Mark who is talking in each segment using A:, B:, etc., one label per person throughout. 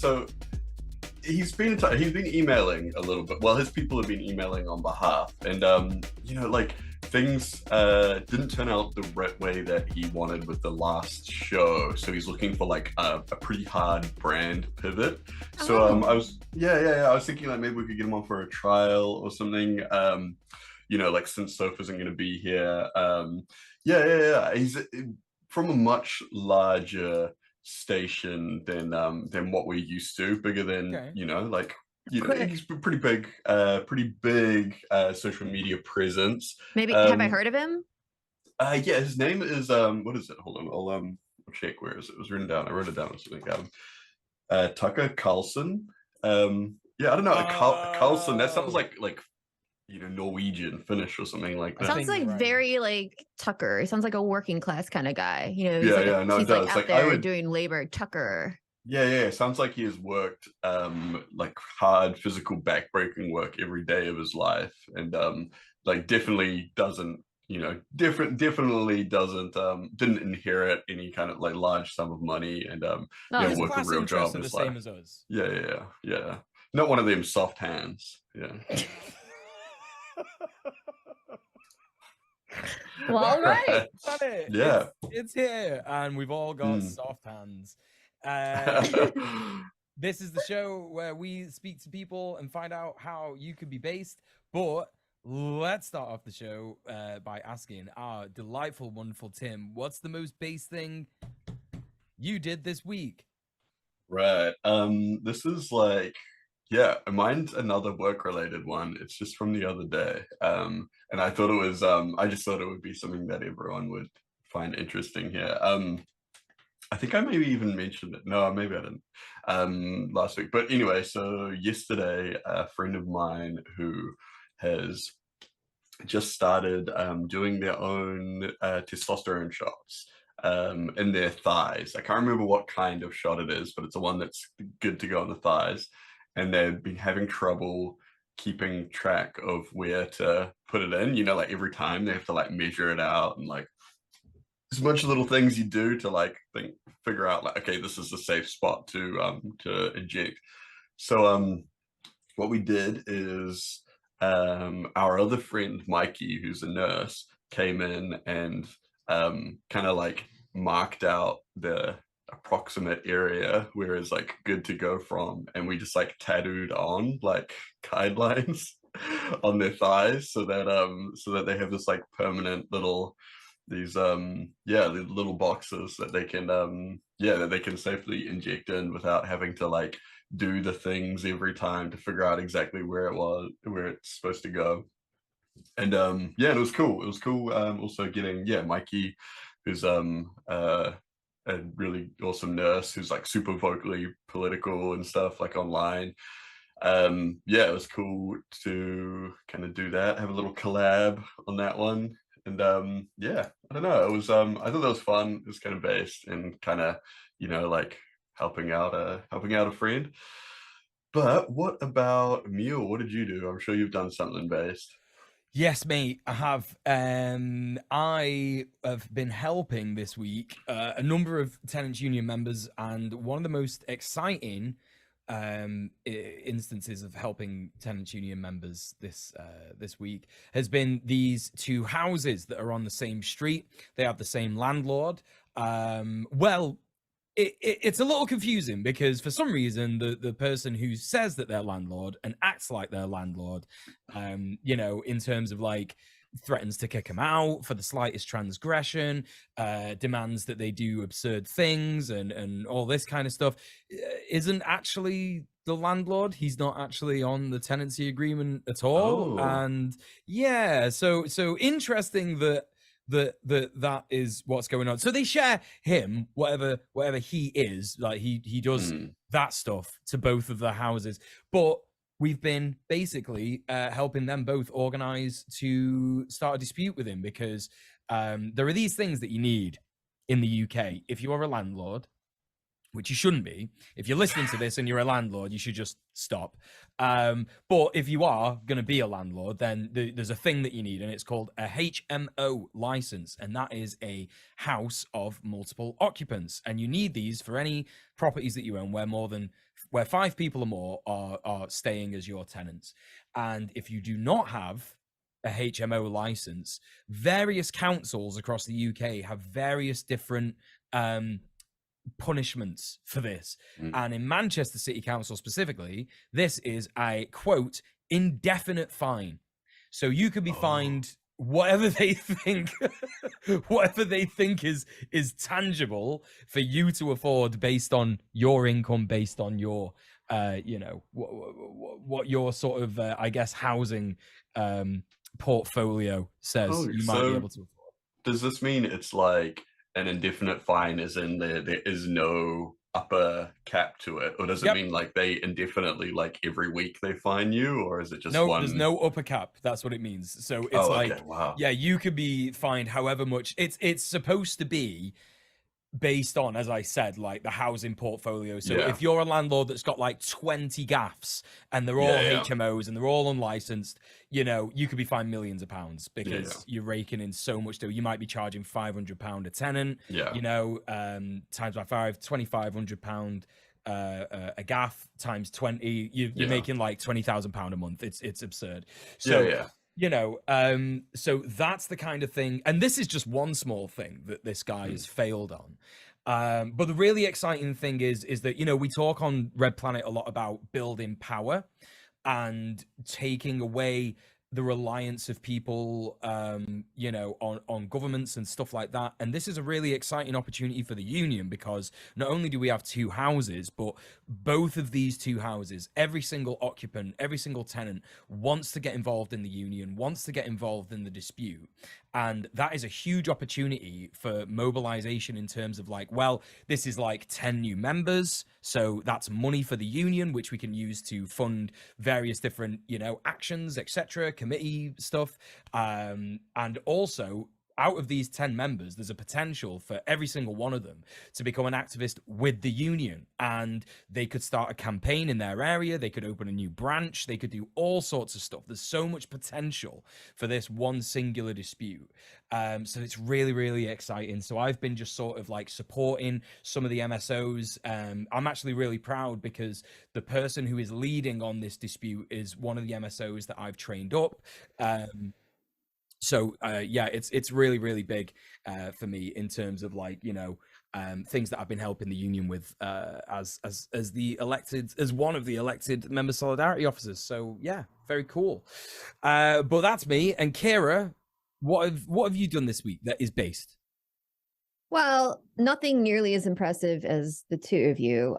A: so he's been emailing a little bit. Well, his people have been emailing on behalf, and like things didn't turn out the right way that he wanted with the last show. So he's looking for like a pretty hard brand pivot. So I was I was thinking like maybe we could get him on for a trial or something. Like since Soph isn't going to be here. He's from a much larger station than what we're used to, bigger than he's a pretty big social media presence.
B: Maybe have I heard of him?
A: His name is what is it? Hold on, I'll check. Where is it? It was written down. I wrote it down or something. Tucker Carlson. I don't know. Carlson. That sounds like Norwegian, Finnish, or something like that.
B: Sounds like very like Tucker. He sounds like a working class kind of guy. He's
A: it does.
B: Like out there doing labor. Tucker.
A: Yeah. Sounds like he has worked like hard physical backbreaking work every day of his life, and definitely doesn't didn't inherit any kind of like large sum of money, and work a real job.
C: The same as us.
A: Yeah. Not one of them soft hands. Yeah.
B: Well, all right.
A: Yeah,
C: it's here, and we've all got soft hands. This is the show where we speak to people and find out how you could be based. But let's start off the show by asking our delightful, wonderful Tim, what's the most base thing you did this week?
A: Right. This is like, mine's another work-related one. It's just from the other day. And I thought it was, I just thought it would be something that everyone would find interesting here. I think I maybe even mentioned it. No, maybe I didn't last week. But anyway, so yesterday, a friend of mine who has just started doing their own testosterone shots in their thighs. I can't remember what kind of shot it is, but it's the one that's good to go on the thighs. And they've been having trouble keeping track of where to put it in. Like every time they have to like measure it out, and like there's a bunch of little things you do to like figure out like, okay, this is a safe spot to inject. So what we did is our other friend Mikey, who's a nurse, came in and kind of like marked out the approximate area where it's like good to go from, and we just like tattooed on like guidelines on their thighs so that they have this like permanent little little boxes that they can safely inject in without having to like do the things every time to figure out exactly where it's supposed to go. And it was cool. Also getting Mikey, who's a really awesome nurse who's like super vocally political and stuff like online. It was cool to kind of do that, have a little collab on that one. And I don't know, it was I thought that was fun. It was kind of based and kind of like helping out a friend. But what about Mule? What did you do? I'm sure you've done something based.
C: Yes, mate, I have. I have been helping this week a number of tenants union members, and one of the most exciting instances of helping tenants union members this week has been these two houses that are on the same street. They have the same landlord. It's a little confusing because for some reason the person who says that they're landlord and acts like their landlord, in terms of like threatens to kick them out for the slightest transgression, demands that they do absurd things and all this kind of stuff, isn't actually the landlord. He's not actually on the tenancy agreement at all. And so interesting that is what's going on. So they share him, whatever he is, like he does that stuff to both of the houses. But we've been basically helping them both organize to start a dispute with him because there are these things that you need in the UK if you are a landlord, which you shouldn't be. If you're listening to this and you're a landlord, you should just stop. But if you are going to be a landlord, then there's a thing that you need, and it's called a HMO license, and that is a house of multiple occupants. And you need these for any properties that you own where more than where 5 people or more are staying as your tenants. And if you do not have a HMO license, various councils across the UK have various different punishments for this. And in Manchester City Council specifically, this is a quote indefinite fine. So you could be fined whatever they think is tangible for you to afford based on your income, based on your you know, what your sort of I guess housing portfolio says you might be able to afford.
A: Does this mean it's like an indefinite fine, as in there is no upper cap to it, or does it mean like they indefinitely, like every week they fine you, or is it just
C: no,
A: one?
C: there's no upper cap. That's what it means. So it's
A: okay, wow.
C: yeah, you could be fined however much. It's supposed to be based on, as I said, like the housing portfolio. So if you're a landlord that's got like 20 gaffs and they're all HMOs and they're all unlicensed, you know, you could be fined millions of pounds because you're raking in so much dough. You might be charging £500 a tenant, you know, times by 5, £2,500 a gaff times 20. You're making like £20,000 a month. It's absurd. So you know, so that's the kind of thing, and this is just one small thing that this guy has failed on. But the really exciting thing is that, you know, we talk on Red Planet a lot about building power and taking away the reliance of people, you know, on governments and stuff like that. And this is a really exciting opportunity for the union, because not only do we have 2 houses, but both of these 2 houses, every single occupant, every single tenant wants to get involved in the union, wants to get involved in the dispute. And that is a huge opportunity for mobilization in terms of like, well, this is like 10 new members. So that's money for the union, which we can use to fund various different, you know, actions, etc., committee stuff. And also, out of these 10 members, there's a potential for every single one of them to become an activist with the union, and they could start a campaign in their area. They could open a new branch. They could do all sorts of stuff. There's so much potential for this one singular dispute. So it's really, really exciting. So I've been just sort of like supporting some of the MSOs. I'm actually really proud because the person who is leading on this dispute is one of the MSOs that I've trained up. So yeah, it's really, really big for me in terms of like, you know, things that I've been helping the union with as one of the elected member solidarity officers. So yeah, very cool. But that's me. And Kira, what have you done this week that is based?
B: Well, nothing nearly as impressive as the 2 of you.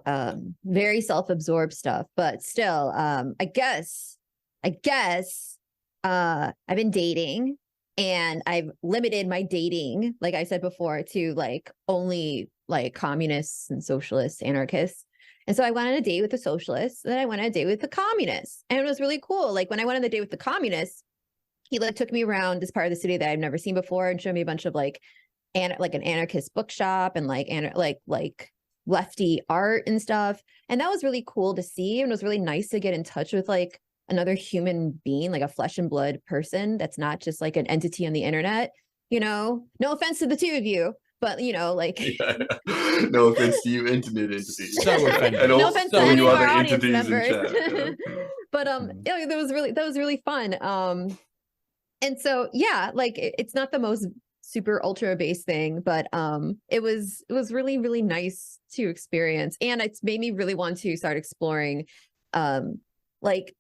B: Very self-absorbed stuff, but still, I guess I've been dating. And I've limited my dating, like I said before, to like only like communists and socialists, anarchists. And so I went on a date with the socialists, then I went on a date with the communists. And it was really cool. Like when I went on the date with the communists, he like took me around this part of the city that I've never seen before and showed me a bunch of like an anarchist bookshop and like lefty art and stuff. And that was really cool to see. And it was really nice to get in touch with like another human being, like a flesh and blood person that's not just like an entity on the internet, you know. No offense to the 2 of you, but you know, like
A: no offense to you internet entities.
C: So offended.
A: And
B: no offense to any of our audience
A: entities
B: members.
A: in chat,
B: But yeah, that was really fun. And so yeah, like it's not the most super ultra base thing, but it was really, really nice to experience. And it's made me really want to start exploring like,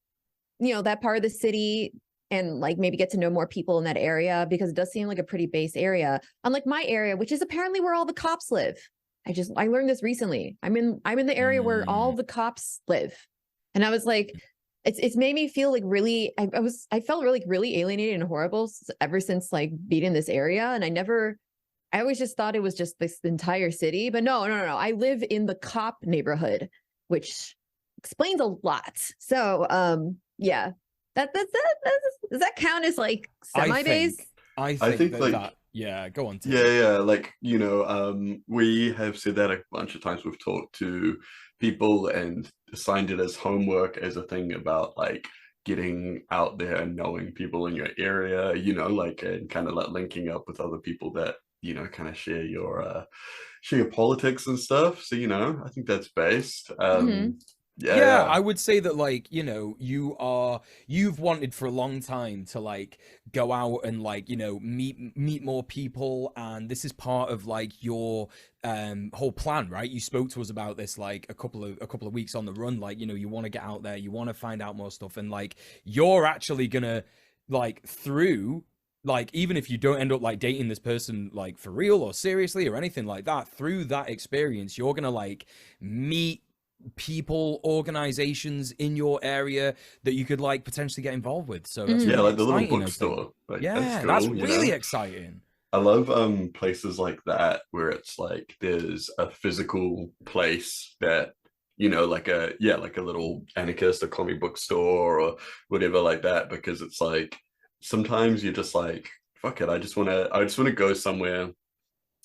B: you know, that part of the city and like maybe get to know more people in that area, because it does seem like a pretty base area, unlike my area, which is apparently where all the cops live. I learned this recently. I'm in the area where all the cops live. And I was like, it's made me feel like really, I felt really alienated and horrible ever since like being in this area. And I always just thought it was just this entire city, but no. I live in the cop neighborhood, which explains a lot. So, yeah, does that count as like semi-base?
C: I think like, that yeah, go on.
A: Yeah, like, you know, we have said that a bunch of times. We've talked to people and assigned it as homework, as a thing about like getting out there and knowing people in your area, you know, like, and kind of like linking up with other people that, you know, kind of share your politics and stuff. So, you know, I think that's based. Yeah,
C: Yeah,
A: yeah.
C: I would say that, like, you've wanted for a long time to like go out and like, meet more people, and this is part of like your whole plan, right? You spoke to us about this like a couple of weeks on the run, like, you want to get out there, you want to find out more stuff, and like you're actually gonna like through like, even if you don't end up like dating this person like for real or seriously or anything like that, through that experience you're gonna like meet people, organizations in your area that you could like potentially get involved with. So that's
A: Yeah,
C: really
A: like the little
C: exciting, I think.
A: bookstore. Like that's
C: Yeah, that's
A: cool,
C: really exciting.
A: I love places like that where it's like there's a physical place that like a little anarchist or comic book store or whatever like that, because it's like sometimes you're just like, fuck it, I just want to go somewhere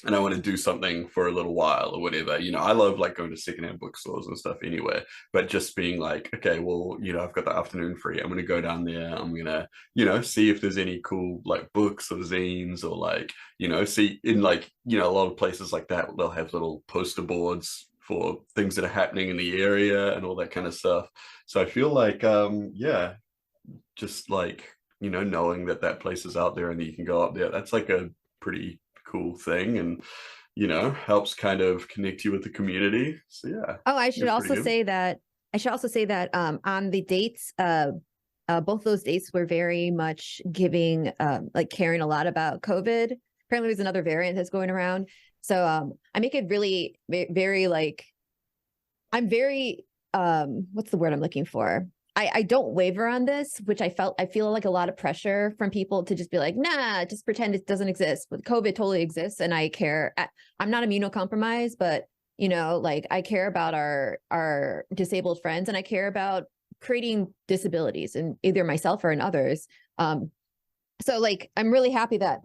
A: and I want to do something for a little while or whatever. I love like going to secondhand bookstores and stuff anyway, but just being like, okay, well, I've got the afternoon free. I'm going to go down there. I'm going to, see if there's any cool like books or zines or like, see in like, a lot of places like that, they'll have little poster boards for things that are happening in the area and all that kind of stuff. So I feel like, yeah, just like, knowing that that place is out there and that you can go up there, that's like a pretty cool thing, and helps kind of connect you with the community. So yeah,
B: Oh,
A: it's pretty good.
B: I should also say that on the dates, both those dates were very much giving, like caring a lot about COVID. Apparently, there's another variant that's going around. So I make it really very like, I'm very, what's the word I'm looking for? I don't waver on this, which I feel like a lot of pressure from people to just be like, nah, just pretend it doesn't exist. But COVID totally exists. And I care. I'm not immunocompromised, but like I care about our disabled friends, and I care about creating disabilities in either myself or in others. So like I'm really happy that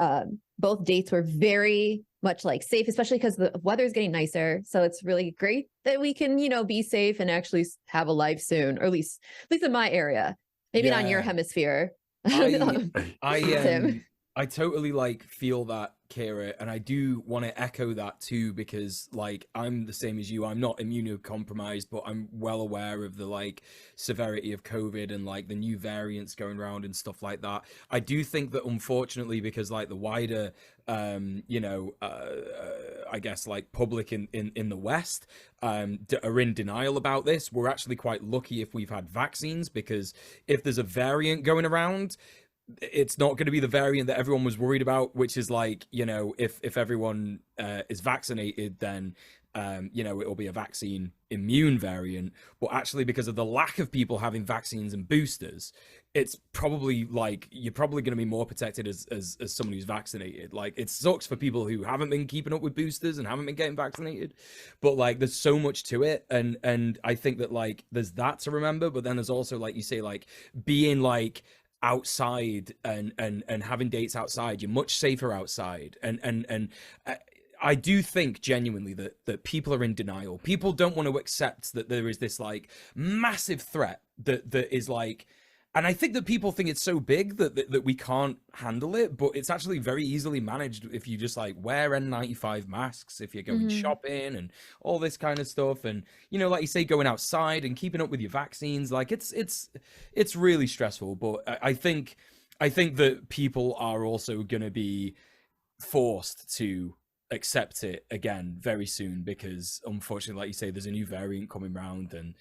B: both dates were very much like safe, especially because the weather's getting nicer. So it's really great that we can, be safe and actually have a life soon, or at least in my area. Maybe not in your
C: Yeah.
B: hemisphere.
C: I
B: Tim.
C: I totally like feel that, Kira, and I do want to echo that too, because like I'm the same as you. I'm not immunocompromised, but I'm well aware of the like severity of COVID and like the new variants going around and stuff like that. I do think that unfortunately, because like the wider I guess like public in the West are in denial about this. We're actually quite lucky if we've had vaccines, because if there's a variant going around, it's not going to be the variant that everyone was worried about, which is like, if everyone is vaccinated, then it'll be a vaccine immune variant. But actually, because of the lack of people having vaccines and boosters, it's probably like you're probably going to be more protected as someone who's vaccinated. Like, it sucks for people who haven't been keeping up with boosters and haven't been getting vaccinated, but like there's so much to it, and I think that like there's that to remember. But then there's also, like you say, like being like outside and having dates outside. You're much safer outside, and I do think genuinely that people are in denial. People don't want to accept that there is this like massive threat that is like, and I think that people think it's so big that we can't handle it, but it's actually very easily managed if you just like wear N95 masks, if you're going shopping and all this kind of stuff, and like you say, going outside and keeping up with your vaccines. Like it's really stressful, but I think that people are also going to be forced to accept it again very soon, because unfortunately, like you say, there's a new variant coming around, and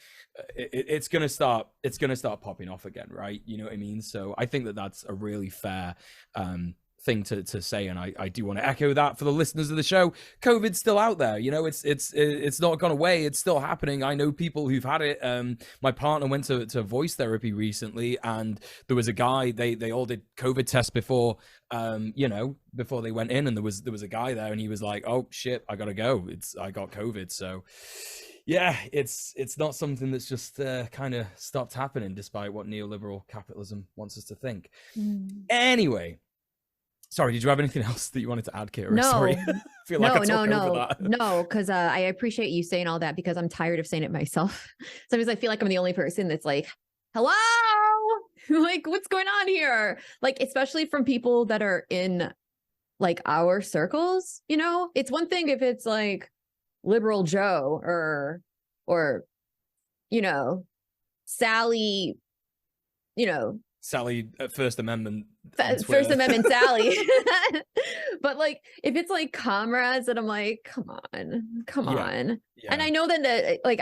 C: it's gonna start popping off again, right? You know what I mean? So I think that that's a really fair thing to say, and I do want to echo that for the listeners of the show. COVID's still out there, it's not gone away, it's still happening. I know people who've had it. My partner went to voice therapy recently, and there was a guy, they all did COVID tests before before they went in, and there was a guy there, and he was like, oh shit, I gotta go, I got COVID. So yeah, it's not something that's just kind of stopped happening, despite what neoliberal capitalism wants us to think. Anyway, sorry, did you have anything else that you wanted to add, Kira?
B: No,
C: Sorry. I feel like I talked over that.
B: No, because I appreciate you saying all that, because I'm tired of saying it myself. Sometimes I feel like I'm the only person that's like, hello, like what's going on here? Like, especially from people that are in like our circles, it's one thing if it's like liberal Joe or you know, Sally, you know,
C: Sally at First Amendment
B: First Amendment Sally. But like, if it's like comrades, and I'm like, come on. And I know that like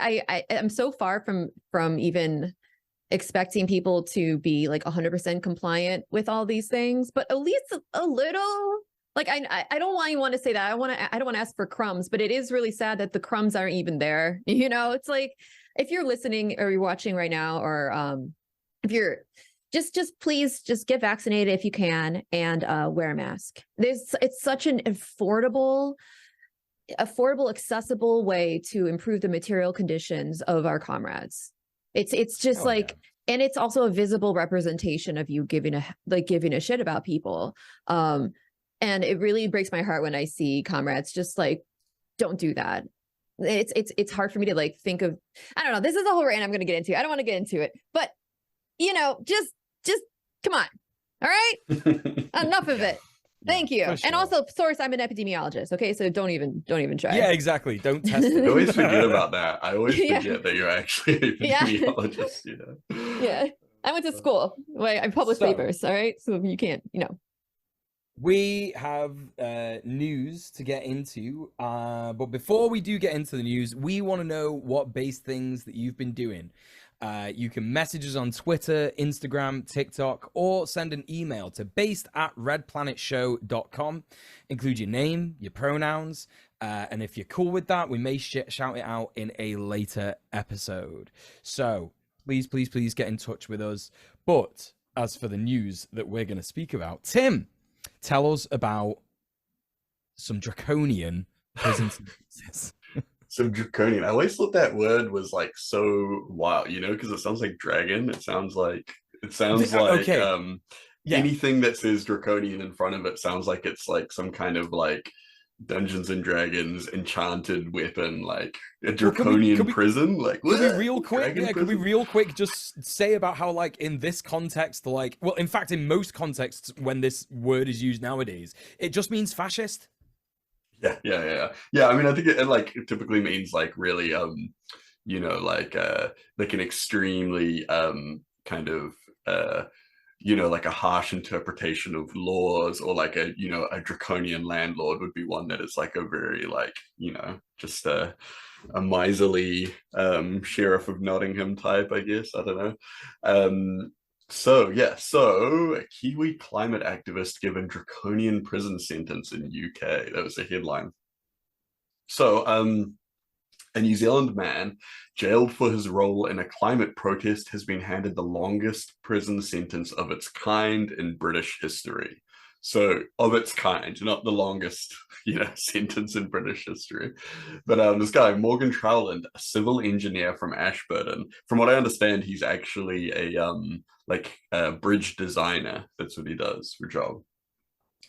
B: I'm so far from even expecting people to be like 100% compliant with all these things, but at least a little. Like I don't want to say that. I don't want to ask for crumbs, but it is really sad that the crumbs aren't even there. You know, it's like if you're listening or you're watching right now, or if you're just please just get vaccinated if you can, and wear a mask. It's such an affordable, accessible way to improve the material conditions of our comrades. It's just like, and it's also a visible representation of you giving a shit about people. And it really breaks my heart when I see comrades just like, don't do that. It's hard for me to like think of, I don't know. This is a whole rant I'm going to get into. I don't want to get into it, but you know, just come on. All right. Enough of it. Thank you. Sure. And also, source, I'm an epidemiologist. Okay, so don't even try.
C: Yeah, exactly. Don't test it.
A: I always forget about that. I always forget that you're actually an epidemiologist. You know.
B: Yeah, I went to school. I published papers. All right, so you can't, you know.
C: We have news to get into, but before we do get into the news, we want to know what base things that you've been doing. You can message us on Twitter, Instagram, TikTok, or send an email to based@redplanetshow.com. Include your name, your pronouns, and if you're cool with that, we may shout it out in a later episode. So please get in touch with us. But as for the news that we're going to speak about, Tim, tell us about some draconian prison sentences.
A: Some draconian. I always thought that word was like so wild, you know, because it sounds like dragon. It sounds like
C: okay.
A: Anything that says draconian in front of it sounds like it's like some kind of like Dungeons and Dragons enchanted weapon, like a draconian prison. Like,
C: could we real quick? Yeah, could we real quick just say about how, like, in this context, like, well, in fact, in most contexts, when this word is used nowadays, it just means fascist.
A: Yeah. I mean, I think it typically means like really, you know, like an extremely kind of you know, like a harsh interpretation of laws, or like a, you know, a draconian landlord would be one that is like a very like, you know, just a miserly sheriff of Nottingham type, I guess. I don't know. So a Kiwi climate activist given draconian prison sentence in UK. That was the headline. So a New Zealand man jailed for his role in a climate protest has been handed the longest prison sentence of its kind in British history. So of its kind, not the longest, you know, sentence in British history. But this guy, Morgan Trowland, a civil engineer from Ashburton, from what I understand, he's actually a bridge designer. That's what he does for a job.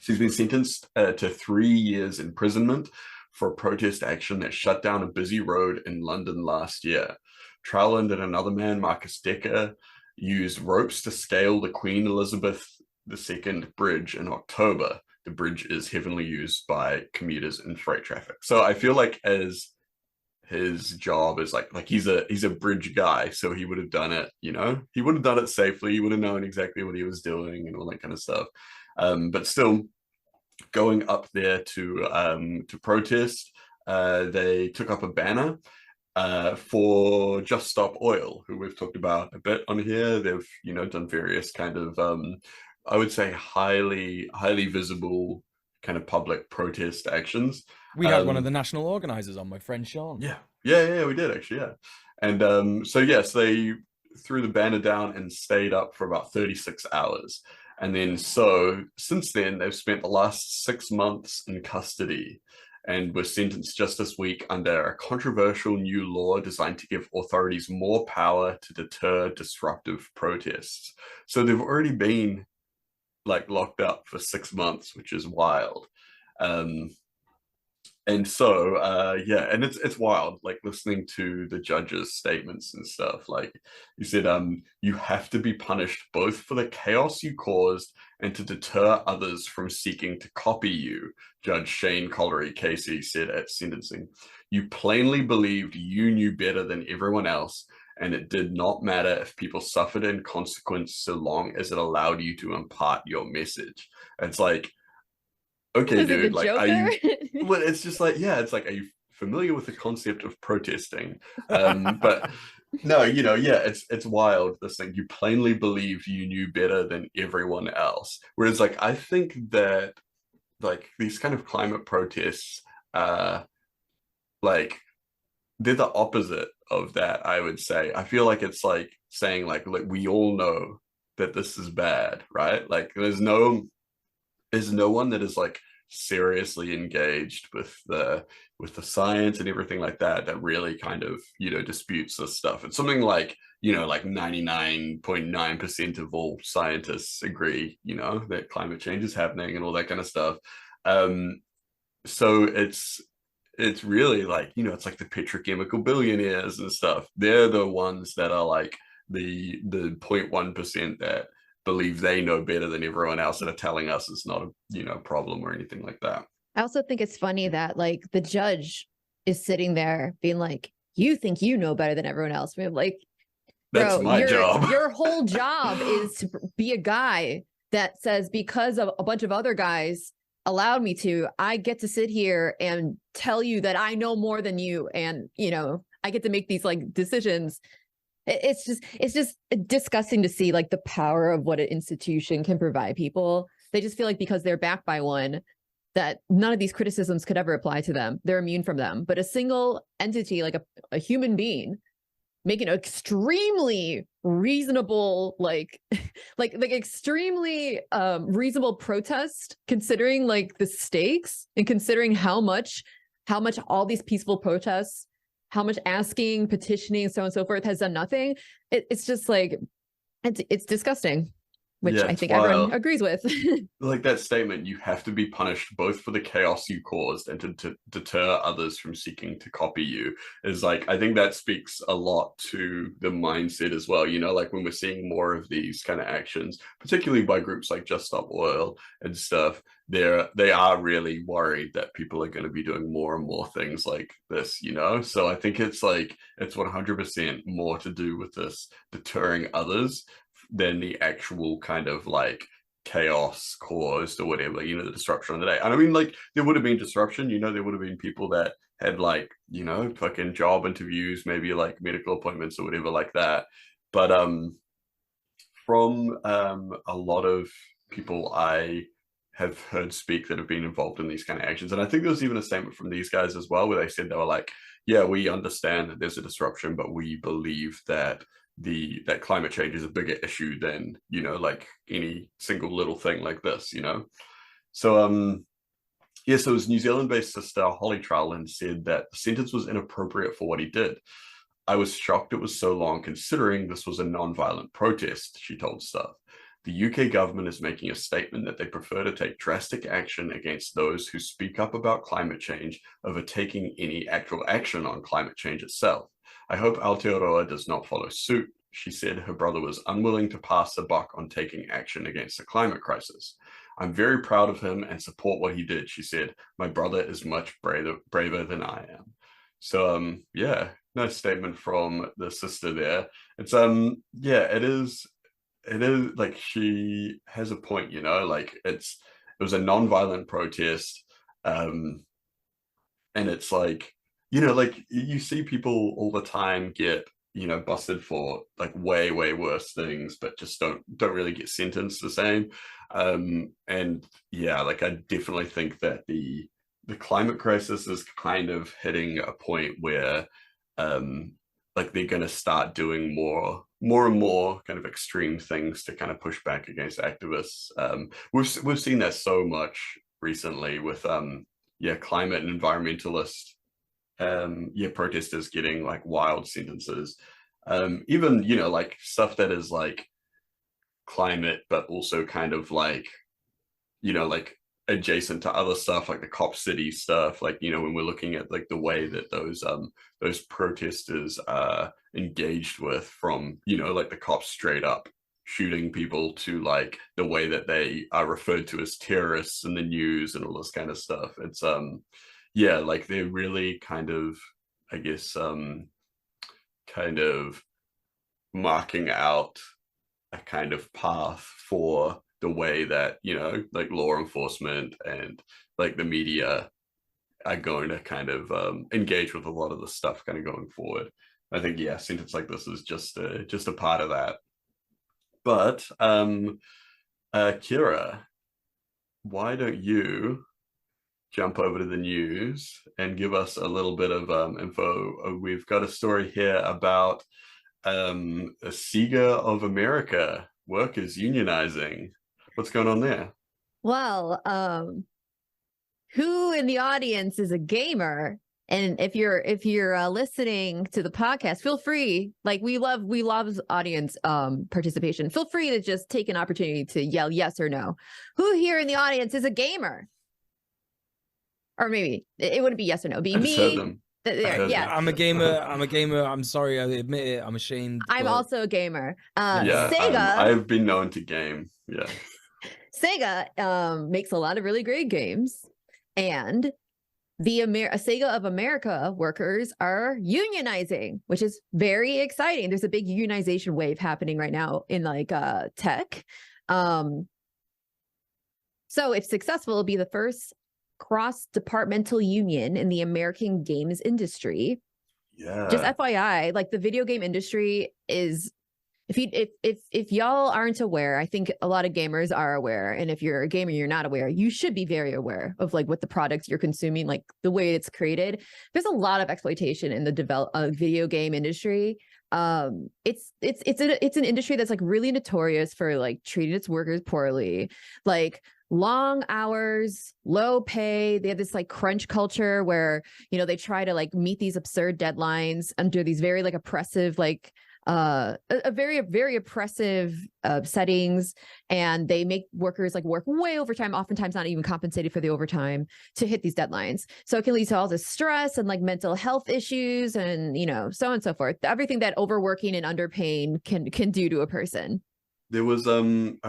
A: So he's been sentenced to 3 years imprisonment for a protest action that shut down a busy road in London last year. Trowland and another man, Marcus Decker, used ropes to scale the Queen Elizabeth II bridge in October. The bridge is heavily used by commuters in freight traffic. So I feel like as his job is like he's a bridge guy, so he would have done it, you know, he would have done it safely, he would have known exactly what he was doing and all that kind of stuff. But still, going up there to protest, they took up a banner for Just Stop Oil, who we've talked about a bit on here. They've, you know, done various kind of I would say highly visible kind of public protest actions.
C: We had one of the national organizers on, my friend Sean.
A: Yeah, we did actually, yeah. And so yes, they threw the banner down and stayed up for about 36 hours. And then so since then, they've spent the last 6 months in custody and were sentenced just this week under a controversial new law designed to give authorities more power to deter disruptive protests. So they've already been like locked up for 6 months, which is wild. And so and it's wild, like listening to the judge's statements and stuff. Like he said, you have to be punished both for the chaos you caused and to deter others from seeking to copy you, Judge Shane Collery Casey said at sentencing. You plainly believed you knew better than everyone else, and it did not matter if people suffered in consequence so long as it allowed you to impart your message. It's like, okay,
B: Was it the
A: dude, like, are
B: Joker?
A: you, well, it's just like, yeah, it's like, are you familiar with the concept of protesting? But no, yeah, it's wild, this thing. You plainly believed you knew better than everyone else. Whereas, like, I think that, like, these kind of climate protests, uh, like, they're the opposite of that, I would say. I feel like it's like saying, like we all know that this is bad, right? Like, there's no one that is like seriously engaged with the science and everything like that that really kind of disputes this stuff. It's something like like 99.9% of all scientists agree that climate change is happening and all that kind of stuff. So it's really like it's like the petrochemical billionaires and stuff. They're the ones that are like the 0.1% that believe they know better than everyone else that are telling us it's not a problem or anything like that.
B: I also think it's funny that like the judge is sitting there being like, you think you know better than everyone else. We're like,
A: That's
B: bro,
A: my job.
B: your whole job is to be a guy that says, because of a bunch of other guys allowed me to, I get to sit here and tell you that I know more than you, and I get to make these like decisions. It's just disgusting to see like the power of what an institution can provide people. They just feel like because they're backed by one, that none of these criticisms could ever apply to them. They're immune from them. But a single entity, like a human being, making an extremely reasonable, like extremely reasonable protest, considering like the stakes and considering how much all these peaceful protests, how much asking, petitioning, so on and so forth has done nothing. It's just like it's disgusting, which
A: Yeah,
B: I
A: it's
B: think everyone
A: wild.
B: agrees with.
A: Like that statement, you have to be punished both for the chaos you caused and to deter others from seeking to copy you, is like, I think that speaks a lot to the mindset as well. Like when we're seeing more of these kind of actions, particularly by groups like Just Stop Oil and stuff, they are really worried that people are going to be doing more and more things like this. So I think it's like it's 100% more to do with this deterring others than the actual kind of like chaos caused or whatever, the disruption of the day. And I mean, like, there would have been disruption, there would have been people that had like, fucking job interviews, maybe like medical appointments or whatever like that. But from a lot of people I have heard speak that have been involved in these kind of actions, and I think there was even a statement from these guys as well, where they said they were like, yeah, we understand that there's a disruption, but we believe that that climate change is a bigger issue than like any single little thing like this. So yeah, so his New Zealand-based sister Holly Trowland said that the sentence was inappropriate for what he did. I was shocked it was so long, considering this was a non-violent protest, she told Stuff. The UK government is making a statement that they prefer to take drastic action against those who speak up about climate change over taking any actual action on climate change itself. I hope Aotearoa does not follow suit. She said her brother was unwilling to pass the buck on taking action against the climate crisis. I'm very proud of him and support what he did, she said. My brother is much braver than I am. So yeah, nice statement from the sister there. It's yeah, it is like she has a point, like it was a non-violent protest. And it's like, like you see people all the time get busted for like way worse things, but just don't really get sentenced the same. And yeah, like I definitely think that the climate crisis is kind of hitting a point where like they're going to start doing more and more kind of extreme things to kind of push back against activists. We've seen that so much recently with yeah, climate and environmentalist yeah, protesters getting like wild sentences. Even like stuff that is like climate but also kind of like like adjacent to other stuff like the Cop City stuff, like when we're looking at like the way that those protesters are engaged with, from like the cops straight up shooting people to like the way that they are referred to as terrorists in the news and all this kind of stuff. It's yeah, like they're really kind of, I guess, kind of marking out a kind of path for the way that, you know, like law enforcement and like the media are going to kind of engage with a lot of the stuff kind of going forward. I think, yeah, sentence like this is just a part of that. But Kira, why don't you jump over to the news and give us a little bit of info? We've got a story here about a Sega of America workers unionizing. What's going on there?
B: Well, who in the audience is a gamer? And if you're listening to the podcast, feel free. Like we love audience participation. Feel free to just take an opportunity to yell yes or no. Who here in the audience is a gamer? Or maybe it wouldn't be yes or no. It'd be
A: I just
B: me.
A: heard them.
B: Yeah,
C: I'm a gamer. I'm sorry. I admit it. I'm ashamed.
B: I'm
C: but...
B: also a gamer.
A: Yeah,
B: Sega.
A: I've been known to game. Yeah.
B: Sega makes a lot of really great games, and the Sega of America workers are unionizing, which is very exciting. There's a big unionization wave happening right now in like tech. So if successful, it'll be the first cross-departmental union in the American games industry.
A: Yeah.
B: Just FYI, like the video game industry is, if y'all aren't aware, I think a lot of gamers are aware. And if you're a gamer, you're not aware, you should be very aware of like what the products you're consuming, like the way it's created. There's a lot of exploitation in the video game industry. It's an industry that's like really notorious for like treating its workers poorly, like long hours, low pay. They have this like crunch culture where, you know, they try to like meet these absurd deadlines under these very like oppressive, like a very, very oppressive settings. And they make workers like work way overtime, oftentimes not even compensated for the overtime to hit these deadlines. So it can lead to all this stress and like mental health issues and, you know, so on and so forth. Everything that overworking and underpaying can do to a person.
A: There was I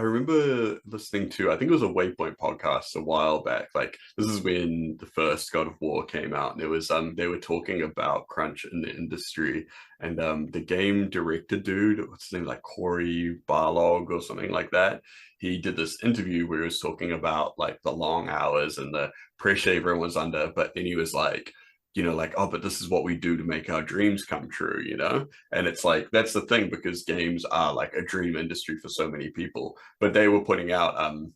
A: remember listening to, I think it was a Waypoint podcast a while back. Like this is when the first God of War came out, and it was they were talking about crunch in the industry, and the game director dude, what's his name, like Corey Barlog or something like that. He did this interview where he was talking about like the long hours and the pressure everyone was under, but then he was like, you know, like, oh, but this is what we do to make our dreams come true, you know? And it's like, that's the thing, because games are like a dream industry for so many people. But they were putting out, it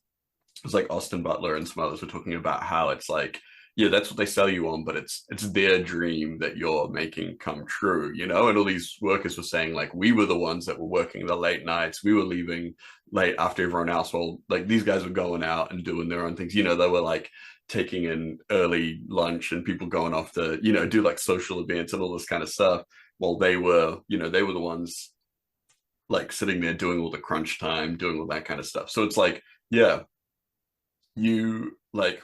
A: was like Austin Butler and some others were talking about how it's like, yeah, that's what they sell you on, but it's their dream that you're making come true, you know? And all these workers were saying, like, we were the ones that were working the late nights. We were leaving late after everyone else. Well, like, these guys were going out and doing their own things. You know, they were like, taking an early lunch and people going off to, you know, do like social events and all this kind of stuff, while they were, you know, they were the ones like sitting there doing all the crunch time, doing all that kind of stuff. So it's like, yeah, you like,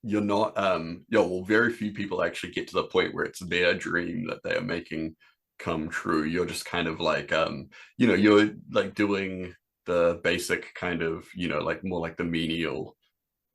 A: you're not well, very few people actually get to the point where it's their dream that they are making come true. You're just kind of like you know, you're like doing the basic kind of, you know, like more like the menial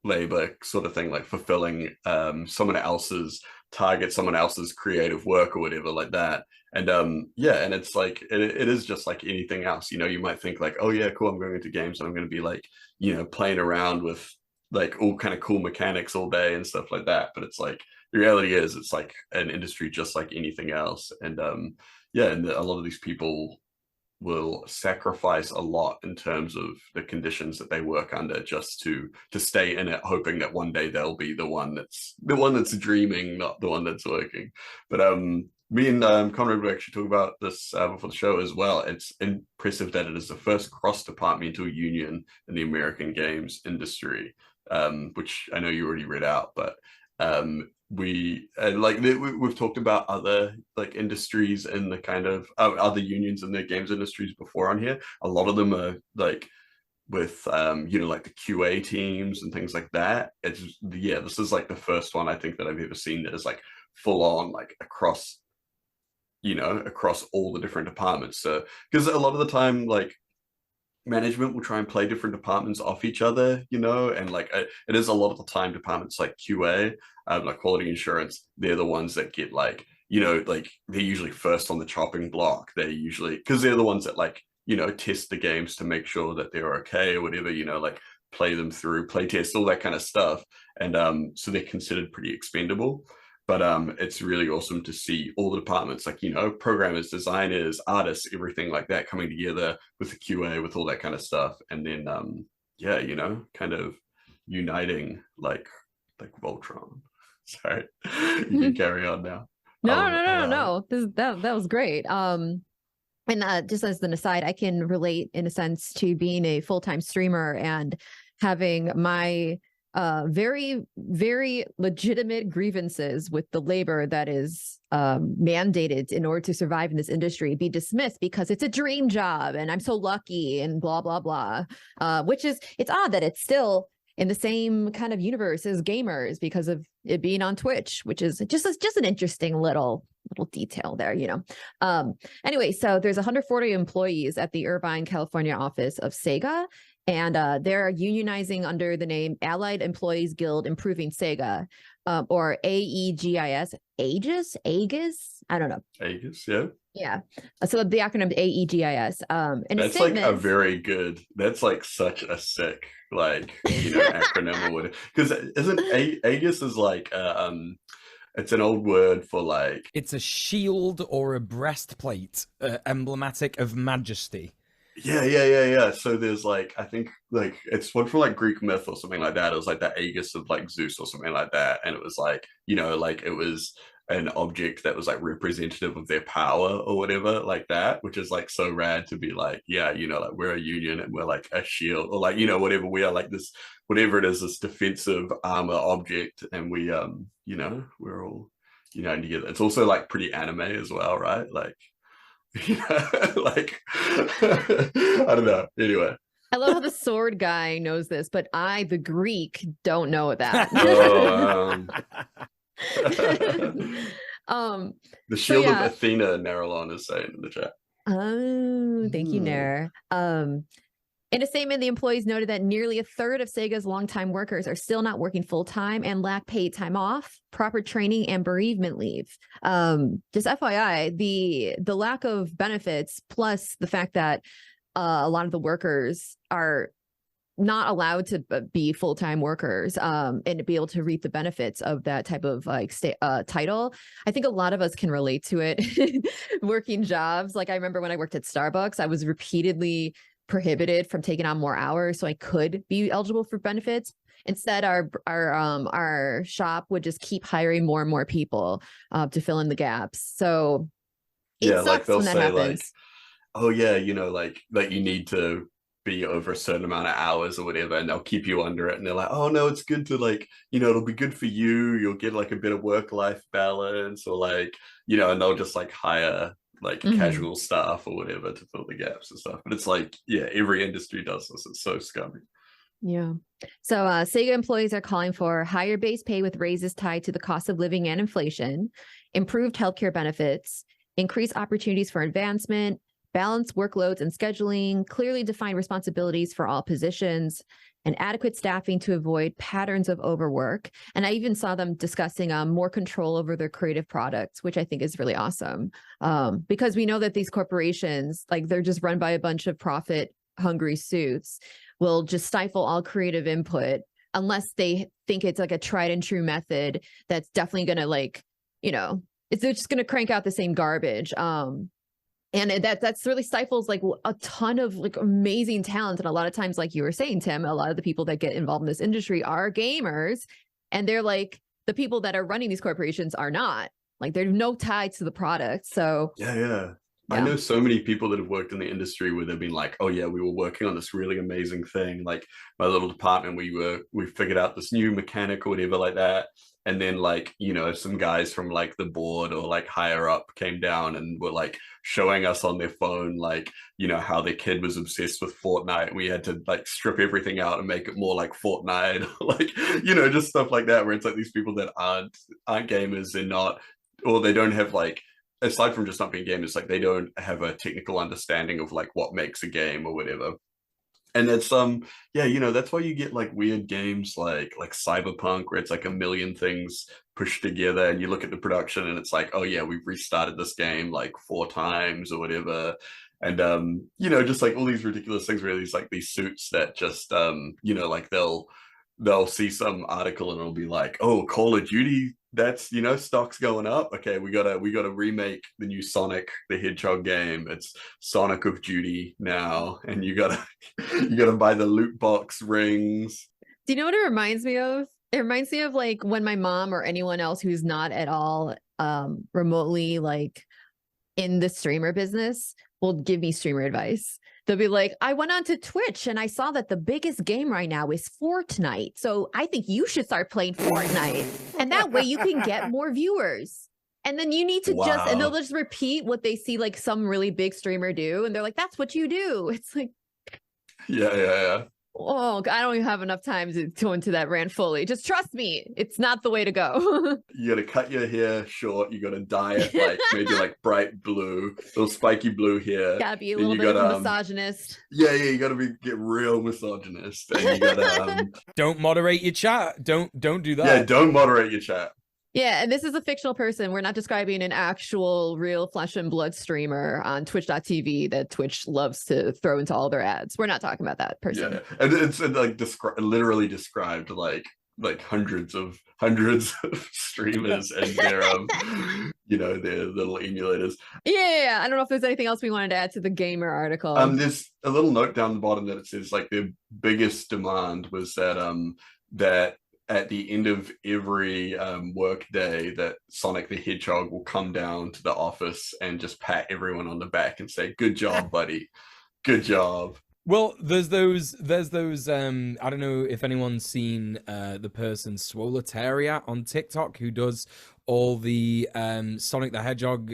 A: labor sort of thing, like fulfilling someone else's target, someone else's creative work or whatever like that. And yeah, and it's like it is just like anything else, you know. You might think like, oh yeah, cool, I'm going into games and I'm going to be like, you know, playing around with like all kind of cool mechanics all day and stuff like that. But it's like, the reality is it's like an industry just like anything else. And yeah, and a lot of these people will sacrifice a lot in terms of the conditions that they work under just to stay in it, hoping that one day they'll be the one that's dreaming, not the one that's working. But me and Conrad were actually talking about this before the show as well. It's impressive that it is the first cross-departmental union in the American games industry, which I know you already read out, but we've talked about other like industries and the kind of other unions in the games industries before on here. A lot of them are like with you know, like the QA teams and things like that. It's, yeah, this is like the first one I think that I've ever seen that is like full on like across, you know, across all the different departments. So because a lot of the time like management will try and play different departments off each other, you know, and like it is a lot of the time departments like QA, like quality assurance, they're the ones that get like you know, like they're usually first on the chopping block. They usually, because they're the ones that like, you know, test the games to make sure that they're okay or whatever, you know, like play them through, play test, all that kind of stuff. And so they're considered pretty expendable. But it's really awesome to see all the departments, like, you know, programmers, designers, artists, everything like that coming together with the QA, with all that kind of stuff. And then, yeah, you know, kind of uniting like Voltron. Sorry, you can carry on now.
B: No. That was great. And just as an aside, I can relate in a sense to being a full-time streamer and having my very, very legitimate grievances with the labor that is mandated in order to survive in this industry be dismissed because it's a dream job and I'm so lucky and blah, blah, blah. Which is, it's odd that it's still in the same kind of universe as gamers because of it being on Twitch, which is just an interesting little detail there, you know. Anyway, so there's 140 employees at the Irvine, California office of Sega, and they're unionizing under the name Allied Employees Guild Improving Sega, or AEGIS, Aegis, I don't know.
A: Aegis, yeah.
B: Yeah. So the acronym AEGIS. And
A: that's like a very good, that's like such a sick, like, you know, acronym or whatever. Because isn't Aegis is like it's an old word for like,
C: it's a shield or a breastplate emblematic of majesty.
A: Yeah. So there's like, I think like it's one from like Greek myth or something like that. It was like the Aegis of like Zeus or something like that. And it was like, you know, like it was an object that was like representative of their power or whatever, like that, which is like so rad to be like, yeah, you know, like we're a union and we're like a shield or like, you know, whatever, we are like this, whatever it is, this defensive armor object, and we you know, we're all united together. It's also like pretty anime as well, right? Like, yeah, like I don't know. Anyway,
B: I love how the sword guy knows this, but I, the Greek, don't know that.
A: The shield of Athena, Naralon is saying in the chat.
B: Oh, thank you, Nair. In a statement, the employees noted that nearly a third of Sega's longtime workers are still not working full-time and lack paid time off, proper training, and bereavement leave. Just FYI, the lack of benefits, plus the fact that a lot of the workers are not allowed to be full-time workers and to be able to reap the benefits of that type of like title. I think a lot of us can relate to it. Working jobs. Like I remember when I worked at Starbucks, I was repeatedly prohibited from taking on more hours so I could be eligible for benefits. Instead, our shop would just keep hiring more and more people to fill in the gaps. So
A: yeah, like they'll say like, oh yeah, you know, like you need to be over a certain amount of hours or whatever, and they'll keep you under it, and they're like, oh no, it's good to like, you know, it'll be good for you, you'll get like a bit of work-life balance, or like, you know, and they'll just like hire like casual staff or whatever to fill the gaps and stuff. But it's like, yeah, every industry does this. It's so scummy.
B: Yeah. So Sega employees are calling for higher base pay with raises tied to the cost of living and inflation, improved healthcare benefits, increased opportunities for advancement, balanced workloads and scheduling, clearly defined responsibilities for all positions, and adequate staffing to avoid patterns of overwork. And I even saw them discussing more control over their creative products, which I think is really awesome. Because we know that these corporations, like they're just run by a bunch of profit-hungry suits, will just stifle all creative input unless they think it's like a tried and true method that's definitely going to like, you know, they're just going to crank out the same garbage. And that's really stifles like a ton of like amazing talent. And a lot of times, like you were saying, Tim, a lot of the people that get involved in this industry are gamers, and they're like the people that are running these corporations are not. Like there's no tie to the product. So
A: yeah. I know so many people that have worked in the industry where they've been like, oh yeah, we were working on this really amazing thing. Like my little department, we figured out this new mechanic or whatever like that. And then like, you know, some guys from like the board or like higher up came down and were like showing us on their phone, like, you know, how their kid was obsessed with Fortnite. We had to like strip everything out and make it more like Fortnite, like, you know, just stuff like that, where it's like these people that aren't gamers, they're not, or they don't have like, aside from just not being gamers, like they don't have a technical understanding of like what makes a game or whatever. And it's yeah, that's why you get like weird games like Cyberpunk, where it's like a million things pushed together, and you look at the production and it's like, oh yeah, we've restarted this game like 4 times or whatever. And just like all these ridiculous things where these suits that just like they'll see some article and it'll be like, oh, Call of Duty, that's stock's going up. Okay, we gotta remake the new Sonic the Hedgehog game. It's Sonic of Duty now, and you gotta you gotta buy the loot box rings.
B: Do you know what it reminds me of? It reminds me of like when my mom or anyone else who's not at all remotely like in the streamer business will give me streamer advice. They'll be like, I went onto Twitch and I saw that the biggest game right now is Fortnite. So I think you should start playing Fortnite. And that way you can get more viewers. And then you need to and they'll just repeat what they see like some really big streamer do. And they're like, that's what you do. It's like,
A: yeah.
B: oh, I don't even have enough time to go into that rant fully. Just trust me, it's not the way to go.
A: You gotta cut your hair short. You gotta dye it like maybe like bright blue, little spiky blue hair.
B: Gotta be a little bit of a misogynist.
A: Yeah, you gotta get real misogynist, and you gotta
C: don't moderate your chat. Don't do that.
A: Yeah, don't moderate your chat.
B: Yeah, and this is a fictional person. We're not describing an actual real flesh and blood streamer on twitch.tv that Twitch loves to throw into all their ads. We're not talking about that person.
A: Yeah, and it's like literally described like hundreds of streamers and their their little emulators.
B: Yeah, I don't know if there's anything else we wanted to add to the gamer article.
A: There's a little note down the bottom that it says like their biggest demand was that at the end of every work day that Sonic the Hedgehog will come down to the office and just pat everyone on the back and say, good job, buddy. Good job.
C: Well, there's those I don't know if anyone's seen the person Swoletaria on TikTok who does all the Sonic the Hedgehog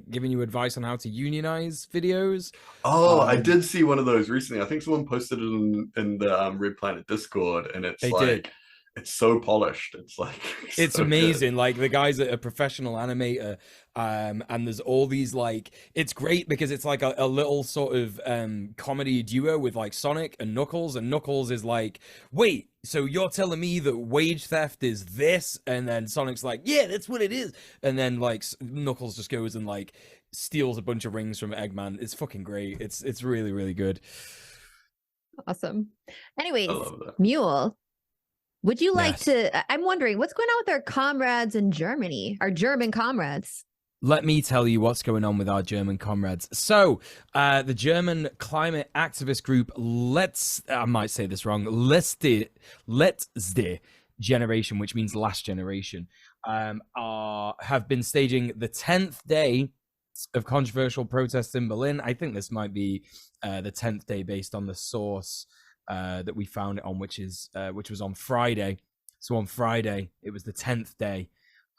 C: giving you advice on how to unionize videos.
A: Oh, I did see one of those recently. I think someone posted it in the Red Planet Discord, and it's it's so polished. It's like
C: it's so amazing. Good. Like the guy's a professional animator, and there's all these like it's great because it's like a little sort of comedy duo with like Sonic and Knuckles, and Knuckles is like, wait, so you're telling me that wage theft is this? And then Sonic's like, yeah, that's what it is. And then like Knuckles just goes and like steals a bunch of rings from Eggman. It's fucking great. It's really, really good.
B: Awesome. Anyways, Mule, would you like to, I'm wondering what's going on with our comrades in Germany, our German comrades?
C: Let me tell you what's going on with our German comrades. So, the German climate activist group, I might say this wrong, Letzte Generation, which means last generation, have been staging the 10th day of controversial protests in Berlin. I think this might be the 10th day based on the source that we found it on, which was on Friday. So on Friday, it was the 10th day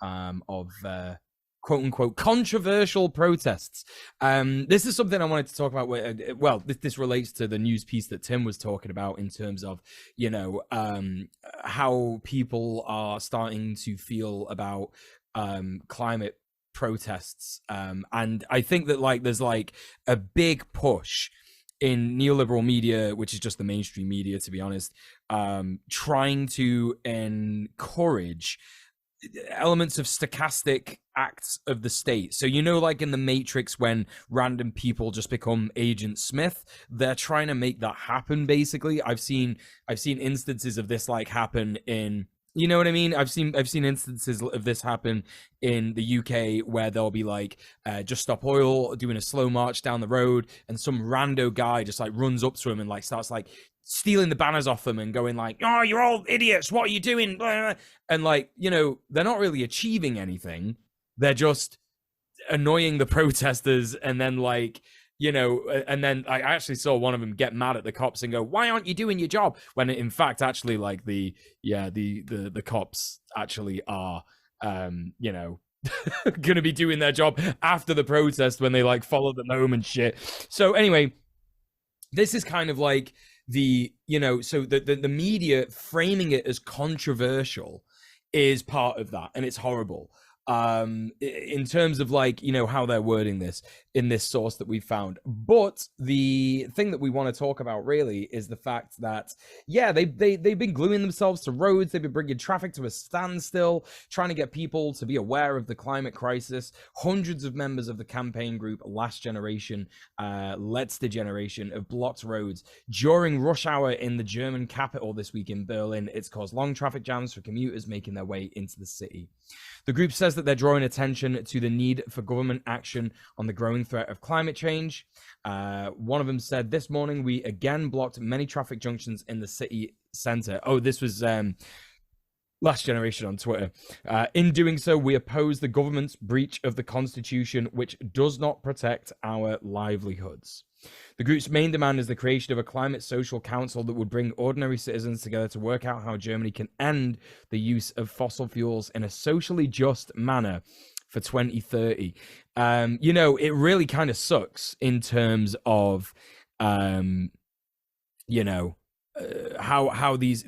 C: of quote unquote controversial protests. This is something I wanted to talk about. Well, this relates to the news piece that Tim was talking about in terms of, how people are starting to feel about climate protests. And I think that like there's like a big push in neoliberal media, which is just the mainstream media, to be honest, trying to encourage elements of stochastic acts of the state. So, like in the Matrix, when random people just become Agent Smith, they're trying to make that happen. Basically, I've seen instances of this like happen in. You know what I mean? I've seen instances of this happen in the UK where they'll be like, Just Stop Oil doing a slow march down the road, and some rando guy just like runs up to him and like starts like stealing the banners off them and going like, oh, you're all idiots, what are you doing? And like, they're not really achieving anything. They're just annoying the protesters, and then like, and then I actually saw one of them get mad at the cops and go, why aren't you doing your job? When in fact, actually, like the cops actually are, going to be doing their job after the protest when they like follow them home and shit. So anyway, this is kind of like so the media framing it as controversial is part of that, and it's horrible. in terms of like, you know, how they're wording this in this source that we found. But the thing that we want to talk about really is the fact that, yeah, they've been gluing themselves to roads. They've been bringing traffic to a standstill, trying to get people to be aware of the climate crisis. Hundreds of members of the campaign group Last Generation, Letzte Generation, have blocked roads during rush hour in the German capital this week in Berlin. It's caused long traffic jams for commuters making their way into the city. The group says that they're drawing attention to the need for government action on the growing threat of climate change. One of them said, "This morning we again blocked many traffic junctions in the city center." Oh, this was Last Generation on Twitter. "In doing so, we oppose the government's breach of the Constitution, which does not protect our livelihoods." The group's main demand is the creation of a climate social council that would bring ordinary citizens together to work out how Germany can end the use of fossil fuels in a socially just manner for 2030. You know, it really kind of sucks in terms of, you know, how these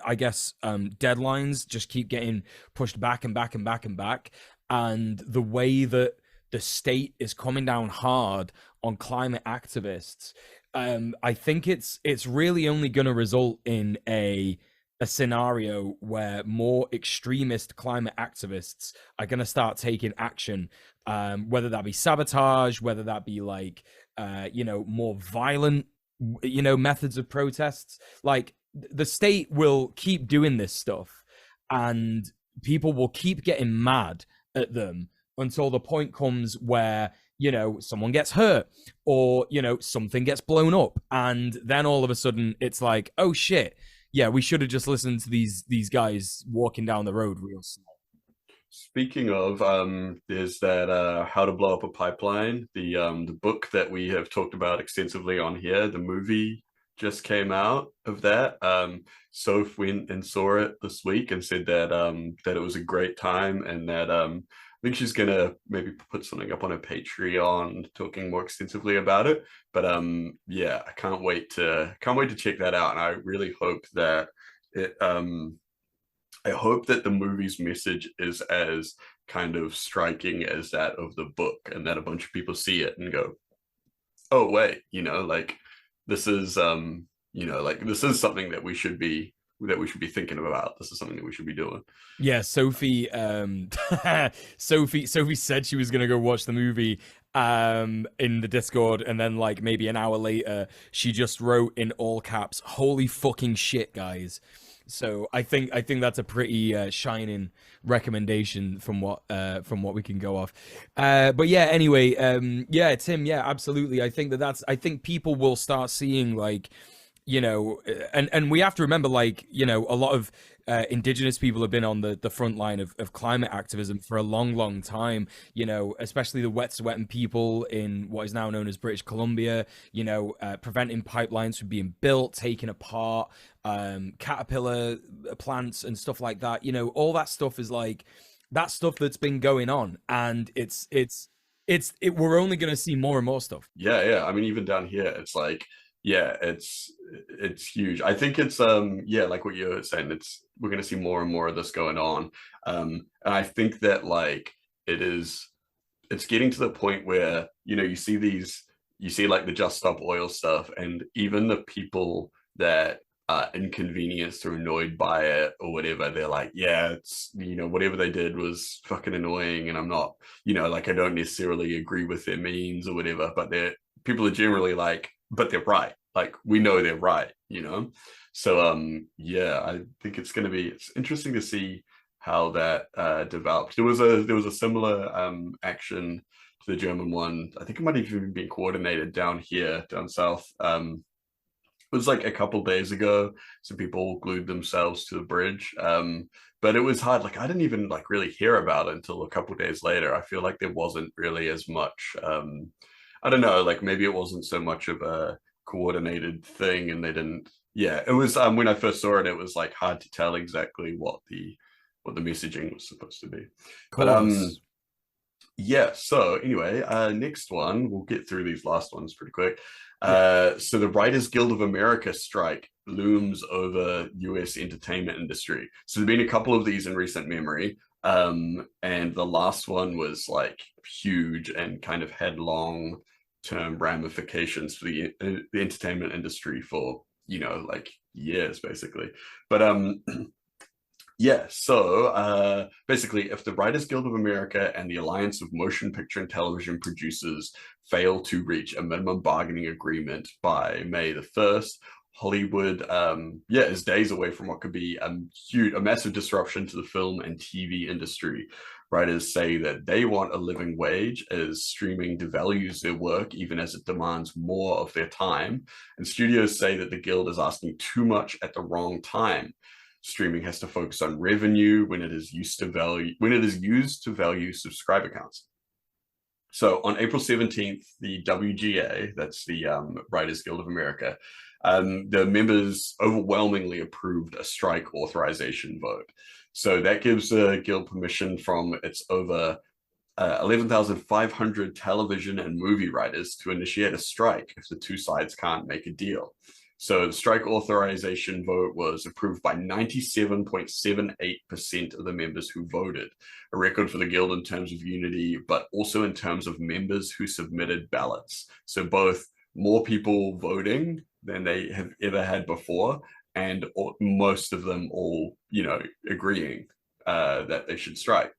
C: I guess deadlines just keep getting pushed back and back and back and back, and the way that the state is coming down hard on climate activists. I think it's really only going to result in a scenario where more extremist climate activists are going to start taking action, whether that be sabotage, whether that be like you know, more violent, you know, methods of protests. Like, the state will keep doing this stuff and people will keep getting mad at them until the point comes where, you know, someone gets hurt or, you know, something gets blown up, and then all of a sudden it's like, oh shit, yeah, we should have just listened to these guys walking down the road real slow.
A: Speaking of, there's that How to Blow Up a Pipeline, the book that we have talked about extensively on here. The movie just came out of that. Soph went and saw it this week and said that that it was a great time, and that I think she's gonna maybe put something up on her Patreon talking more extensively about it. But yeah, I can't wait to check that out, and I really hope that it I hope that the movie's message is as kind of striking as that of the book, and that a bunch of people see it and go, "Oh wait, you know, like this is you know, like this is something that we should be thinking about. This is something that we should be doing."
C: Yeah, Sophie Sophie said she was gonna go watch the movie in the Discord, and then like maybe an hour later she just wrote in all caps, "Holy fucking shit, guys." So I think that's a pretty shining recommendation from what we can go off. But yeah, anyway, yeah, Tim, yeah, absolutely. I think people will start seeing, like, you know, and we have to remember, like, you know, a lot of indigenous people have been on the front line of climate activism for a long time, you know, especially the Wet'suwet'en people in what is now known as British Columbia, you know, preventing pipelines from being built, taken apart, caterpillar plants and stuff like that. You know, all that stuff is like, that stuff that's been going on, and we're only going to see more and more stuff.
A: Yeah, I mean, even down here, it's like, yeah, it's huge. I think it's yeah, like what you're saying, we're going to see more and more of this going on, and I think that, like, it's getting to the point where, you know, you see like the Just Stop Oil stuff, and even the people that are inconvenienced or annoyed by it or whatever, they're like, yeah, it's, you know, whatever they did was fucking annoying, and I'm not, you know, like, I don't necessarily agree with their means or whatever, but people are generally like, but they're right. Like, we know they're right, you know? So, yeah, I think it's interesting to see how that developed. There was a similar action to the German one. I think it might have even been coordinated down south. It was like a couple days ago. Some people glued themselves to the bridge. But it was hard. Like, I didn't even like really hear about it until a couple days later. I feel like there wasn't really as much, I don't know, like maybe it wasn't so much of a coordinated thing, and they didn't. Yeah, it was when I first saw it, it was like hard to tell exactly what the messaging was supposed to be. But yeah, so anyway, next one, we'll get through these last ones pretty quick. So the Writers Guild of America strike looms over US entertainment industry. So there've been a couple of these in recent memory. And the last one was like huge and kind of had long term ramifications for the entertainment industry for, you know, like years basically. But yeah, so basically, if the Writers Guild of America and the Alliance of Motion Picture and Television Producers fail to reach a minimum bargaining agreement by May the 1st, Hollywood, is days away from what could be a massive disruption to the film and TV industry. Writers say that they want a living wage as streaming devalues their work, even as it demands more of their time. And studios say that the Guild is asking too much at the wrong time. Streaming has to focus on revenue when it is used to value subscriber counts. So on April 17th, the WGA, that's the Writers Guild of America, the members overwhelmingly approved a strike authorization vote. So that gives the guild permission from its over 11,500 television and movie writers to initiate a strike if the two sides can't make a deal. So the strike authorization vote was approved by 97.78% of the members who voted, a record for the guild in terms of unity, but also in terms of members who submitted ballots. So both more people voting than they have ever had before, and most of them all, you know, agreeing that they should strike.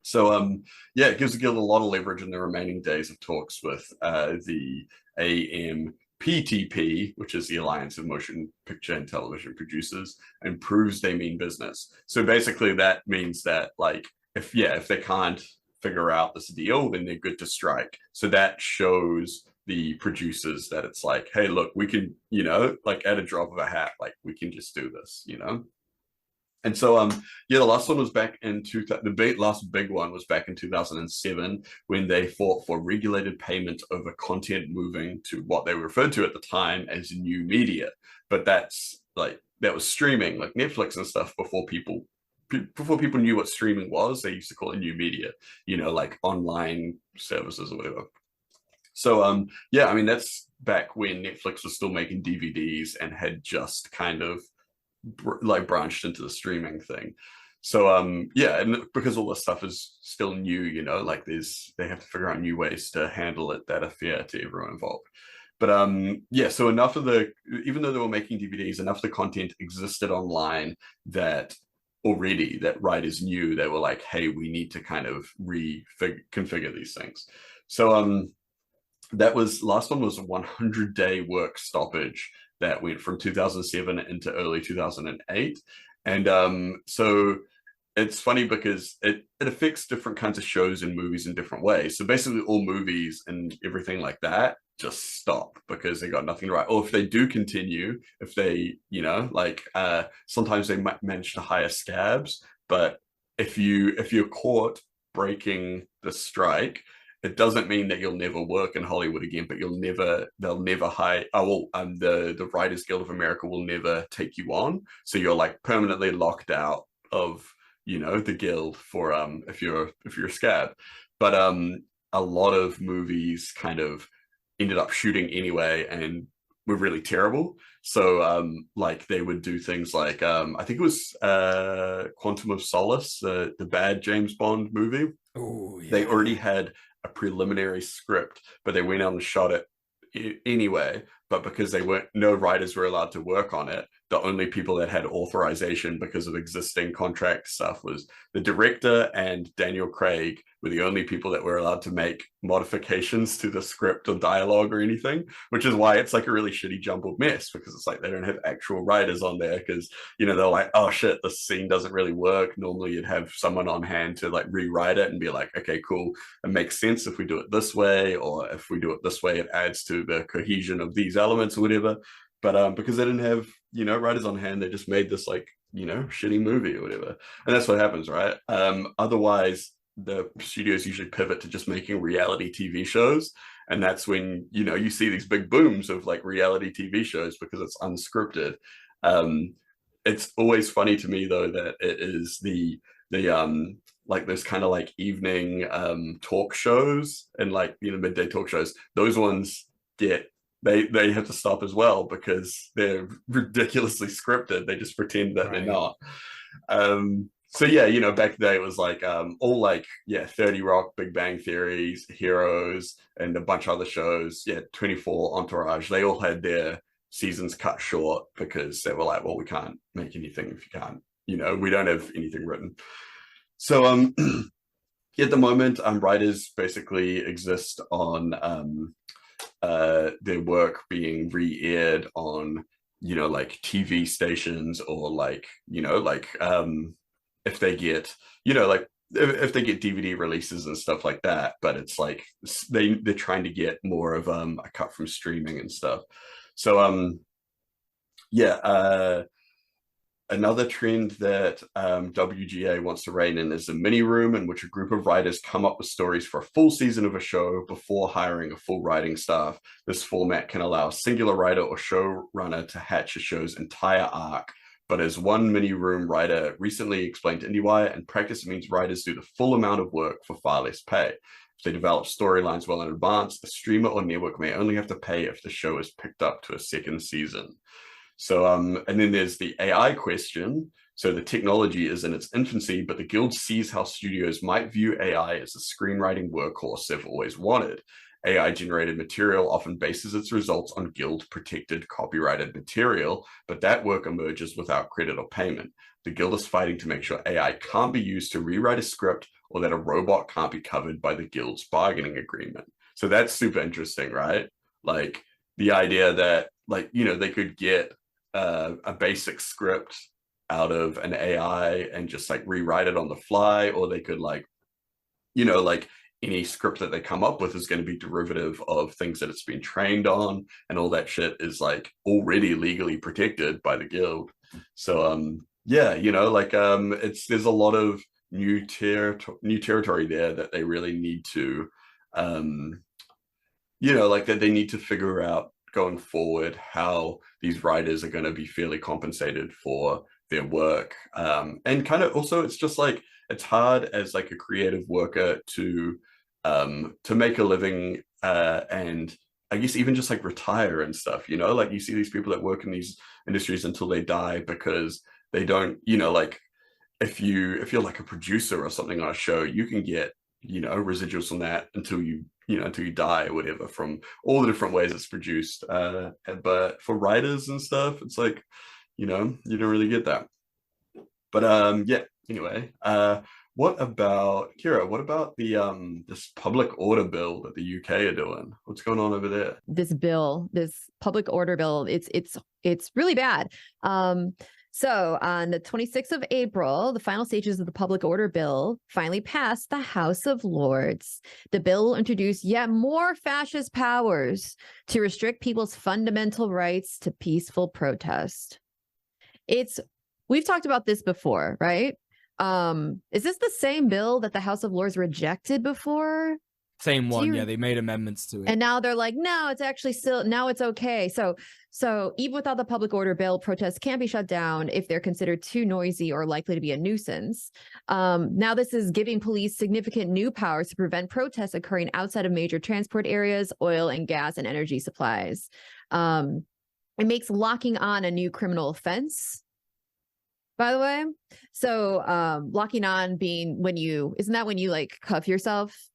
A: So yeah, it gives the guild a lot of leverage in the remaining days of talks with the AMPTP, which is the Alliance of Motion Picture and Television Producers, and proves they mean business. So basically that means that, like, if they can't figure out this deal, then they're good to strike. So that shows the producers that it's like, hey, look, we can, you know, like at a drop of a hat, like we can just do this, you know? And so, yeah, the last one was back in last big one was back in 2007 when they fought for regulated payment over content moving to what they referred to at the time as new media. But that was streaming, like Netflix and stuff before people knew what streaming was. They used to call it new media, you know, like online services or whatever. So, yeah, I mean, that's back when Netflix was still making DVDs and had just kind of like branched into the streaming thing. So yeah, and because all this stuff is still new, you know, like they have to figure out new ways to handle it that are fair to everyone involved. But yeah, so even though they were making DVDs, enough of the content existed online that writers knew. They were like, hey, we need to kind of configure these things. So last one was a 100-day work stoppage that went from 2007 into early 2008. And so it's funny because it affects different kinds of shows and movies in different ways. So basically all movies and everything like that just stop because they got nothing to write. Or if they do continue, if they, you know, like sometimes they might manage to hire scabs, but if you're caught breaking the strike, it doesn't mean that you'll never work in Hollywood again, but they'll never hire. The Writers Guild of America will never take you on. So you're like permanently locked out of, you know, the guild for if you're a scab. But a lot of movies kind of ended up shooting anyway and were really terrible. So like they would do things like I think it was Quantum of Solace, the bad James Bond movie.
C: Oh, yeah.
A: They already had a preliminary script, but they went out and shot it anyway. But because no writers were allowed to work on it, the only people that had authorization because of existing contract stuff was the director and Daniel Craig were the only people that were allowed to make modifications to the script or dialogue or anything, which is why it's like a really shitty jumbled mess, because it's like they don't have actual writers on there because, you know, they're like, oh shit, this scene doesn't really work. Normally you'd have someone on hand to like rewrite it and be like, okay, cool, it makes sense if we do it this way, or if we do it this way, it adds to the cohesion of these elements or whatever. But because they didn't have, you know, writers on hand, they just made this like, you know, shitty movie or whatever. And that's what happens, right? Otherwise, the studios usually pivot to just making reality TV shows. And that's when, you know, you see these big booms of like reality TV shows because it's unscripted. It's always funny to me though that it is the like those kind of like evening talk shows and like, you know, midday talk shows. Those ones they have to stop as well because they're ridiculously scripted. They just pretend that they're not. so yeah, you know, back then it was like all like, yeah, 30 Rock, Big Bang Theories, Heroes, and a bunch of other shows. Yeah, 24, Entourage. They all had their seasons cut short because they were like, well, we can't make anything if you can't, you know, we don't have anything written. So at the moment, writers basically exist on their work being re-aired on, you know, like TV stations, or like, you know, like if they get, you know, like if they get DVD releases and stuff like that, but it's like they're trying to get more of a cut from streaming and stuff. So yeah, another trend that WGA wants to rein in is a mini room, in which a group of writers come up with stories for a full season of a show before hiring a full writing staff. This format can allow a singular writer or showrunner to hatch a show's entire arc. But as one mini room writer recently explained to IndieWire, in practice it means writers do the full amount of work for far less pay. If they develop storylines well in advance, a streamer or network may only have to pay if the show is picked up to a second season. So, and then there's the AI question. So the technology is in its infancy, but the guild sees how studios might view AI as a screenwriting workhorse they've always wanted. AI generated material often bases its results on guild protected copyrighted material, but that work emerges without credit or payment. The guild is fighting to make sure AI can't be used to rewrite a script, or that a robot can't be covered by the guild's bargaining agreement. So that's super interesting, right? Like the idea that, like, you know, they could get a basic script out of an AI and just like rewrite it on the fly, or they could, like, you know, like any script that they come up with is going to be derivative of things that it's been trained on, and all that shit is like already legally protected by the guild. So yeah, you know, like there's a lot of new territory there that they really need to you know, like that they need to figure out going forward how these writers are going to be fairly compensated for their work. And kind of also, it's just like, it's hard as like a creative worker to make a living, and I guess even just like retire and stuff, you know, like you see these people that work in these industries until they die because they don't, you know, like if you're like a producer or something on a show, you can get, you know, residuals from that until you die or whatever, from all the different ways it's produced. But for writers and stuff, it's like, you know, you don't really get that. But yeah, anyway, what about Kira? What about the this public order bill that the UK are doing? What's going on over there?
B: This public order bill, it's really bad. So on the 26th of April, the final stages of the public order bill finally passed the House of Lords. The bill will introduce yet more fascist powers to restrict people's fundamental rights to peaceful protest. We've talked about this before, right? Is this the same bill that the House of Lords rejected before?
C: Same one, yeah. They made amendments to it,
B: and now they're like, no, it's actually still, now it's okay. So even without the public order bill, protests can be shut down if they're considered too noisy or likely to be a nuisance. Now this is giving police significant new powers to prevent protests occurring outside of major transport areas, oil and gas and energy supplies. It makes locking on a new criminal offense, by the way. So locking on being isn't that when you like cuff yourself?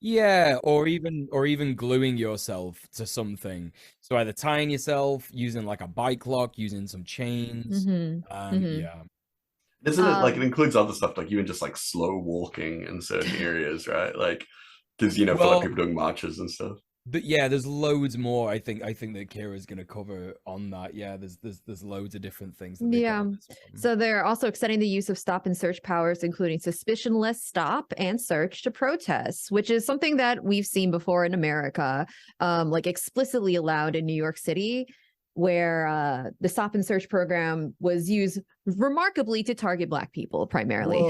C: Yeah, or even gluing yourself to something. So either tying yourself, using like a bike lock, using some chains. Yeah.
A: Isn't it like it includes other stuff, like even just like slow walking in certain areas, right? Like, because, you know, for like people doing marches and stuff.
C: But yeah, there's loads more. I think that Kira's going to cover on that. Yeah, there's loads of different things.
B: Yeah. So they're also extending the use of stop and search powers, including suspicionless stop and search to protests, which is something that we've seen before in America, like explicitly allowed in New York City, where the stop and search program was used remarkably to target Black people primarily.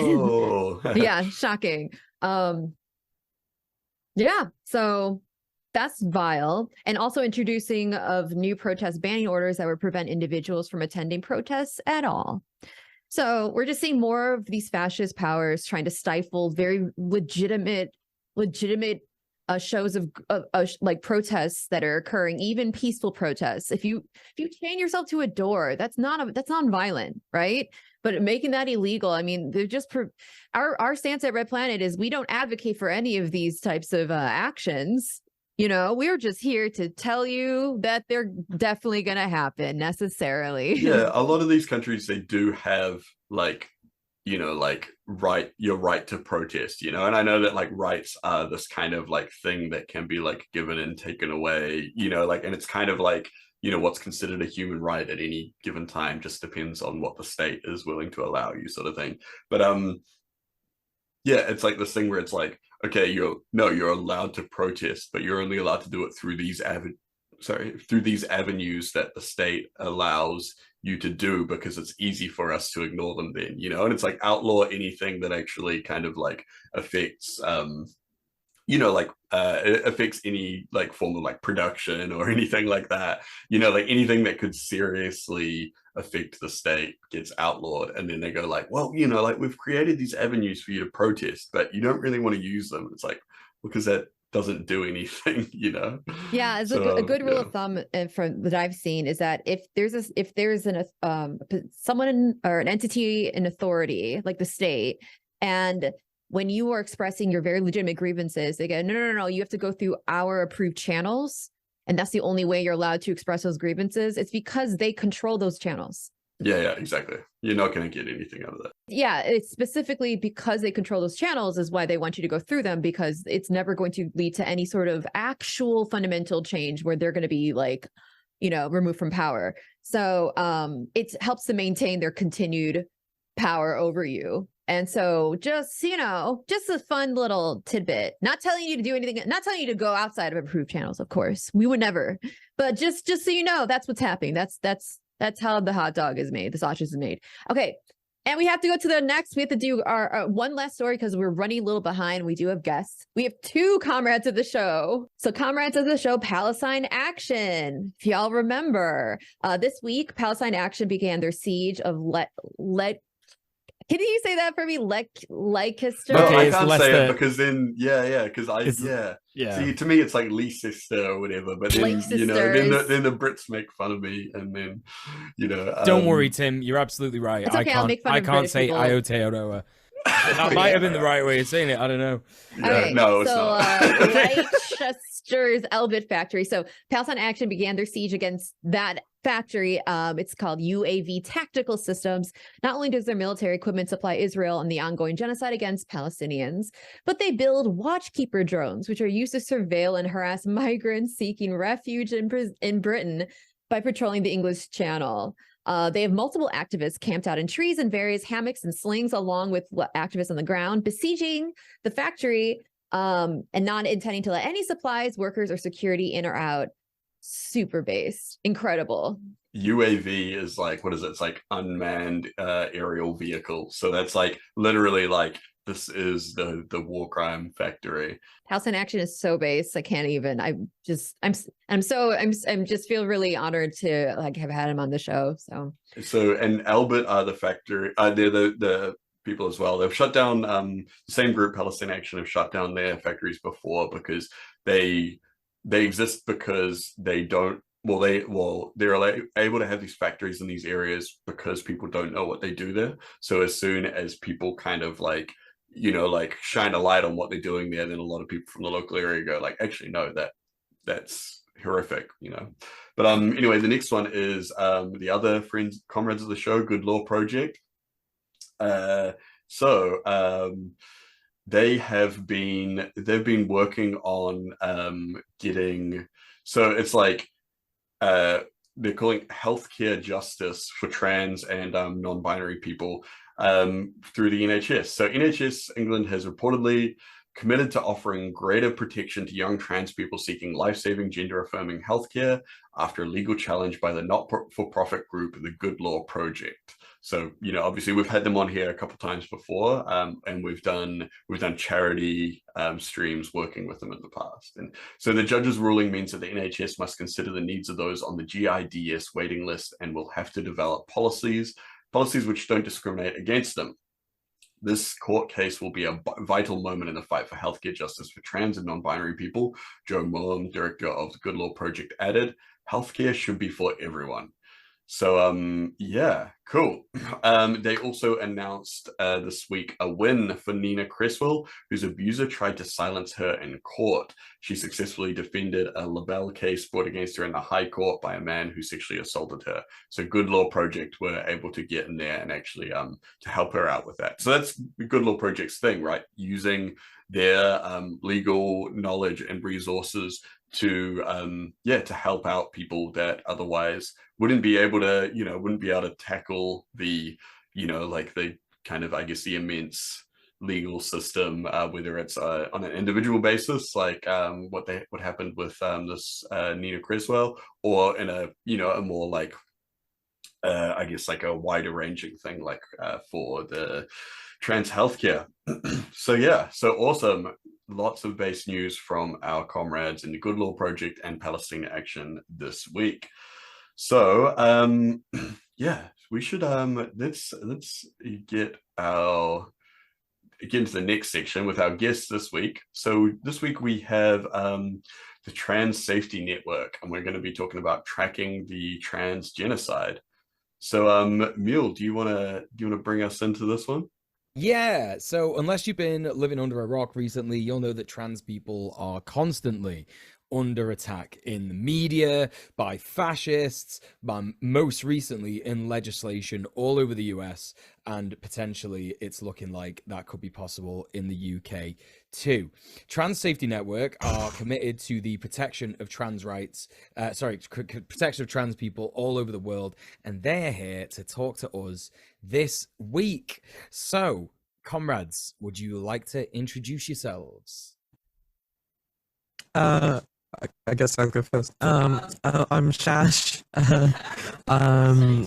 B: Yeah, shocking. Yeah, so that's vile. And also introducing of new protest banning orders that would prevent individuals from attending protests at all. So we're just seeing more of these fascist powers trying to stifle very legitimate shows of like protests that are occurring, even peaceful protests. If you chain yourself to a door, that's non-violent, right? But making that illegal, I mean, they're just our stance at Red Planet is we don't advocate for any of these types of actions. You know, we're just here to tell you that they're definitely going to happen necessarily.
A: Yeah, a lot of these countries, they do have like, you know, like your right to protest, you know, and I know that like rights are this kind of like thing that can be like given and taken away, you know, like, and it's kind of like, you know, what's considered a human right at any given time just depends on what the state is willing to allow you, sort of thing. But yeah, it's like this thing where it's like, okay, you're allowed to protest, but you're only allowed to do it through these avenues that the state allows you to do because it's easy for us to ignore them then, you know. And it's like outlaw anything that actually kind of like affects you know, like it affects any like form of like production or anything like that, you know, like anything that could seriously affect the state gets outlawed. And then they go like, well, you know, like we've created these avenues for you to protest, but you don't really want to use them. It's like, because that doesn't do anything, you know.
B: Yeah, as a good rule of thumb from that I've seen is that if there's someone or an entity in authority like the state, and when you are expressing your very legitimate grievances, they go, no, you have to go through our approved channels, and that's the only way you're allowed to express those grievances. It's because they control those channels.
A: Yeah, exactly. You're not going to get anything out of that.
B: Yeah, it's specifically because they control those channels is why they want you to go through them, because it's never going to lead to any sort of actual fundamental change where they're going to be like, you know, removed from power. So it helps to maintain their continued power over you. And so just, you know, just a fun little tidbit, not telling you to do anything, not telling you to go outside of approved channels, of course, we would never, but just so you know, that's what's happening. That's how the hot dog is made. The sausage is made. Okay. And we have to go to the next. We have to do our one last story because we're running a little behind. We do have guests. We have two comrades of the show. So comrades of the show, Palestine Action. If y'all remember, this week, Palestine Action began their siege of can you say that for me? Leicester?
A: No,
C: Okay,
A: I can't say it because then,
C: yeah.
A: See, to me, it's like Leicester or whatever. But then, you know, then the Brits make fun of me, and then, you know.
C: Don't worry, Tim. You're absolutely right.
B: It's okay,
C: I can't say Aotearoa. That might have been the right way of saying it. I don't know.
B: Okay,
A: no, it's not.
B: Leicester's Elbit factory. So Palestine Action began their siege against that factory. It's called UAV Tactical Systems. Not only does their military equipment supply Israel in the ongoing genocide against Palestinians, but they build watchkeeper drones, which are used to surveil and harass migrants seeking refuge in Britain by patrolling the English Channel. They have multiple activists camped out in trees and various hammocks and slings, along with activists on the ground, besieging the factory and not intending to let any supplies, workers, or security in or out. Super based. Incredible.
A: UAV is like, what is it? It's like unmanned aerial vehicle. So that's like literally like this is the war crime factory.
B: Palestine Action is so based. I can't even. I'm just feel really honored to like have had him on the show. So
A: and Albert are the factory. They're the people as well. They've shut down the same group, Palestine Action, have shut down their factories before because they exist because they're able to have these factories in these areas because people don't know what they do there. So as soon as people kind of like, you know, like shine a light on what they're doing there, then a lot of people from the local area go like, actually, no, that's horrific, you know. But anyway, the next one is the other comrades of the show, Good Law Project. They've been working on getting, so it's like they're calling healthcare justice for trans and non-binary people through the NHS. So NHS England has reportedly committed to offering greater protection to young trans people seeking life-saving, gender-affirming healthcare after a legal challenge by the not-for-profit group, the Good Law Project. So, you know, obviously we've had them on here a couple of times before, and we've done charity streams working with them in the past. And so the judge's ruling means that the NHS must consider the needs of those on the GIDS waiting list and will have to develop policies which don't discriminate against them. This court case will be a vital moment in the fight for healthcare justice for trans and non-binary people. Joe Mullen, director of the Good Law Project, added, healthcare should be for everyone. So yeah, cool. They also announced this week a win for Nina Cresswell, whose abuser tried to silence her in court. She successfully defended a libel case brought against her in the High Court by a man who sexually assaulted her. So Good Law Project were able to get in there and actually to help her out with that. So that's the Good Law Project's thing, right? Using their legal knowledge and resources to to help out people that otherwise wouldn't be able to tackle the like the kind of, I guess, the immense legal system, whether it's on an individual basis, like what happened with this Nina Creswell, or in a more like I guess like a wider ranging thing, like for the trans healthcare. So yeah, so awesome. Lots of base news from our comrades in the Good Law Project and Palestine Action this week. So yeah, we should let's get into the next section with our guests this week. So this week we have the Trans Safety Network, and we're going to be talking about tracking the trans genocide. So Mule, do you wanna bring us into this one?
C: Yeah, so unless you've been living under a rock recently, you'll know that trans people are constantly under attack in the media, by fascists, by most recently in legislation all over the US, and potentially it's looking like that could be possible in the UK too. Trans Safety Network are committed to the protection of trans rights, protection of trans people all over the world, and they're here to talk to us this week. So, comrades, would you like to introduce yourselves?
D: I guess I'll go first. I'm Shash. I'm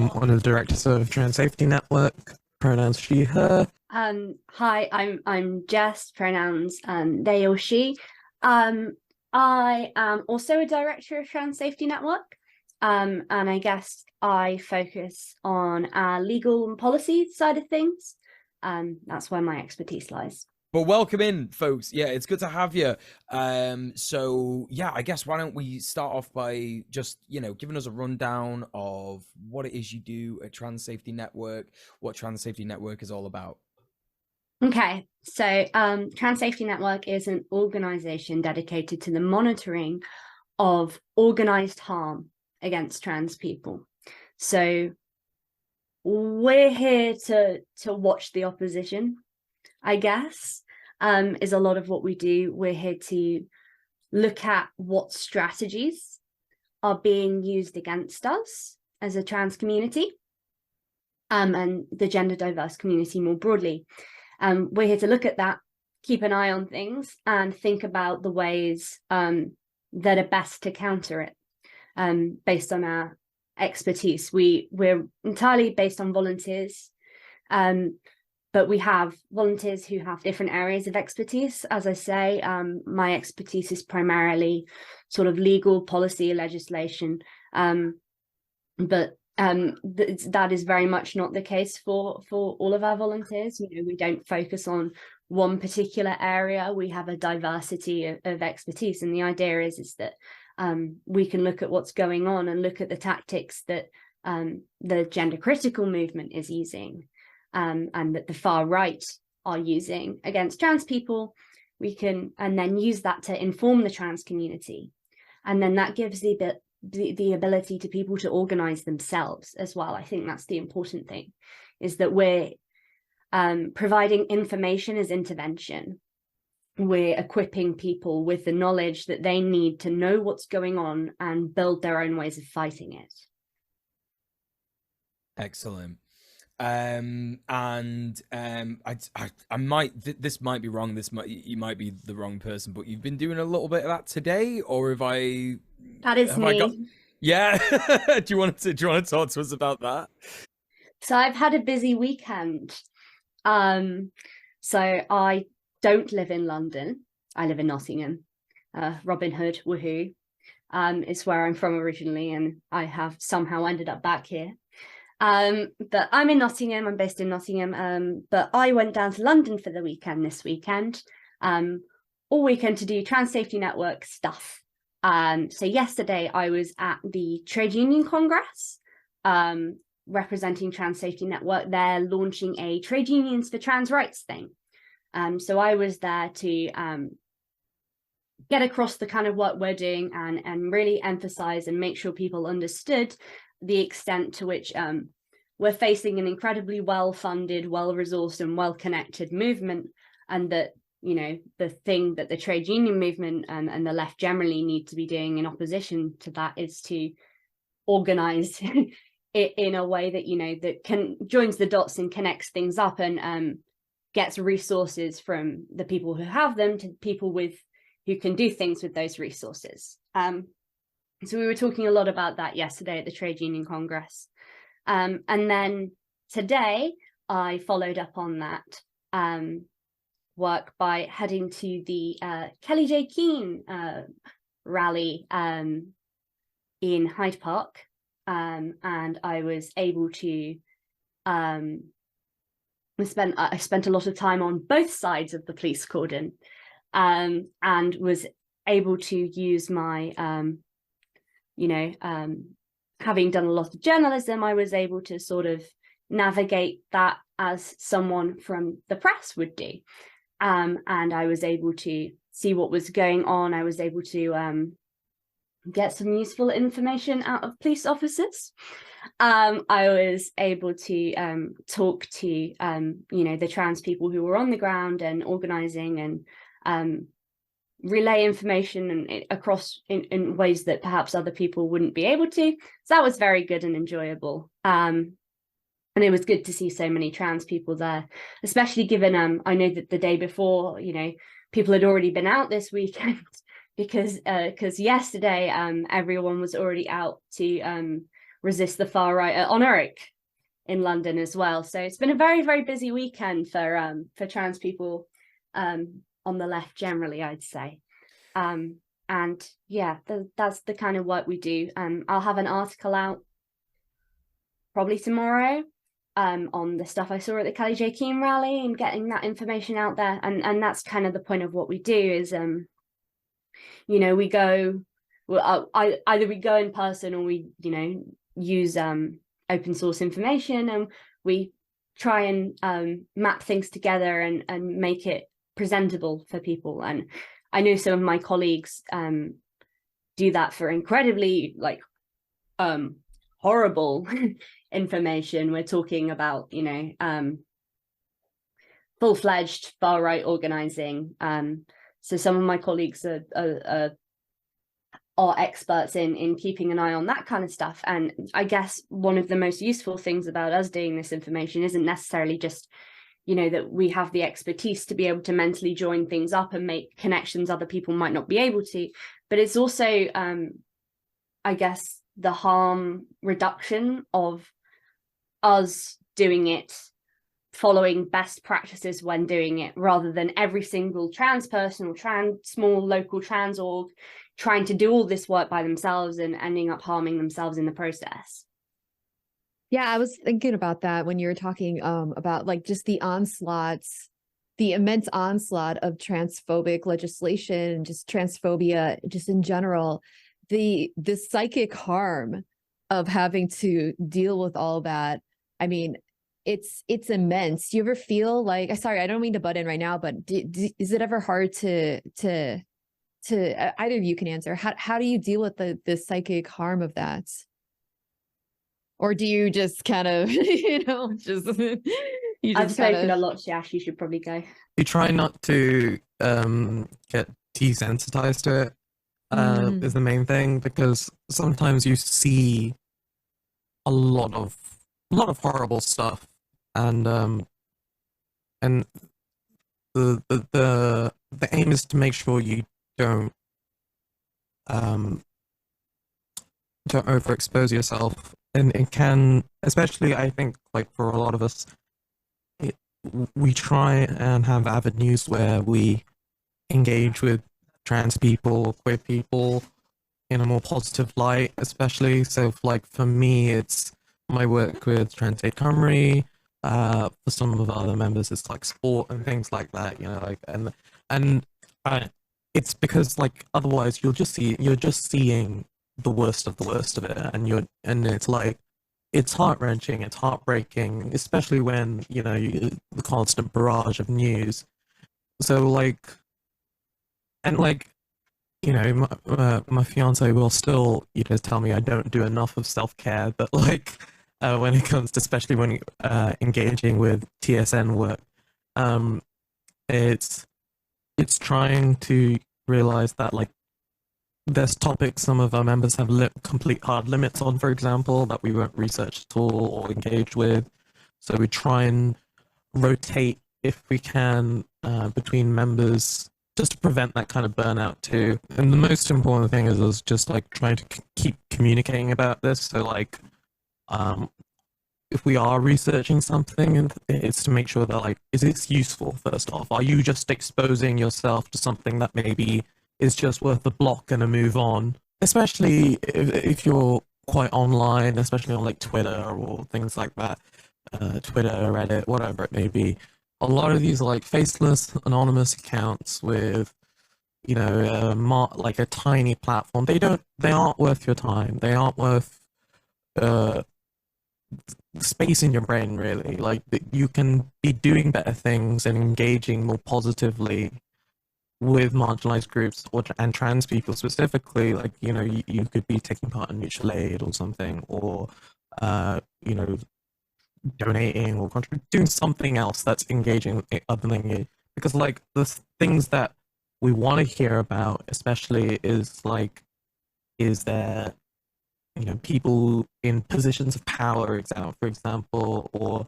D: one of the directors of Trans Safety Network. Pronouns she, her.
E: Hi, I'm Jess. Pronouns they or she. I am also a director of Trans Safety Network. And I guess I focus on our legal and policy side of things. That's where my expertise lies.
C: But welcome in, folks. Yeah, it's good to have you. So yeah, I guess why don't we start off by just, giving us a rundown of what it is you do at Trans Safety Network, what Trans Safety Network is all about.
E: Okay, so Trans Safety Network is an organization dedicated to the monitoring of organized harm against trans people. So we're here to watch the opposition, I guess, is a lot of what we do. We're here to look at what strategies are being used against us as a trans community, and the gender diverse community more broadly. We're here to look at that, keep an eye on things, and think about the ways that are best to counter it, based on our expertise. We're entirely based on volunteers, but we have volunteers who have different areas of expertise. As I say, my expertise is primarily sort of legal policy legislation, but that is very much not the case for all of our volunteers. We don't focus on one particular area. We have a diversity of expertise, and the idea is that we can look at what's going on and look at the tactics that the gender critical movement is using, and that the far right are using against trans people. We can and then use that to inform the trans community, and then that gives the ability to people to organize themselves as well. I think that's the important thing, is that we're providing information as intervention. We're equipping people with the knowledge that they need to know what's going on and build their own ways of fighting it.
C: Excellent. I might, this might be wrong. You might be the wrong person, but you've been doing a little bit of that today, or have I?
E: That is me.
C: Yeah. Do you want to talk to us about that?
E: So I've had a busy weekend. So I don't live in London. I live in Nottingham. Robin Hood, woohoo. It's where I'm from originally, and I have somehow ended up back here. But I'm in Nottingham. I'm based in Nottingham. But I went down to London for the weekend this weekend, all weekend to do Trans Safety Network stuff. So yesterday I was at the Trade Union Congress, representing Trans Safety Network. They're launching a Trade Unions for Trans Rights thing. So I was there to get across the kind of work we're doing and really emphasize and make sure people understood the extent to which we're facing an incredibly well-funded, well-resourced and well-connected movement, and that, you know, the thing that the trade union movement and the left generally need to be doing in opposition to that is to organize it in a way that, you know, that joins the dots and connects things up and gets resources from the people who have them to people who can do things with those resources. So we were talking a lot about that yesterday at the Trade Union Congress. And then today I followed up on that work by heading to the Kelly J. Keane rally in Hyde Park. And I was able to, I spent a lot of time on both sides of the police cordon, and was able to use my, having done a lot of journalism, I was able to sort of navigate that as someone from the press would do. And I was able to see what was going on. I was able to get some useful information out of police officers. I was able to talk to, the trans people who were on the ground and organizing and relay information and across in ways that perhaps other people wouldn't be able to. So that was very good and enjoyable. And it was good to see so many trans people there, especially given I know that the day before, you know, people had already been out this weekend because yesterday everyone was already out to resist the far right at Honoric in London as well. So it's been a very, very busy weekend for trans people on the left generally, I'd say. And yeah, that's the kind of work we do. I'll have an article out probably tomorrow on the stuff I saw at the Kelly J. Keane rally and getting that information out there. And that's kind of the point of what we do is, we go, well, either we go in person or we, use open source information, and we try and map things together and make it presentable for people. And I know some of my colleagues do that for incredibly horrible information. We're talking about, full-fledged far-right organizing. So some of my colleagues are experts in keeping an eye on that kind of stuff. And I guess one of the most useful things about us doing this information isn't necessarily just, that we have the expertise to be able to mentally join things up and make connections other people might not be able to, but it's also, I guess, the harm reduction of us doing it, following best practices when doing it, rather than every single trans person or small local trans org trying to do all this work by themselves and ending up harming themselves in the process.
B: Yeah, I was thinking about that when you were talking about just the immense onslaught of transphobic legislation and just transphobia just in general, the psychic harm of having to deal with all that. I mean, it's immense. Do you ever feel like, sorry, I don't mean to butt in right now, but is it ever hard to either of you can answer, how do you deal with the psychic harm of that? Or do you just kind of, I've spoken
E: a lot, Shash, you should probably go.
D: We try not to get desensitized to it, is the main thing, because sometimes you see a lot of horrible stuff, and the aim is to make sure you don't overexpose yourself. And it can, especially I think, for a lot of us, we try and have avenues where we engage with trans people, queer people in a more positive light, especially. So for me, it's my work with Trans Aid Cymru. For some of our other members, it's like sport and things like that, like and it's because like otherwise you're just seeing the worst of it, and it's like it's heart-wrenching, it's heartbreaking, especially when the constant barrage of news. So like, and like, my fiance will still tell me I don't do enough of self-care, but like when it comes to, especially when engaging with TSN work, um it's trying to realize that like there's topics some of our members have complete hard limits on, for example, that we won't research at all or engage with. So we try and rotate if we can between members, just to prevent that kind of burnout too. And the most important thing is just like trying to keep communicating about this. So like, if we are researching something, and it's to make sure that like, is this useful? First off, are you just exposing yourself to something that maybe is just worth a block and a move on? Especially if you're quite online, especially on like Twitter or things like that, Twitter, Reddit, whatever it may be. A lot of these are like faceless, anonymous accounts with, like a tiny platform. They aren't worth your time. They aren't worth space in your brain, really. Like, you can be doing better things and engaging more positively with marginalized groups and trans people specifically. Like, you could be taking part in mutual aid or something, or donating or contributing, doing something else that's engaging other than you. Because like the things that we want to hear about, especially, is there people in positions of power, for example, or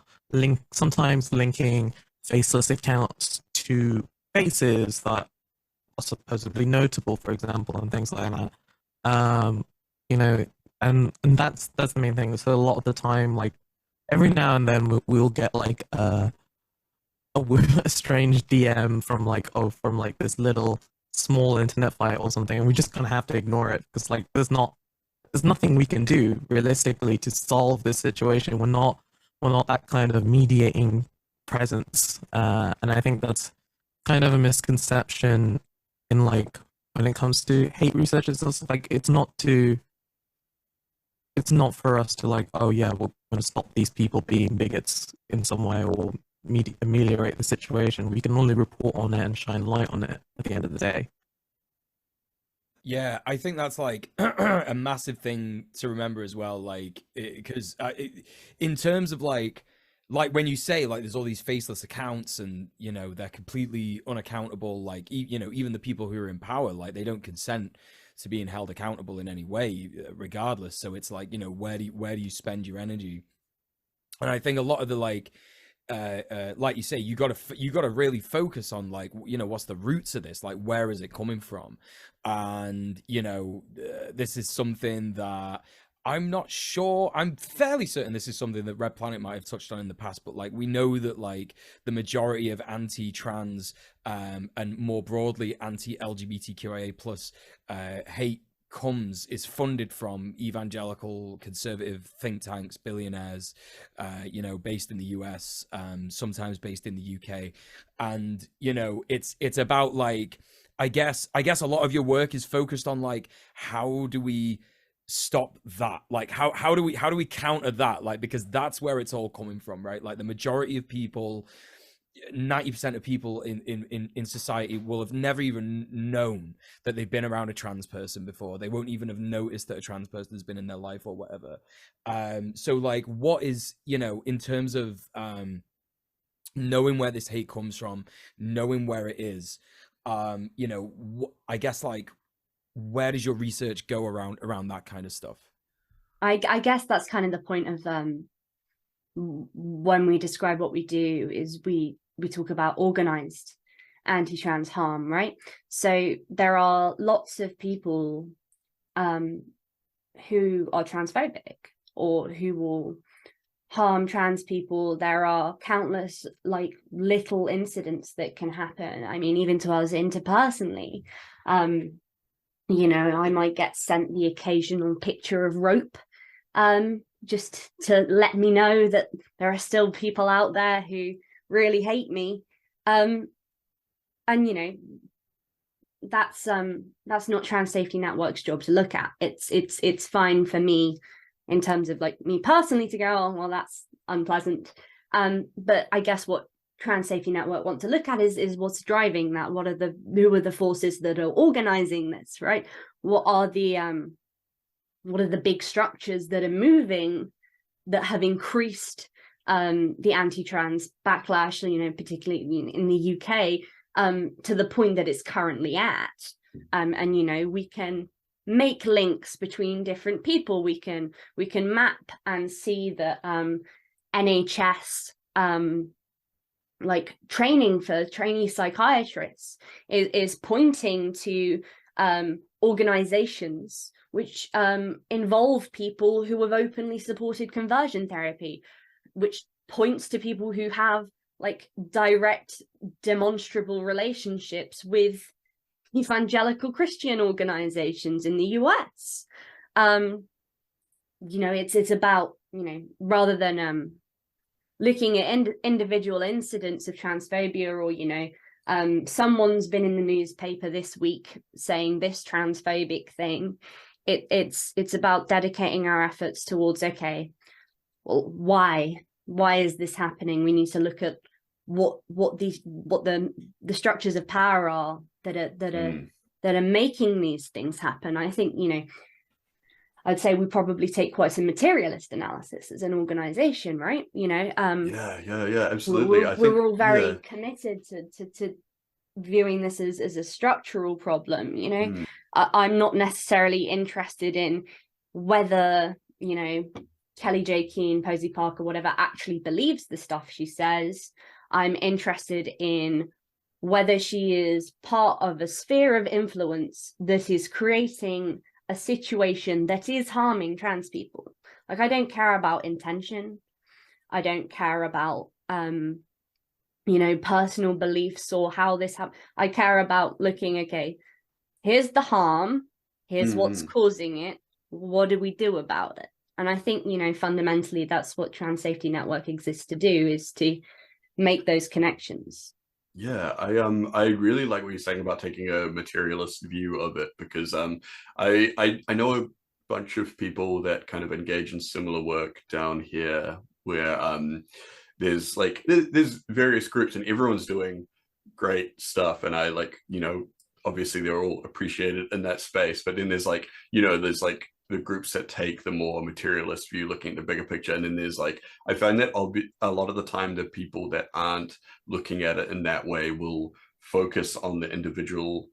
D: sometimes linking faceless accounts to faces that are supposedly notable, for example, and things like that. You know, and that's the main thing. So a lot of the time, like every now and then, we'll get like a strange DM from like this little small internet fight or something, and we just kind of have to ignore it because like there's nothing we can do realistically to solve this situation. We're not that kind of mediating presence, and I think that's kind of a misconception in like when it comes to hate research. It's also like it's not for us to like, oh yeah, we're going to stop these people being bigots in some way or ameliorate the situation. We can only report on it and shine light on it at the end of the day.
C: Yeah, I think that's like a massive thing to remember as well. Like, because in terms of like when you say like there's all these faceless accounts and they're completely unaccountable. Like even the people who are in power, like they don't consent to being held accountable in any way, regardless. So it's like where do you spend your energy? And I think a lot of the like you say, you gotta really focus on like what's the roots of this, like where is it coming from? And this is something that I'm not sure. I'm fairly certain this is something that Red Planet might have touched on in the past, but like we know that like the majority of anti-trans and more broadly anti-LGBTQIA plus hate is funded from evangelical conservative think tanks, billionaires, based in the US, sometimes based in the UK. And it's about like I guess a lot of your work is focused on like how do we stop that, like how do we counter that, like because that's where it's all coming from, right? Like the majority of people, 90% of people in society will have never even known that they've been around a trans person before. They won't even have noticed that a trans person has been in their life or whatever. So like what is in terms of knowing where this hate comes from, knowing where it is, I guess like where does your research go around that kind of stuff?
E: I guess that's kind of the point of when we describe what we do is we talk about organized anti-trans harm, right? So there are lots of people who are transphobic or who will harm trans people. There are countless like little incidents that can happen. I mean, even to us interpersonally, I might get sent the occasional picture of rope just to let me know that there are still people out there who really hate me. And you know, that's not Trans Safety Network's job to look at. It's fine for me in terms of like me personally to go, oh well, that's unpleasant. But I guess what Trans Safety Network want to look at is what's driving that. Who are the forces that are organizing this, right? What are the big structures that are moving, that have increased the anti-trans backlash, you know, particularly in the UK, to the point that it's currently at. And you know, we can make links between different people. We can map and see that NHS like training for trainee psychiatrists is pointing to organizations which involve people who have openly supported conversion therapy, which points to people who have like direct demonstrable relationships with evangelical Christian organizations in the US. You know, it's about, you know, rather than looking at individual incidents of transphobia, or, you know, someone's been in the newspaper this week saying this transphobic thing. It's about dedicating our efforts towards, okay, well, why is this happening? We need to look at what the structures of power are that are making these things happen. I think, you know, I'd say we probably take quite some materialist analysis as an organization, right? You know,
A: yeah, absolutely.
E: We're all very committed to viewing this as a structural problem. You know, I'm not necessarily interested in whether, you know, Kelly J. Keane, Posey Parker, whatever, actually believes the stuff she says. I'm interested in whether she is part of a sphere of influence that is creating a situation that is harming trans people. Like, I don't care about intention. I don't care about, you know, personal beliefs or how this happened. I care about looking, okay, here's the harm, here's what's causing it, what do we do about it? And I think, you know, fundamentally, that's what Trans Safety Network exists to do, is to make those connections.
A: Yeah, I really like what you're saying about taking a materialist view of it, because I know a bunch of people that kind of engage in similar work down here, where there's various groups and everyone's doing great stuff, and I like, you know, obviously they're all appreciated in that space, but then there's like, you know, there's like the groups that take the more materialist view, looking at the bigger picture. And then there's like, I find that a lot of the time the people that aren't looking at it in that way will focus on the individual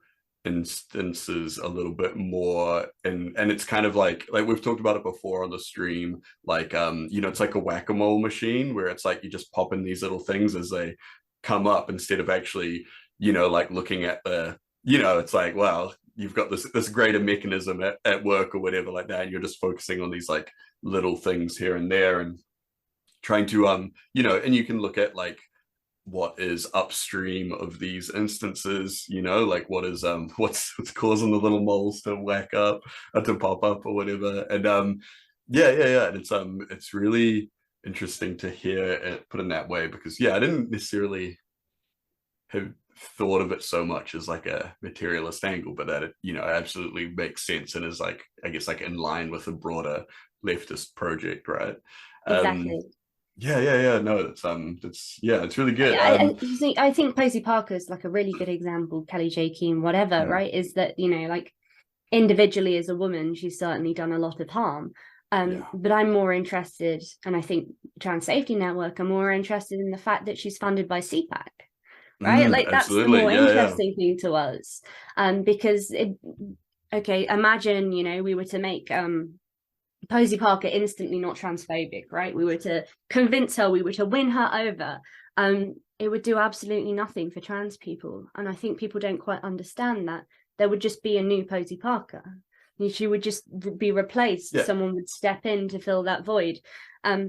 A: instances a little bit more, and it's kind of like we've talked about it before on the stream, like you know, it's like a whack-a-mole machine where it's like you just pop in these little things as they come up, instead of actually, you know, like looking at the, you know, it's like, well, you've got this greater mechanism at work or whatever like that, and you're just focusing on these like little things here and there and trying to you know, and you can look at like what is upstream of these instances, you know, like what is what's causing the little moles to whack up or to pop up or whatever. And yeah, and it's really interesting to hear it put in that way, because yeah, I didn't necessarily have thought of it so much as like a materialist angle, but that it, you know, absolutely makes sense and is like, I guess, like in line with a broader leftist project, right?
E: Exactly.
A: Yeah, no, it's yeah, it's really good.
E: I think Posey Parker is like a really good example, Kelly J. Keane, whatever, right? Is that, you know, like individually as a woman, she's certainly done a lot of harm. But I'm more interested, and I think Trans Safety Network are more interested in the fact that she's funded by CPAC. Right, like that's the more interesting thing to us, because okay, imagine, you know, we were to make Posey Parker instantly not transphobic, right? We were to convince her, we were to win her over. It would do absolutely nothing for trans people, and I think people don't quite understand that. There would just be a new Posey Parker. She would just be replaced. Yeah. Someone would step in to fill that void.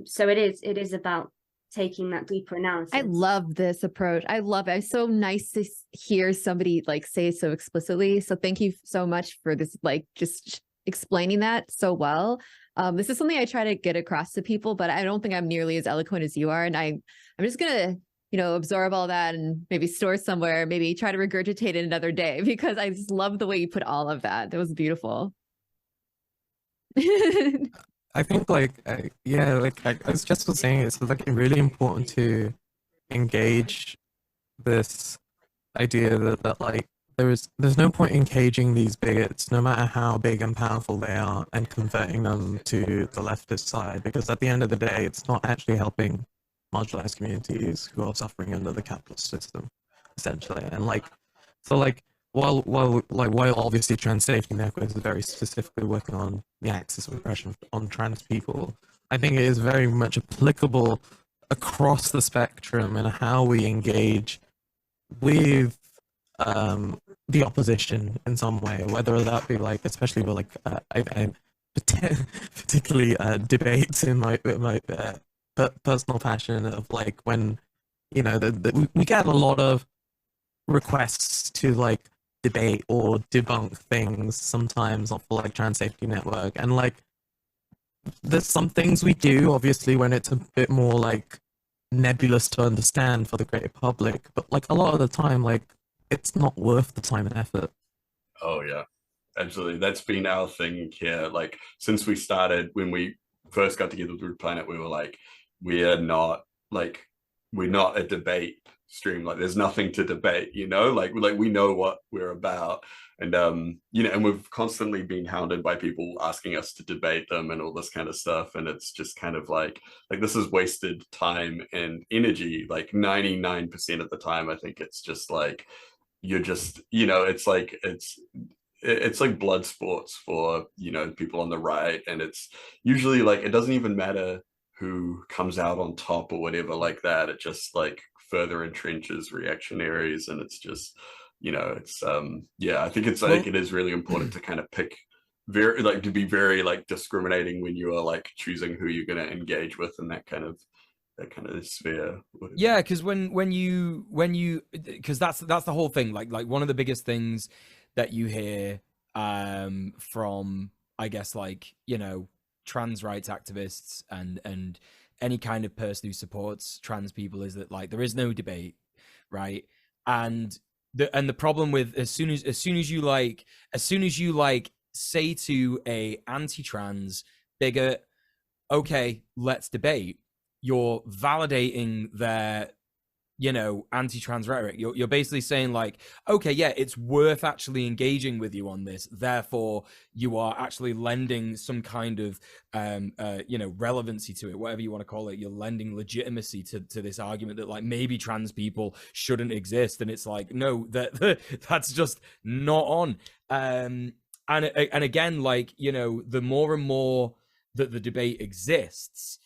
E: So it is about taking that deeper analysis.
B: I love this approach. I love it. It's so nice to hear somebody like say so explicitly. So thank you so much for this, like just explaining that so well. This is something I try to get across to people, but I don't think I'm nearly as eloquent as you are. And I'm just gonna, absorb all that and maybe store somewhere, maybe try to regurgitate it another day, because I just love the way you put all of that. That was beautiful.
D: I think I was just saying, it's like really important to engage this idea that like there's no point in caging these bigots, no matter how big and powerful they are, and converting them to the leftist side, because at the end of the day, it's not actually helping marginalized communities who are suffering under the capitalist system, essentially. And while obviously Trans Safety Network is very specifically working on the axis of oppression on trans people, I think it is very much applicable across the spectrum in how we engage with the opposition in some way, whether that be like, especially with like I particularly debates in my personal passion of like when we get a lot of requests to like debate or debunk things sometimes off like Trans Safety Network, and like there's some things we do obviously when it's a bit more like nebulous to understand for the greater public, but like a lot of the time, like it's not worth the time and effort.
A: Oh yeah, absolutely. That's been our thing here. Like since we started, when we first got together with Root Planet, we were like, we're not a debate stream. Like there's nothing to debate, like we know what we're about. And and we've constantly been hounded by people asking us to debate them and all this kind of stuff. And it's just kind of like this is wasted time and energy. Like 99% of the time, I think it's just like you're just, it's like blood sports for people on the right, and it's usually like it doesn't even matter who comes out on top or whatever like that. It just like further entrenches reactionaries, and it's just it's I think it's like it is really important to kind of pick to be very like discriminating when you are like choosing who you're going to engage with in that kind of sphere.
C: Yeah, because when you because that's the whole thing. Like one of the biggest things that you hear from, I guess, like trans rights activists and any kind of person who supports trans people is that like there is no debate, right? And the problem with as soon as you say to a anti-trans bigot, okay, let's debate, you're validating their anti-trans rhetoric. You're basically saying like, okay, yeah, it's worth actually engaging with you on this, therefore you are actually lending some kind of relevancy to it, whatever you want to call it. You're lending legitimacy to this argument that like maybe trans people shouldn't exist, and it's like, no, that's just not on. And again, like the more and more that the debate exists,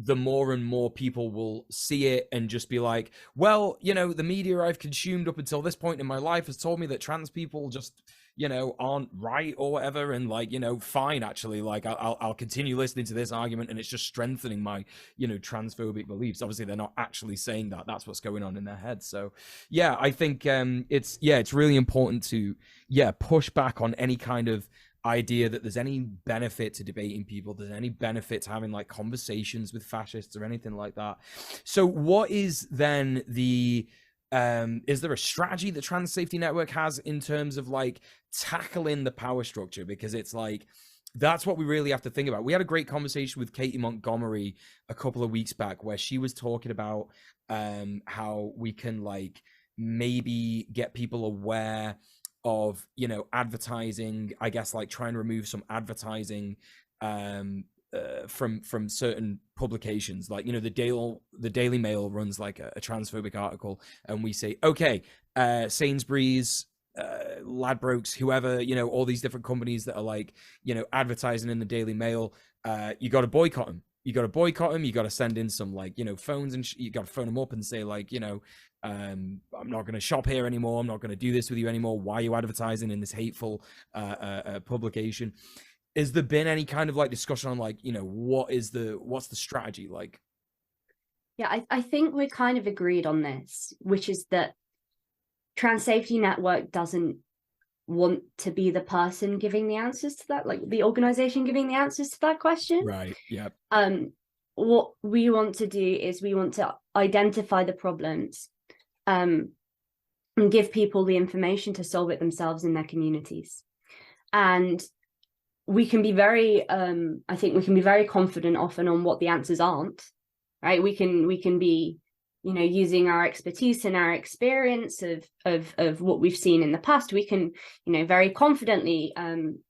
C: the more and more people will see it and just be like, well, the media I've consumed up until this point in my life has told me that trans people just, aren't right or whatever. And like, fine, actually, like I'll continue listening to this argument, and it's just strengthening my, transphobic beliefs. Obviously, they're not actually saying that. That's what's going on in their heads. So yeah, I think it's really important to, push back on any kind of idea that there's any benefit to debating people, there's any benefit to having like conversations with fascists or anything like that. So what is then the is there a strategy that Trans Safety Network has in terms of like tackling the power structure? Because it's like that's what we really have to think about. We had a great conversation with Katie Montgomery a couple of weeks back where she was talking about how we can like maybe get people aware of advertising, I guess, like try and remove some advertising from certain publications, like the Daily Mail runs like a transphobic article, and we say, okay, Sainsbury's, Ladbrokes, whoever, all these different companies that are like advertising in the Daily Mail, you got to boycott them. You got to send in some like phones, and you got to phone them up and say like I'm not going to shop here anymore, I'm not going to do this with you anymore, why are you advertising in this hateful publication? Has there been any kind of like discussion on like what's the strategy like?
E: Yeah, I think we're kind of agreed on this, which is that Trans Safety Network doesn't want to be the person giving the answers to that, like the organization giving the answers to that question.
C: Right. Yeah.
E: What we want to do is we want to identify the problems, and give people the information to solve it themselves in their communities. And we can be very, I think we can be very confident often on what the answers aren't, right? We can be, you know, using our expertise and our experience of what we've seen in the past, we can, you know, very confidently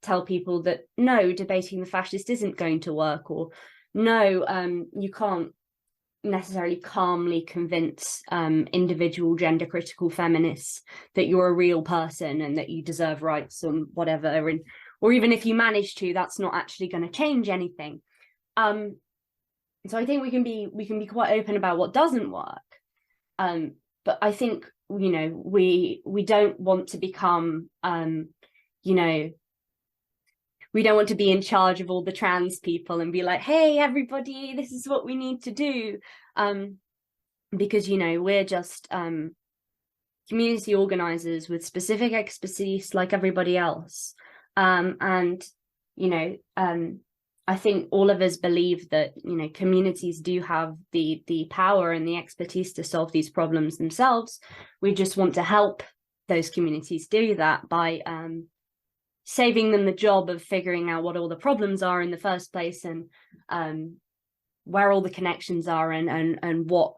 E: tell people that no, debating the fascist isn't going to work, or no, you can't necessarily calmly convince individual gender critical feminists that you're a real person and that you deserve rights and whatever, and or even if you manage to, that's not actually going to change anything. So I think we can be quite open about what doesn't work, but I think, you know, we don't want to become you know, we don't want to be in charge of all the trans people and be like, hey, everybody, this is what we need to do. Because, you know, we're just community organizers with specific expertise like everybody else. And, you know, I think all of us believe that, you know, communities do have the power and the expertise to solve these problems themselves. We just want to help those communities do that by saving them the job of figuring out what all the problems are in the first place, and where all the connections are, and what,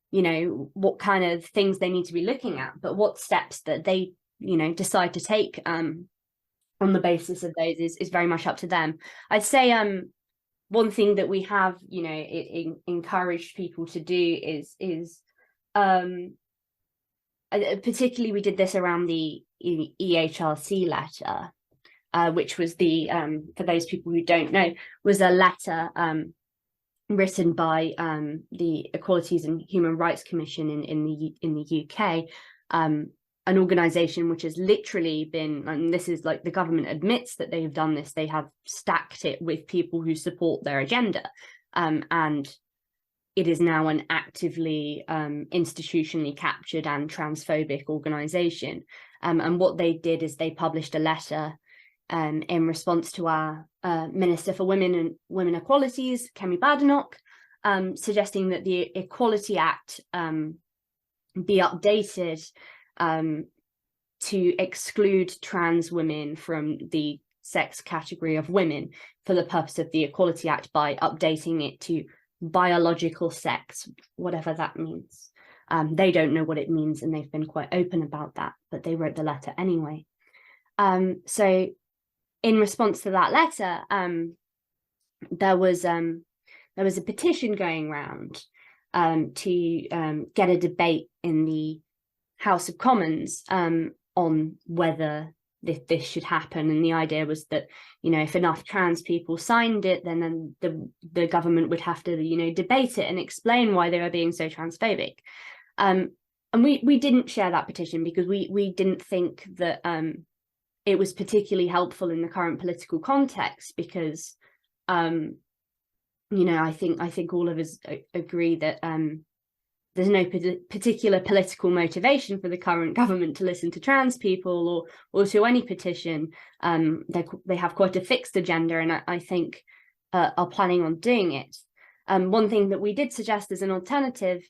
E: you know, what kind of things they need to be looking at, but what steps that they, you know, decide to take on the basis of those is very much up to them. I'd say one thing that we have, you know, encouraged people to do is particularly we did this around the EHRC letter, which was the, for those people who don't know, was a letter written by the Equalities and Human Rights Commission in the UK, an organisation which has literally been, and this is like the government admits that they have done this, they have stacked it with people who support their agenda, and it is now an actively institutionally captured and transphobic organisation. And what they did is they published a letter in response to our Minister for Women and Women Equalities, Kemi Badenoch, suggesting that the Equality Act be updated to exclude trans women from the sex category of women for the purpose of the Equality Act by updating it to biological sex, whatever that means. They don't know what it means, and they've been quite open about that, but they wrote the letter anyway. So in response to that letter, there was a petition going around to get a debate in the House of Commons on whether this should happen. And the idea was that, you know, if enough trans people signed it, then the government would have to, you know, debate it and explain why they were being so transphobic. And we didn't share that petition because we didn't think that it was particularly helpful in the current political context, because you know, I think all of us agree that there's no particular political motivation for the current government to listen to trans people or to any petition. They have quite a fixed agenda, and I think are planning on doing it. One thing that we did suggest as an alternative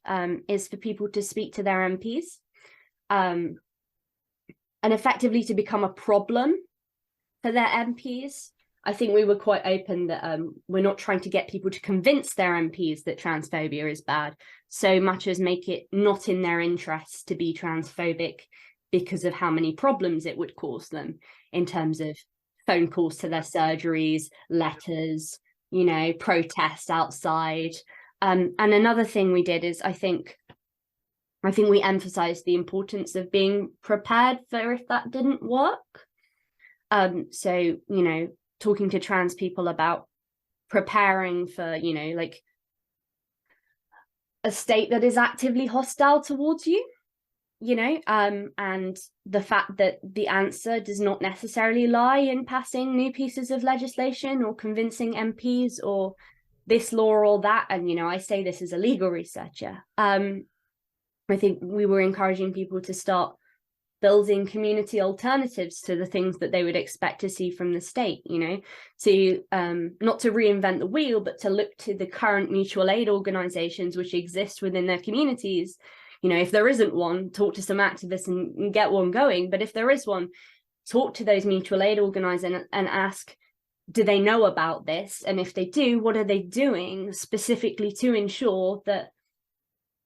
E: is for people to speak to their MPs and effectively to become a problem for their MPs. I think we were quite open that we're not trying to get people to convince their MPs that transphobia is bad, so much as make it not in their interests to be transphobic because of how many problems it would cause them in terms of phone calls to their surgeries, letters, you know, protests outside. And another thing we did is I think we emphasized the importance of being prepared for if that didn't work. So, you know, talking to trans people about preparing for, you know, like a state that is actively hostile towards you, you know, and the fact that the answer does not necessarily lie in passing new pieces of legislation or convincing MPs or this law or that. And, you know, I say this as a legal researcher. I think we were encouraging people to start building community alternatives to the things that they would expect to see from the state, you know, to not to reinvent the wheel, but to look to the current mutual aid organizations which exist within their communities. You know, if there isn't one, talk to some activists and get one going. But if there is one, talk to those mutual aid organizers and ask, do they know about this? And if they do, what are they doing specifically to ensure that,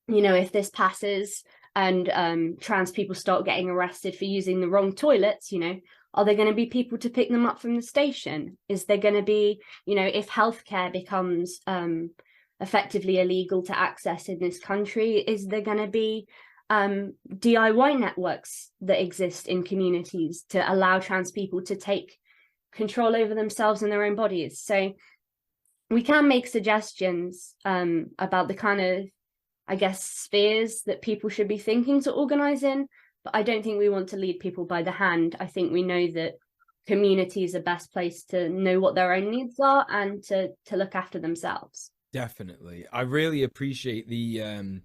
E: you know, if this passes and trans people start getting arrested for using the wrong toilets, you know, are there going to be people to pick them up from the station? Is there going to be, you know, if healthcare becomes effectively illegal to access in this country, is there going to be DIY networks that exist in communities to allow trans people to take control over themselves and their own bodies? So we can make suggestions about the kind of, I guess, spheres that people should be thinking to organize in, but I don't think we want to lead people by the hand. I think we know that community is the best place to know what their own needs are and to look after themselves.
C: Definitely. I really appreciate the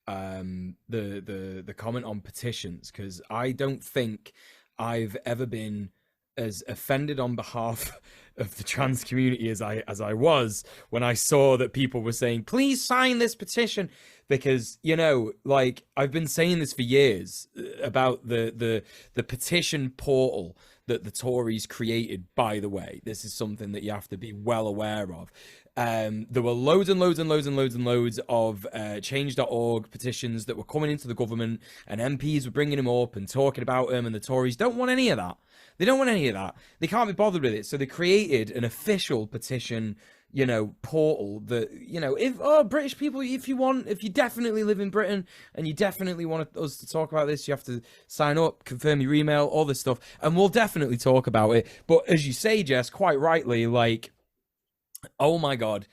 C: comment on petitions, because I don't think I've ever been as offended on behalf of the trans community as I was when I saw that people were saying, please sign this petition, because, you know, like, I've been saying this for years about the petition portal that the Tories created. By the way, this is something that you have to be well aware of. There were loads and loads and loads and loads and loads of change.org petitions that were coming into the government, and MPs were bringing them up and talking about them, and the Tories don't want any of that. They don't want any of that. They can't be bothered with it. So they created an official petition, you know, portal that, you know, if, British people, if you definitely live in Britain and you definitely want us to talk about this, you have to sign up, confirm your email, all this stuff, and we'll definitely talk about it. But as you say, Jess, quite rightly, like, oh my God,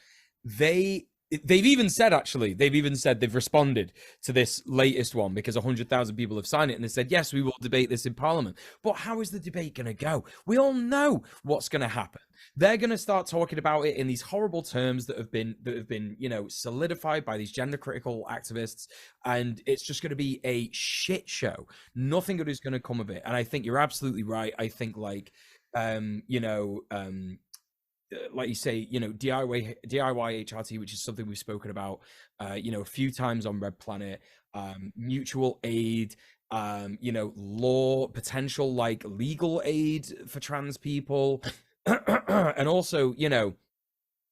C: they've even said they've responded to this latest one, because 100,000 people have signed it, and they said, yes, we will debate this in Parliament. But how is the debate going to go? We all know what's going to happen. They're going to start talking about it in these horrible terms that have been, you know, solidified by these gender critical activists, and it's just going to be a shit show. Nothing good is going to come of it. And I think you're absolutely right. I think, like, you know, like you say, you know, DIY HRT, which is something we've spoken about, you know, a few times on Red Planet, mutual aid, you know, potential like legal aid for trans people, and also, you know,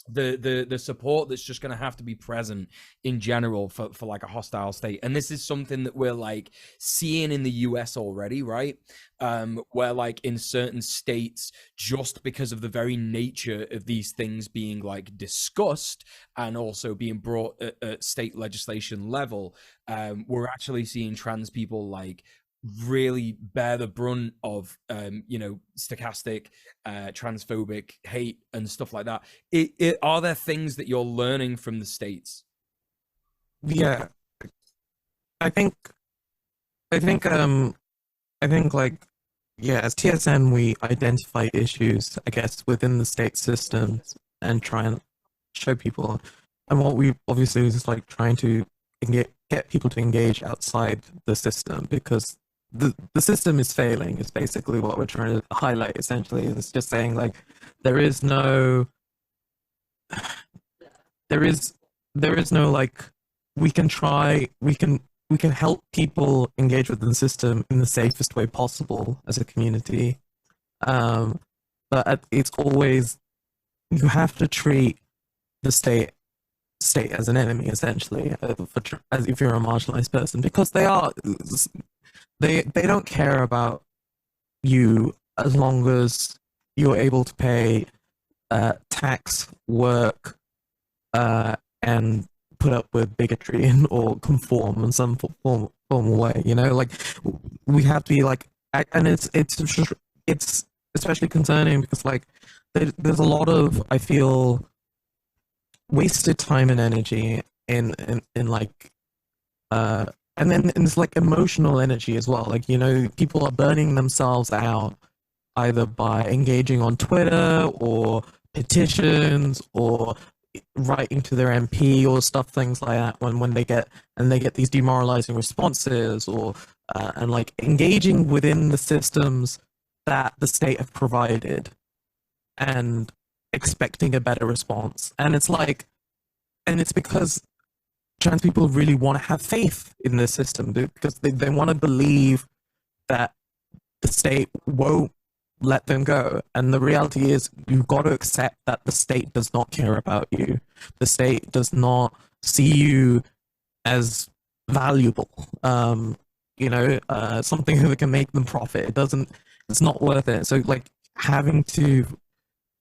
C: the support that's just going to have to be present in general for like a hostile state. And this is something that we're like seeing in the US already, right? Where like in certain states, just because of the very nature of these things being like discussed and also being brought at state legislation level, we're actually seeing trans people like really bear the brunt of you know, stochastic transphobic hate and stuff like that. Are there things that you're learning from the States?
D: Yeah, I think like, yeah, as TSN we identify issues, I guess, within the state systems and try and show people, and what we obviously is like trying to get people to engage outside the system, because the system is failing is basically what we're trying to highlight. Essentially, it's just saying like there is no like, we can help people engage with the system in the safest way possible as a community, but it's always, you have to treat the state as an enemy, essentially, as if you're a marginalized person, because they don't care about you as long as you're able to pay tax, work, and put up with bigotry or conform in some formal way, you know. Like, we have to be like, and it's especially concerning because like there's a lot of, I feel, wasted time and energy in like and then it's like emotional energy as well. Like, you know, people are burning themselves out either by engaging on Twitter or petitions or writing to their MP or things like that when they get these demoralizing responses, or and like engaging within the systems that the state have provided and expecting a better response. And it's like, and it's because trans people really want to have faith in the system, because they want to believe that the state won't let them go. And the reality is, you've got to accept that the state does not care about you. The state does not see you as valuable. Something that can make them profit. It's not worth it. So like having to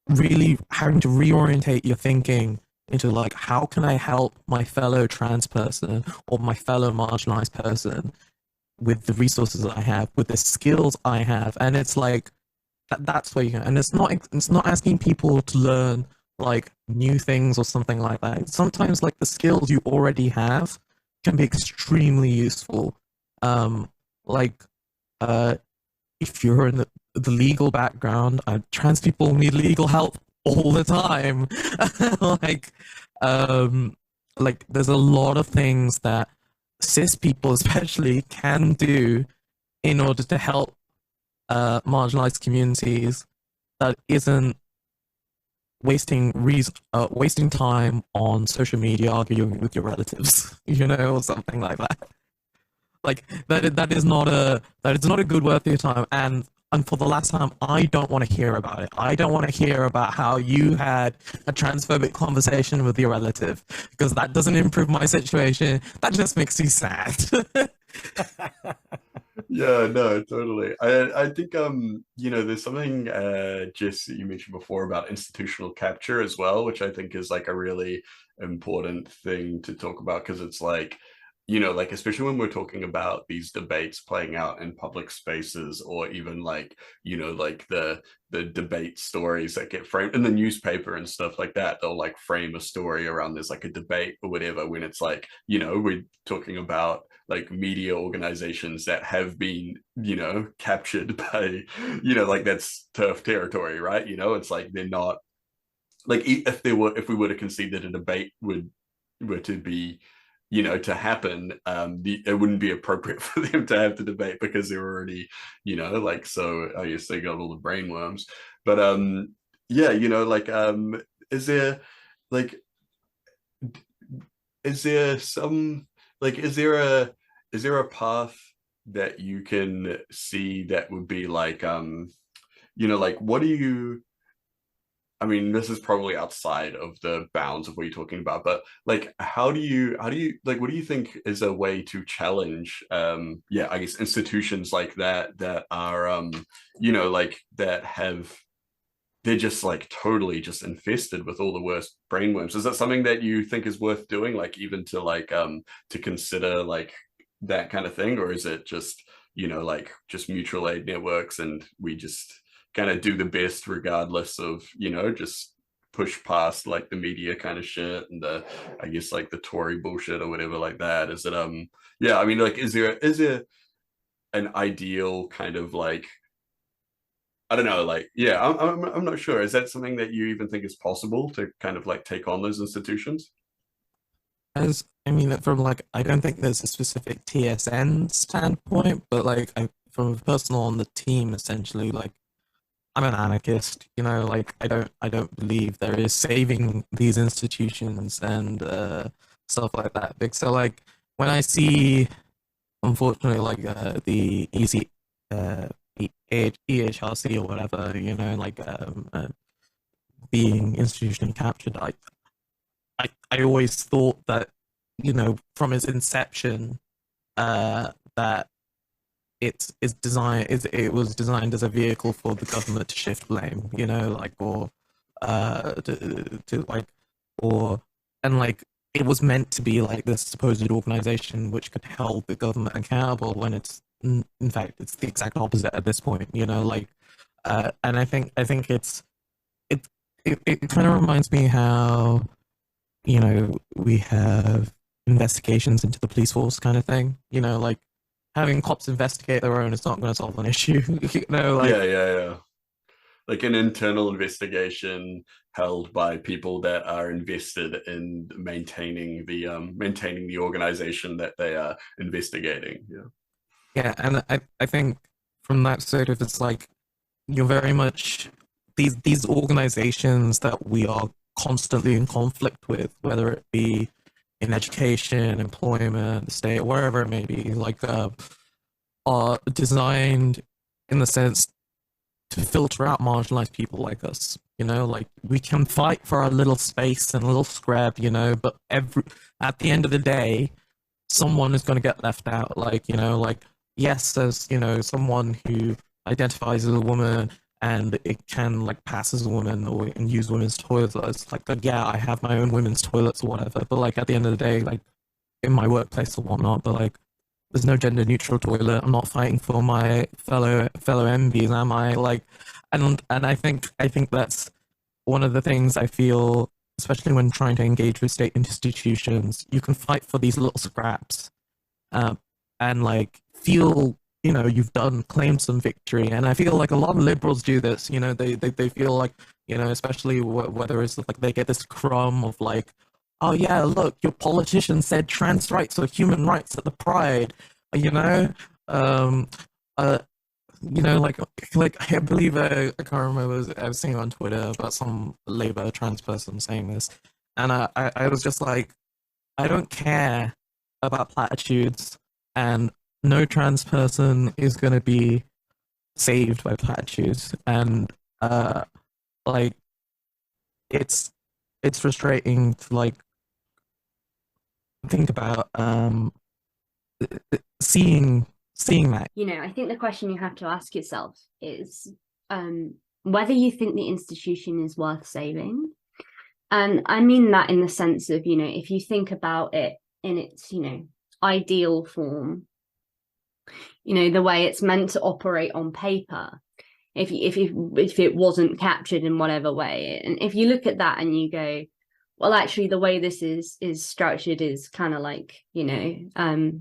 D: reorientate your thinking into like, how can I help my fellow trans person or my fellow marginalized person with the resources I have, with the skills I have. And it's like that's where you can, and it's not asking people to learn like new things or something like that. Sometimes like the skills you already have can be extremely useful. If you're in the legal background, trans people need legal help all the time. like there's a lot of things that cis people especially can do in order to help marginalized communities, that isn't wasting time on social media arguing with your relatives, or something like that. Like that is not a good worth of your time. And for the last time, I don't want to hear about it. I don't want to hear about how you had a transphobic conversation with your relative, because that doesn't improve my situation. That just makes me sad.
A: Yeah, no, totally. I think there's something Jess, you mentioned before about institutional capture as well, which I think is like a really important thing to talk about, because it's like, like especially when we're talking about these debates playing out in public spaces, or even like, like the debate stories that get framed in the newspaper and stuff like that. They'll like frame a story around there's like a debate or whatever, when it's like, we're talking about like media organizations that have been, captured by, like that's turf territory, right? It's like they're not like, if we were to concede that a debate were to be, to happen, it wouldn't be appropriate for them to have the debate, because they're already, like, so I guess they got all the brainworms. But yeah, like is there like is there some like is there a path that you can see that would be like like, what do you, I mean, this is probably outside of the bounds of what you're talking about, but like, how do you like, what do you think is a way to challenge I guess institutions like that are like that have, they're just like totally just infested with all the worst brainworms? Is that something that you think is worth doing, like even to like to consider like that kind of thing? Or is it just, like just mutual aid networks and we just kind of do the best regardless of, just push past like the media kind of shit and the, I guess like the Tory bullshit or whatever like that? Is it I mean, like, is there an ideal kind of like, I don't know, like, yeah, I'm not sure. Is that something that you even think is possible, to kind of like take on those institutions?
D: From like, I don't think there's a specific TSN standpoint, but like, from a personal on the team, essentially, like, I'm an anarchist, like, I don't believe there is saving these institutions and stuff like that. So like, when I see, unfortunately, like the EHRC or whatever, like being institutionally captured, I always thought that, from its inception, that it was designed as a vehicle for the government to shift blame, like, or to like, or and like, it was meant to be like this supposed organization which could hold the government accountable, when it's in fact it's the exact opposite at this point, like, and I think it kind of reminds me how, we have investigations into the police force kind of thing, like, having cops investigate their own is not going to solve an issue. Like,
A: Yeah. like an internal investigation held by people that are invested in maintaining the organization that they are investigating. Yeah.
D: Yeah, and I think from that sort of, it's like you're very much these organizations that we are constantly in conflict with, whether it be in education, employment, the state, wherever it may be, like are designed in the sense to filter out marginalized people like us. You know, like we can fight for our little space and a little scrap, you know, but at the end of the day, someone is going to get left out. Like, you know, like, yes, as, you know, someone who identifies as a woman and it can like pass as a woman or and use women's toilets, like, yeah, I have my own women's toilets or whatever. But like at the end of the day, like in my workplace or whatnot, but like there's no gender neutral toilet. I'm not fighting for my fellow MVs, am I? Like, and I think that's one of the things I feel, especially when trying to engage with state institutions. You can fight for these little scraps, and like feel, you know, you've claimed some victory. And I feel like a lot of liberals do this. You know, they feel like, you know, especially whether it's like they get this crumb of like, oh yeah, look, your politician said trans rights or human rights at the Pride, you know, um, uh, you know, like I believe I can't remember. I was seeing on Twitter about some Labour trans person saying this, and I was just like, I don't care about platitudes, and no trans person is gonna be saved by platitudes, and like it's frustrating to like think about seeing that.
E: You know, I think the question you have to ask yourself is whether you think the institution is worth saving. And I mean that in the sense of, you know, if you think about it in its, you know, ideal form, you know, the way it's meant to operate on paper, if it wasn't captured in whatever way, and if you look at that and you go, well, actually the way this is structured is kind of like, you know,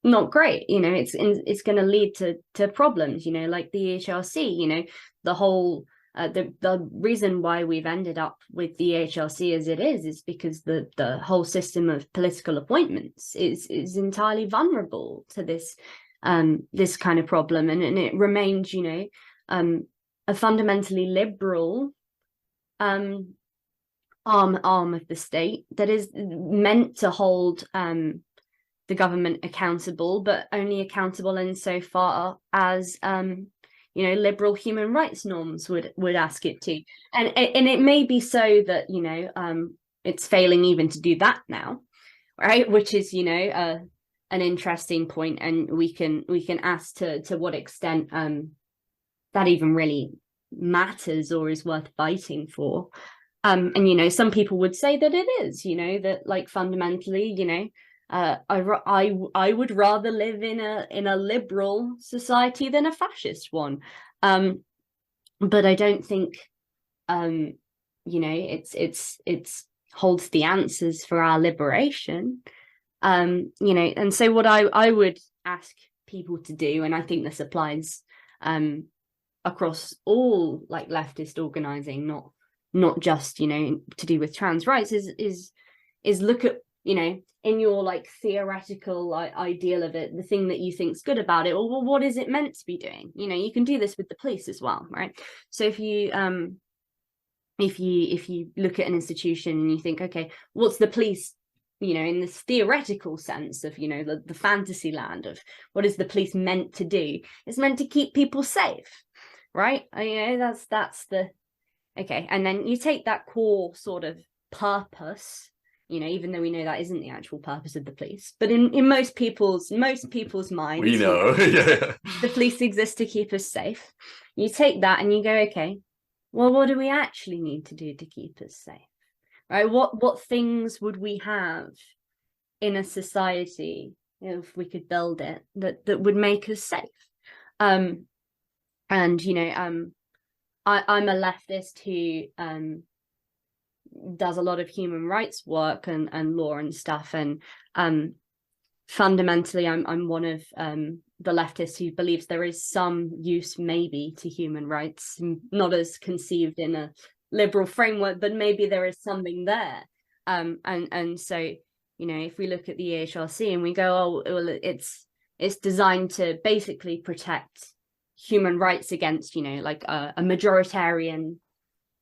E: not great, you know, it's going to lead to problems, you know, like the EHRC, you know, the whole the reason why we've ended up with the EHRC as it is because the whole system of political appointments is entirely vulnerable to this this kind of problem, and it remains, you know, a fundamentally liberal arm of the state that is meant to hold the government accountable, but only accountable insofar as you know, liberal human rights norms would ask it to, and it may be so that, you know, it's failing even to do that now, right? Which is, you know, an interesting point, and we can ask to what extent that even really matters or is worth fighting for. And you know, some people would say that it is, you know, that like fundamentally, you know, I would rather live in a liberal society than a fascist one, but I don't think you know, it's holds the answers for our liberation, you know. And so what I would ask people to do, and I think this applies across all like leftist organizing, not just, you know, to do with trans rights, is look at, you know, in your like theoretical like ideal of it, the thing that you think's good about it, or well, what is it meant to be doing? You know, you can do this with the police as well, right? So if you look at an institution and you think, okay, what's the police, you know, in this theoretical sense of, you know, the fantasy land of what is the police meant to do? It's meant to keep people safe, right? You know, that's the okay. And then you take that core sort of purpose, you know, even though we know that isn't the actual purpose of the police, but in most people's minds,
A: we know, yeah,
E: the police exist to keep us safe. You take that and you go, okay, well, what do we actually need to do to keep us safe, right? What things would we have in a society, if we could build it, that would make us safe? And you know, I'm a leftist who does a lot of human rights work and law and stuff, and fundamentally, I'm one of the leftists who believes there is some use maybe to human rights, not as conceived in a liberal framework, but maybe there is something there. And so, you know, if we look at the EHRC and we go, oh, well, it's designed to basically protect human rights against, you know, like a majoritarian,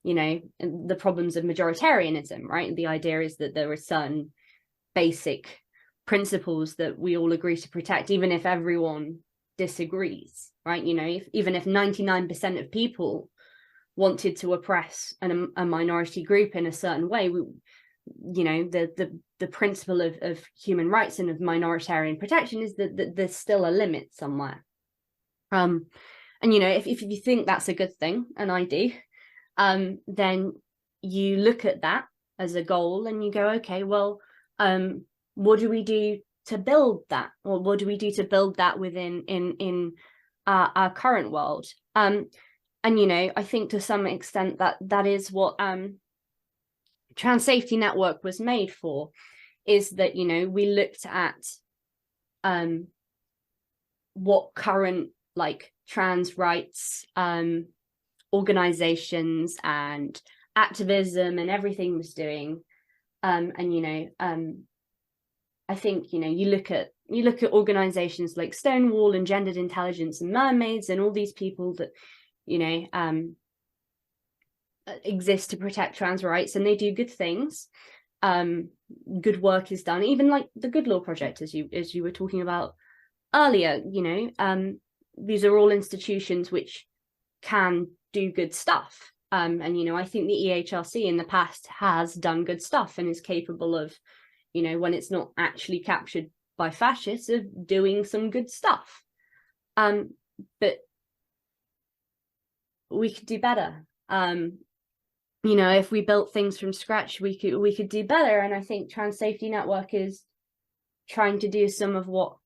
E: you know, the problems of majoritarianism, right? The idea is that there are certain basic principles that we all agree to protect, even if everyone disagrees, right? You know, even if 99% of people wanted to oppress a minority group in a certain way, you know, the principle of human rights and of minoritarian protection is that there's still a limit somewhere. And you know, if you think that's a good thing, and I do, then you look at that as a goal and you go, okay, well, what do we do to build that, or what do we do to build that within in our current world? And you know, I think to some extent that is what Trans Safety Network was made for, is that, you know, we looked at what current like trans rights organizations and activism and everything was doing, and you know, I think, you know, you look at organizations like Stonewall and Gendered Intelligence and Mermaids and all these people that, you know, exist to protect trans rights, and they do good things. Good work is done, even like the Good Law Project, as you were talking about earlier. You know, these are all institutions which can do good stuff. And you know, I think the EHRC in the past has done good stuff and is capable of, you know, when it's not actually captured by fascists, of doing some good stuff. But we could do better. You know, if we built things from scratch, we could do better. And I think Trans Safety Network is trying to do some of what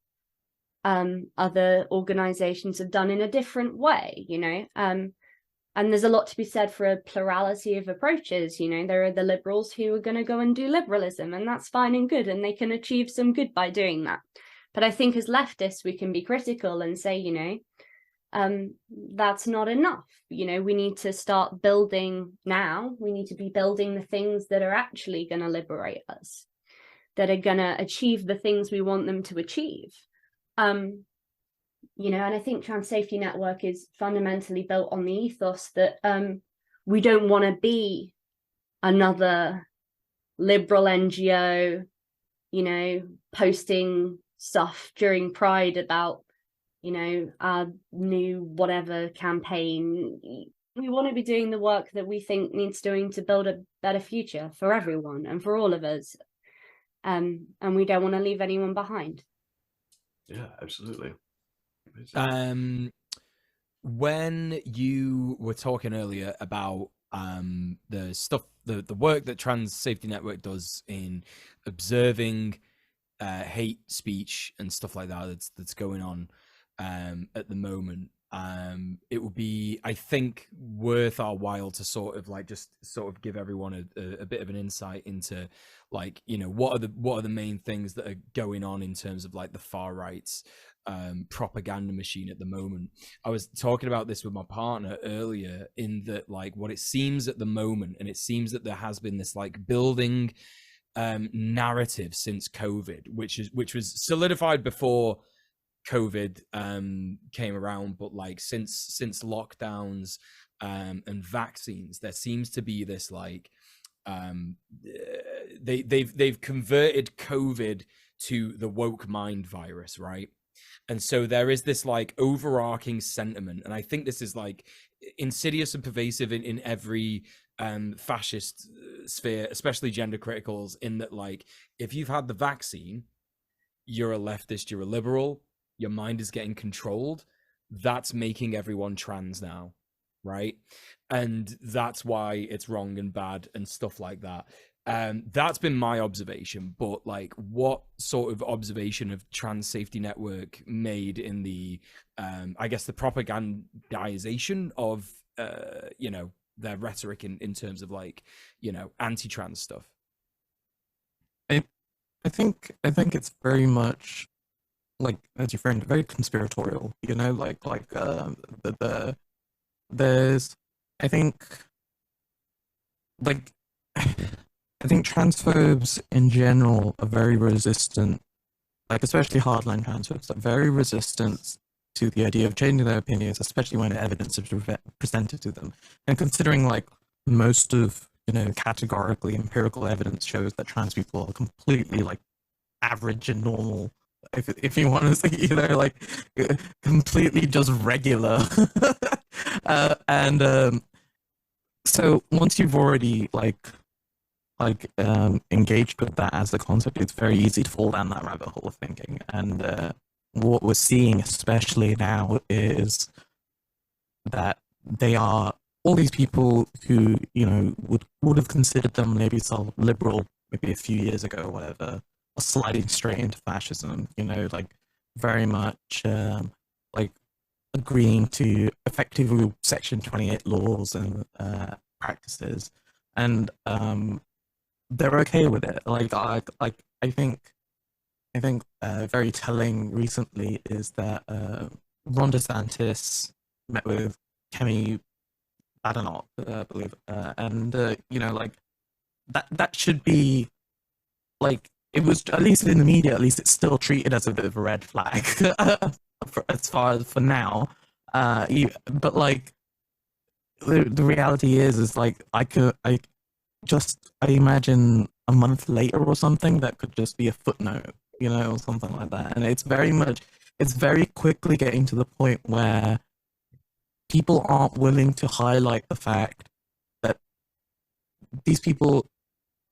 E: other organizations have done in a different way, you know. And there's a lot to be said for a plurality of approaches. You know, there are the liberals who are going to go and do liberalism, and that's fine and good, and they can achieve some good by doing that. But I think as leftists, we can be critical and say, you know, that's not enough. You know, we need to start building now. We need to be building the things that are actually going to liberate us, that are going to achieve the things we want them to achieve. You know, and I think Trans Safety Network is fundamentally built on the ethos that we don't want to be another liberal NGO, you know, posting stuff during Pride about, you know, our new whatever campaign. We want to be doing the work that we think needs doing to build a better future for everyone and for all of us. And we don't want to leave anyone behind.
A: Yeah, absolutely.
C: When you were talking earlier about the stuff, the work that Trans Safety Network does in observing hate speech and stuff like that that's going on at the moment, it would be, I think, worth our while to sort of give everyone a bit of an insight into, like, you know, what are the main things that are going on in terms of like the far right's propaganda machine at the moment. I was talking about this with my partner earlier, in that, like, what it seems at the moment, and it seems that there has been this like building narrative since COVID, which was solidified before COVID came around, but like since lockdowns and vaccines, there seems to be this like they've converted COVID to the woke mind virus, right? And so there is this like overarching sentiment, and I think this is like insidious and pervasive in every fascist sphere, especially gender criticals, in that, like, if you've had the vaccine, you're a leftist, you're a liberal, your mind is getting controlled. That's making everyone trans now, right? And that's why it's wrong and bad and stuff like that. That's been my observation, but like, what sort of observation of Trans Safety Network made in the I guess the propagandization of you know, their rhetoric in terms of, like, you know, anti-trans stuff?
D: I think it's very much like, as you framed it, very conspiratorial. You know, the there's I think like I think transphobes in general are very resistant, like especially hardline transphobes, are very resistant to the idea of changing their opinions, especially when evidence is presented to them. And considering like most of categorically empirical evidence shows that trans people are completely like average and normal. If you want to say, like completely just regular. And so once you've already engaged with that as a concept, it's very easy to fall down that rabbit hole of thinking. And what we're seeing, especially now, is that they are all these people who would have considered them maybe so liberal maybe a few years ago or whatever, are sliding straight into fascism. Like very much like agreeing to effectively Section 28 laws and practices, and they're okay with it. I think very telling recently is that Ron DeSantis met with Kemi Badenoch, I believe, and like that should be like, it was, at least in the media, at least it's still treated as a bit of a red flag as far as for now. But like the reality is like I imagine a month later or something that could just be a footnote, or something like that. And it's very quickly getting to the point where people aren't willing to highlight the fact that these people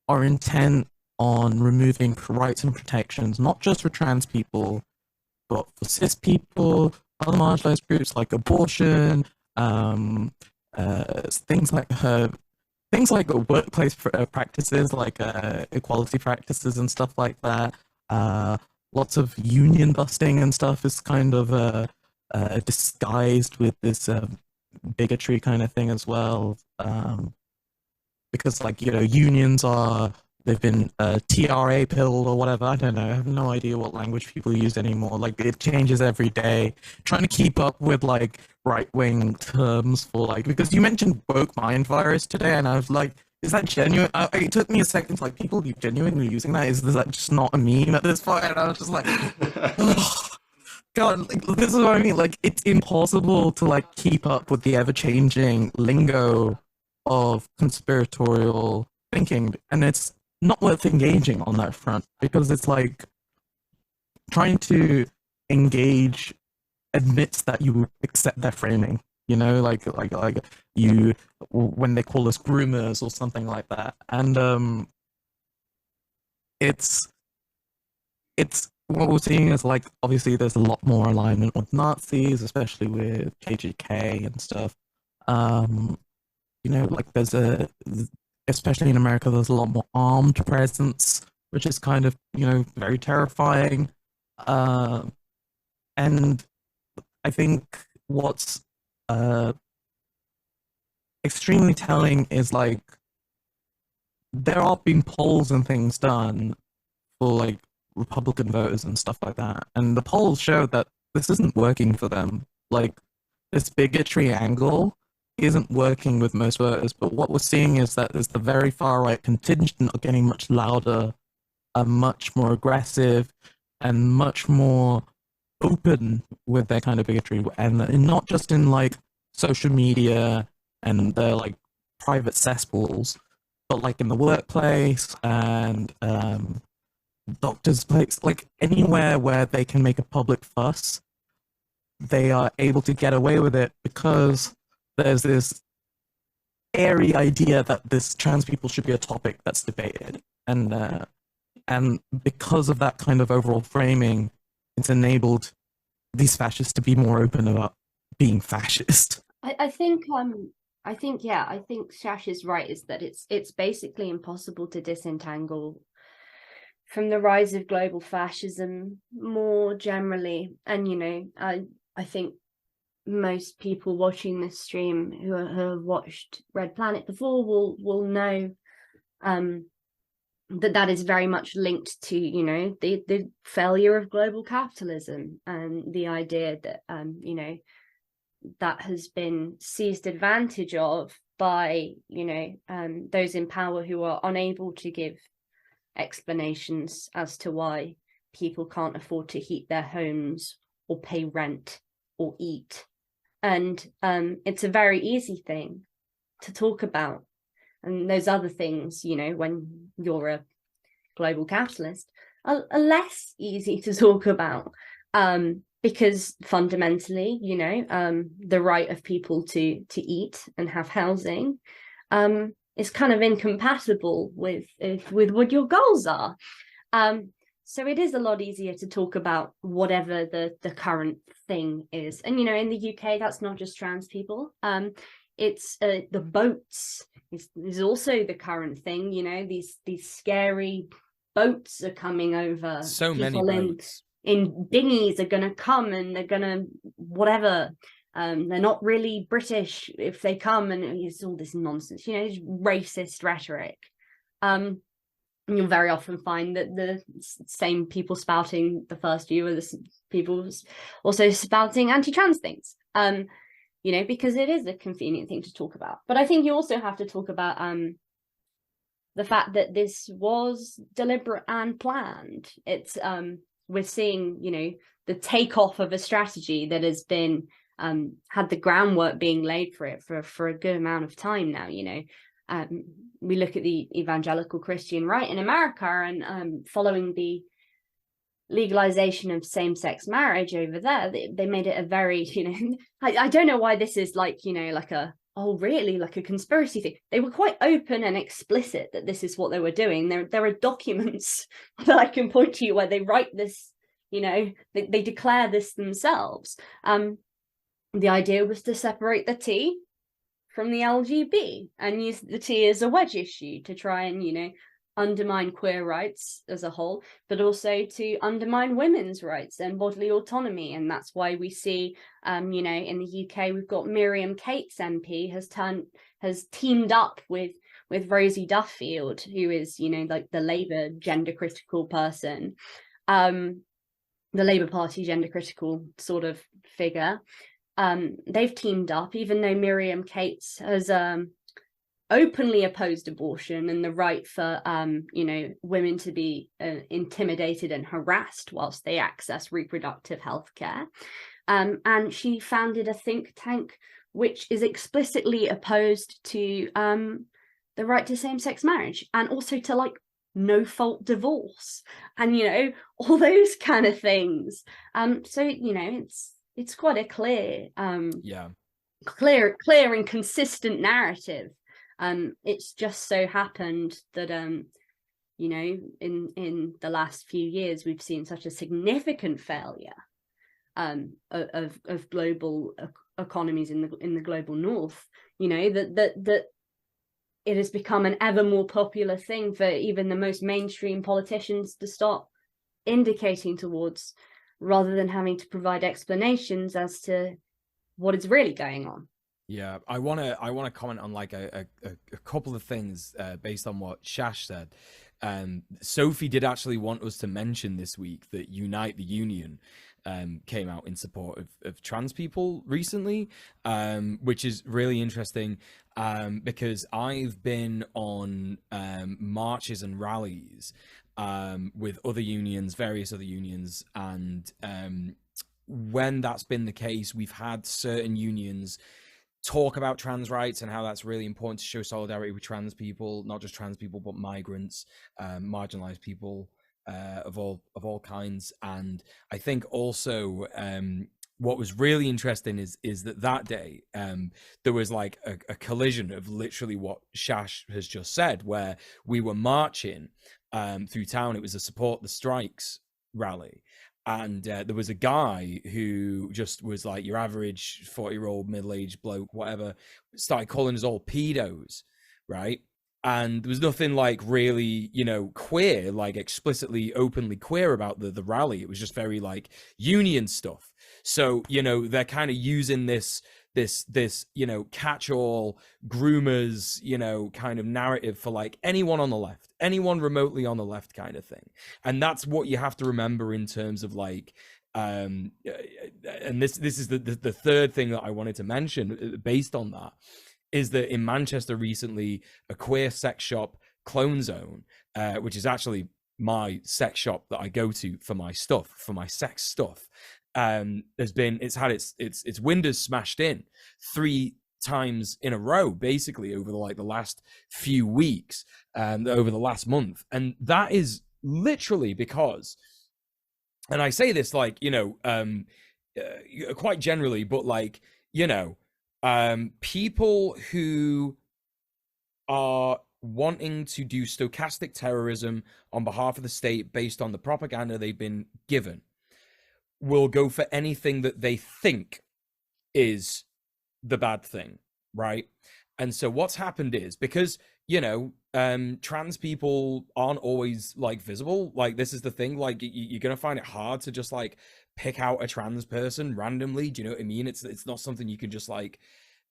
D: are intent on removing rights and protections, not just for trans people, but for cis people, other marginalized groups like abortion, things like workplace practices, like equality practices and stuff like that. Lots of union busting and stuff is kind of disguised with this bigotry kind of thing as well. Because unions they've been TRA pilled or whatever. I don't know. I have no idea what language people use anymore. Like it changes every day. Trying to keep up with like right-wing terms for because you mentioned woke mind virus today, and I was like, is that genuine? It took me a second to people genuinely using that. Is that just not a meme at this point? And I was just like, oh, God, this is what I mean. Like, it's impossible to keep up with the ever-changing lingo of conspiratorial thinking, and it's not worth engaging on that front, because it's like trying to engage admits that you accept their framing, like you, when they call us groomers or something like that. And it's what we're seeing is obviously there's a lot more alignment with Nazis, especially with KGK and stuff. There's especially in America, there's a lot more armed presence, which is kind of, very terrifying. And I think what's extremely telling is there are being polls and things done for Republican voters and stuff like that, and the polls show that this isn't working for them. This bigotry angle isn't working with most voters, but what we're seeing is that there's the very far right contingent are getting much louder, much more aggressive, and much more open with their kind of bigotry, and not just in social media and their private cesspools, but in the workplace and doctors' place, anywhere where they can make a public fuss, they are able to get away with it because there's this airy idea that this trans people should be a topic that's debated, and because of that kind of overall framing, it's enabled these fascists to be more open about being fascist.
E: I think Shash is right, is that it's basically impossible to disentangle from the rise of global fascism more generally. And I think most people watching this stream who have watched Red Planet before will know that is very much linked to, you know, the failure of global capitalism, and the idea that you know, that has been seized advantage of by, you know, those in power who are unable to give explanations as to why people can't afford to heat their homes or pay rent or eat. And it's a very easy thing to talk about. And those other things, you know, when you're a global capitalist, are less easy to talk about, because fundamentally, you know, the right of people to eat and have housing is kind of incompatible with what your goals are. So it is a lot easier to talk about whatever the current thing is. And, you know, in the UK, that's not just trans people. It's the boats is also the current thing. You know, these scary boats are coming over.
C: So many boats
E: in dinghies are going to come, and they're going to whatever. They're not really British if they come, and it's all this nonsense, you know, racist rhetoric. And you'll very often find that the same people spouting the first view are the people also spouting anti-trans things, you know, because it is a convenient thing to talk about. But I think you also have to talk about the fact that this was deliberate and planned. It's we're seeing, you know, the takeoff of a strategy that has been had the groundwork being laid for it for a good amount of time now. You know, we look at the evangelical Christian right in America, and following the legalization of same-sex marriage over there, they made it a very, you know, I don't know why this is like, you know, like a, oh really, like a conspiracy thing. They were quite open and explicit that this is what they were doing. There are documents that I can point to you where they write this, you know, they declare this themselves. The idea was to separate the T from the LGB and use the T as a wedge issue to try and, you know, undermine queer rights as a whole, but also to undermine women's rights and bodily autonomy. And that's why we see, you know, in the UK, we've got Miriam Cates MP has teamed up with Rosie Duffield, who is, you know, like the Labour gender critical person, the Labour Party gender critical sort of figure. They've teamed up, even though Miriam Cates has openly opposed abortion and the right for you know, women to be intimidated and harassed whilst they access reproductive health care. And she founded a think tank which is explicitly opposed to the right to same-sex marriage, and also to like no-fault divorce, and, you know, all those kind of things. So, you know, it's quite a clear clear and consistent narrative. It's just so happened that you know, in the last few years we've seen such a significant failure of global economies in the global north, you know, that it has become an ever more popular thing for even the most mainstream politicians to start indicating towards, rather than having to provide explanations as to what is really going on.
C: Yeah, I wanna comment on like a couple of things based on what Shash said. Sophie did actually want us to mention this week that Unite the Union came out in support of trans people recently, which is really interesting, because I've been on marches and rallies with other unions, various other unions, and when that's been the case, we've had certain unions talk about trans rights and how that's really important to show solidarity with trans people, not just trans people, but migrants, marginalized people of all kinds. And I think also what was really interesting is that day there was like a collision of literally what Shash has just said, where we were marching through town. It was a support the strikes rally. And there was a guy who just was like your average 40-year-old middle-aged bloke, whatever, started calling us all pedos, right? And there was nothing like really, you know, queer, like explicitly, openly queer about the rally. It was just very like union stuff. So, you know, they're kind of using this this you know, catch-all groomers, you know, kind of narrative for like anyone on the left, anyone remotely on the left kind of thing. And that's what you have to remember in terms of like and this is the third thing that I wanted to mention based on that, is that in Manchester recently, a queer sex shop, Clone Zone, which is actually my sex shop that I go to for my stuff, for my sex stuff, it's had its windows smashed in 3 times in a row, basically over the last few weeks, over the last month. And that is literally because, and I say this like, you know, quite generally, but like, you know, people who are wanting to do stochastic terrorism on behalf of the state based on the propaganda they've been given will go for anything that they think is the bad thing, right? And so what's happened is, because, you know, trans people aren't always like visible, like this is the thing, like you're gonna find it hard to just like pick out a trans person randomly, do you know what I mean? It's not something you can just like,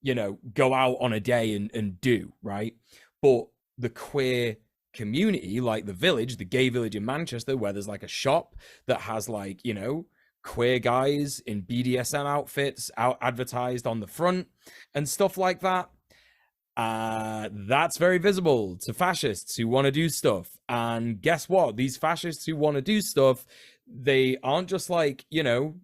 C: you know, go out on a day and do, right? But the queer community, like the village, the gay village in Manchester, where there's like a shop that has like, you know, queer guys in BDSM outfits out advertised on the front and stuff like that, that's very visible to fascists who want to do stuff. And guess what? These fascists who want to do stuff, they aren't just like, you know,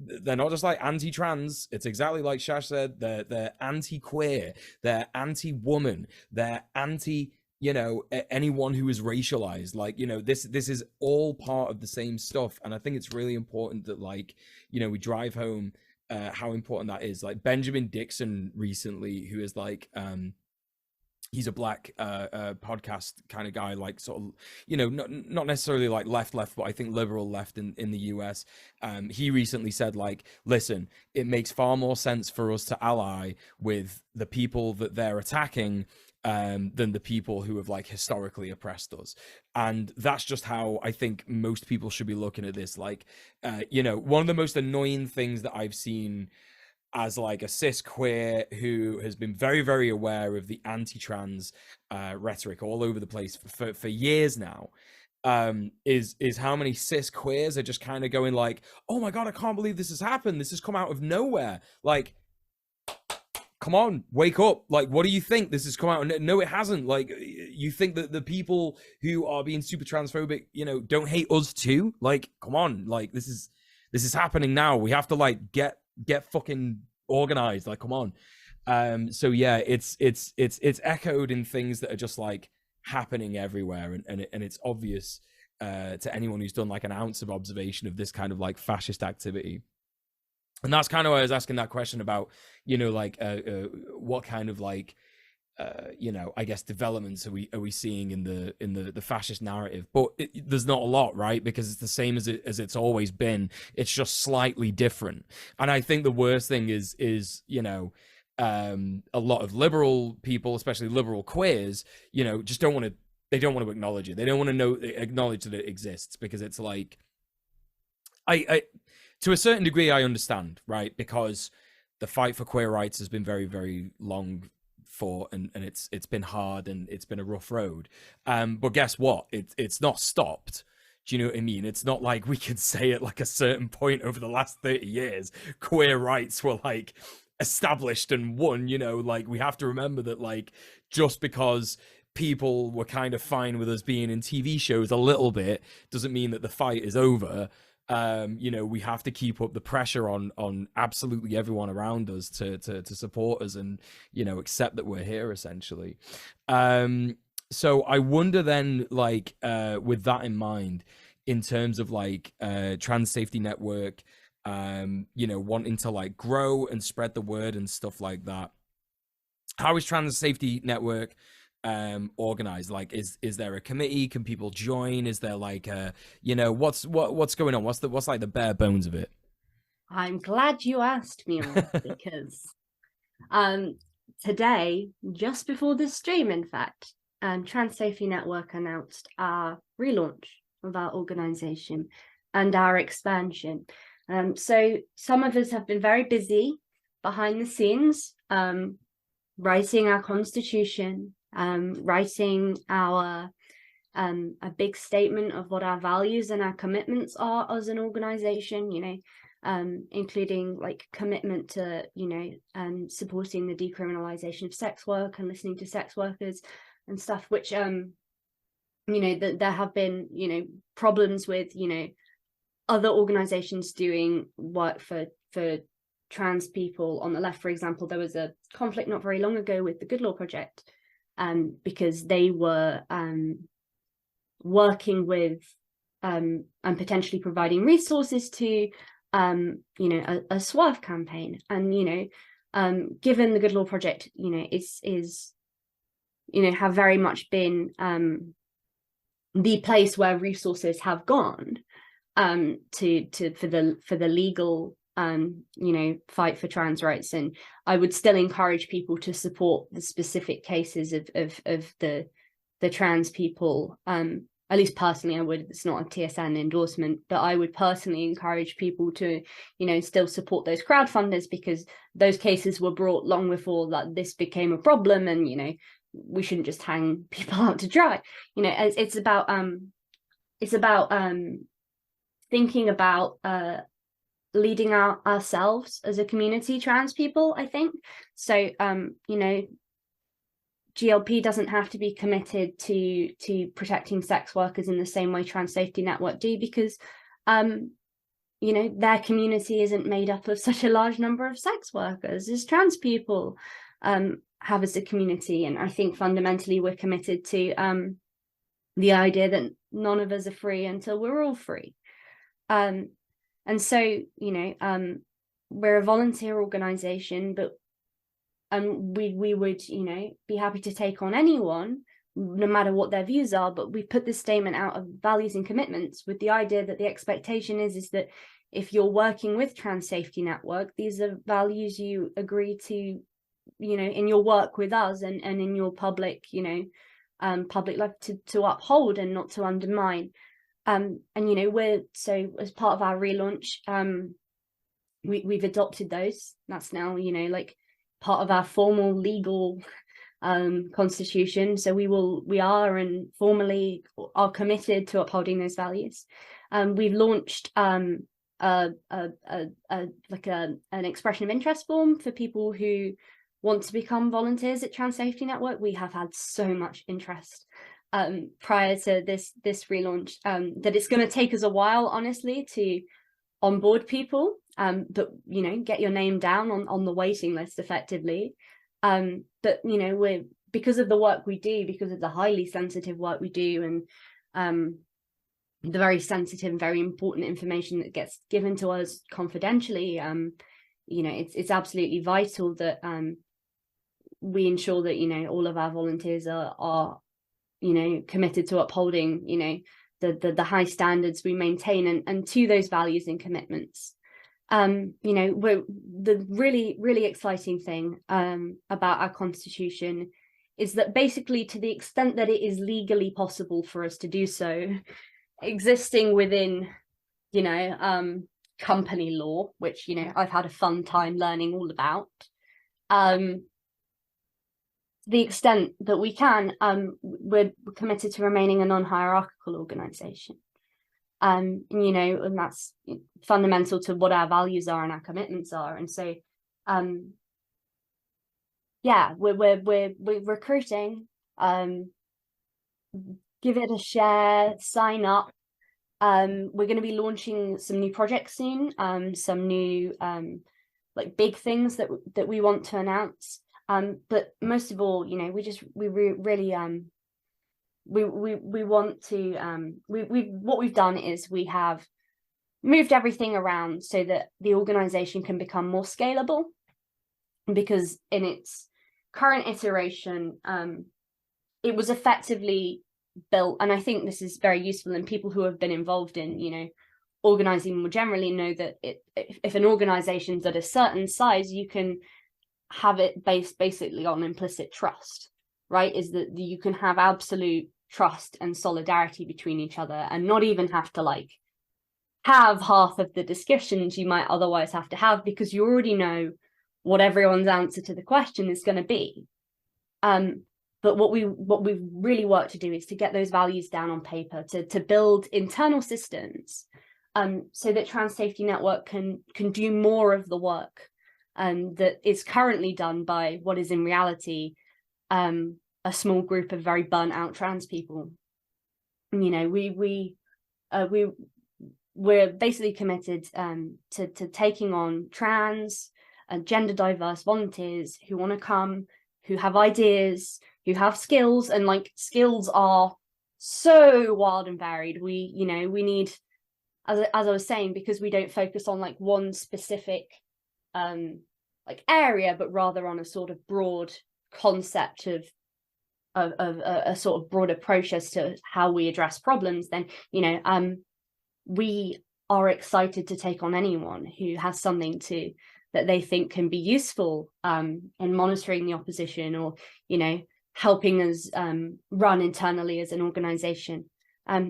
C: they're not just like anti-trans. It's exactly like Shash said. They're anti-queer. They're anti-woman. They're anti, you know, anyone who is racialized. Like, you know, this is all part of the same stuff. And I think it's really important that, like, you know, we drive home how important that is. Like Benjamin Dixon recently, who is like he's a black podcast kind of guy, like sort of, you know, not necessarily like left, but I think liberal left in the US. He recently said, like, listen, it makes far more sense for us to ally with the people that they're attacking than the people who have like historically oppressed us. And that's just how I think most people should be looking at this. Like, you know, one of the most annoying things that I've seen as like a cis queer who has been very, very aware of the anti-trans rhetoric all over the place for years now, is how many cis queers are just kind of going like, oh my God, I can't believe this has happened. This has come out of nowhere. Like, come on, wake up. Like, what do you think? This has come out? No, it hasn't. Like, you think that the people who are being super transphobic, you know, don't hate us too? Like, come on. Like, this is happening now. We have to like get fucking organized. Like, come on. So yeah, it's echoed in things that are just like happening everywhere, and it's obvious to anyone who's done like an ounce of observation of this kind of like fascist activity. And that's kind of why I was asking that question about, you know, like what kind of like you know, I guess developments are we seeing in the fascist narrative? But there's not a lot, right? Because it's the same as it's always been. It's just slightly different. And I think the worst thing is you know, a lot of liberal people, especially liberal queers, you know, just don't want to acknowledge it. They don't want to acknowledge that it exists, because it's like, I to a certain degree I understand, right? Because the fight for queer rights has been very, very long for, and it's been hard, and it's been a rough road. But guess what? It's not stopped. Do you know what I mean? It's not like we could say at like a certain point over the last 30 years, queer rights were like established and won, you know. Like, we have to remember that, like, just because people were kind of fine with us being in TV shows a little bit doesn't mean that the fight is over. You know, we have to keep up the pressure on absolutely everyone around us to support us and, you know, accept that we're here, essentially. So I wonder then, like, with that in mind, in terms of like Trans Safety Network, you know, wanting to like grow and spread the word and stuff like that, how is Trans Safety Network organized? Like, is there a committee? Can people join? Is there like you know, what's going on? What's like the bare bones of it?
E: I'm glad you asked me, because today, just before this stream, in fact, Trans Safety Network announced our relaunch of our organization and our expansion. So some of us have been very busy behind the scenes, writing our constitution, writing our a big statement of what our values and our commitments are as an organization, you know, including like commitment to, you know, supporting the decriminalization of sex work and listening to sex workers and stuff, which, you know, that there have been, you know, problems with, you know, other organizations doing work for trans people on the left. For example, there was a conflict not very long ago with the Good Law Project, because they were working with and potentially providing resources to you know, a SWAF campaign. And you know, given the Good Law Project, you know, is you know, have very much been the place where resources have gone for the legal you know, fight for trans rights. And I would still encourage people to support the specific cases of the trans people. At least personally, I would. It's not a TSN endorsement, but I would personally encourage people to, you know, still support those crowdfunders, because those cases were brought long before that this became a problem, and you know, we shouldn't just hang people out to dry. You know, it's about thinking about leading ourselves as a community, trans people, I think. So you know, GLP doesn't have to be committed to protecting sex workers in the same way Trans Safety Network do, because you know, their community isn't made up of such a large number of sex workers as trans people have as a community. And I think fundamentally we're committed to the idea that none of us are free until we're all free. And so, you know, we're a volunteer organization, but we would, you know, be happy to take on anyone, no matter what their views are. But we put this statement out of values and commitments with the idea that the expectation is that if you're working with Trans Safety Network, these are values you agree to, you know, in your work with us and in your public, you know, public life to uphold and not to undermine. And you know, we're, so as part of our relaunch, we've adopted those. That's now, you know, like part of our formal legal constitution. So we are and formally are committed to upholding those values. We've launched like an expression of interest form for people who want to become volunteers at Trans Safety Network. We have had so much interest prior to this relaunch that it's going to take us a while, honestly, to onboard people, but you know, get your name down on the waiting list effectively. But you know, we're, because of the work we do, because of the highly sensitive work we do, and the very sensitive and very important information that gets given to us confidentially, you know, it's absolutely vital that we ensure that, you know, all of our volunteers are you know, committed to upholding, you know, the high standards we maintain and to those values and commitments. You know, the really exciting thing about our constitution is that basically, to the extent that it is legally possible for us to do so, existing within, you know, company law, which, you know, I've had a fun time learning all about, the extent that we can, we're committed to remaining a non-hierarchical organization. And you know, and that's fundamental to what our values are and our commitments are. And so yeah, we're recruiting. Give it a share, sign up. We're going to be launching some new projects soon, some new like big things that we want to announce. But most of all, you know, we really we want to what we've done is we have moved everything around so that the organization can become more scalable, because in its current iteration, it was effectively built, and I think this is very useful, and people who have been involved in, you know, organizing more generally know that if an organization's at a certain size, you can have it based basically on implicit trust, right? Is that you can have absolute trust and solidarity between each other and not even have to like have half of the discussions you might otherwise have to have, because you already know what everyone's answer to the question is going to be. But what we really work to do is to get those values down on paper, to build internal systems, so that Trans Safety Network can do more of the work that is currently done by what is in reality a small group of very burnt out trans people. You know, we're basically committed to taking on trans and gender diverse volunteers who want to come, who have ideas, who have skills, and like skills are so wild and varied. We need, as I was saying, because we don't focus on like one specific like area, but rather on a sort of broad concept of a sort of broad approach as to how we address problems, then we are excited to take on anyone who has something that they think can be useful in monitoring the opposition, or helping us run internally as an organization.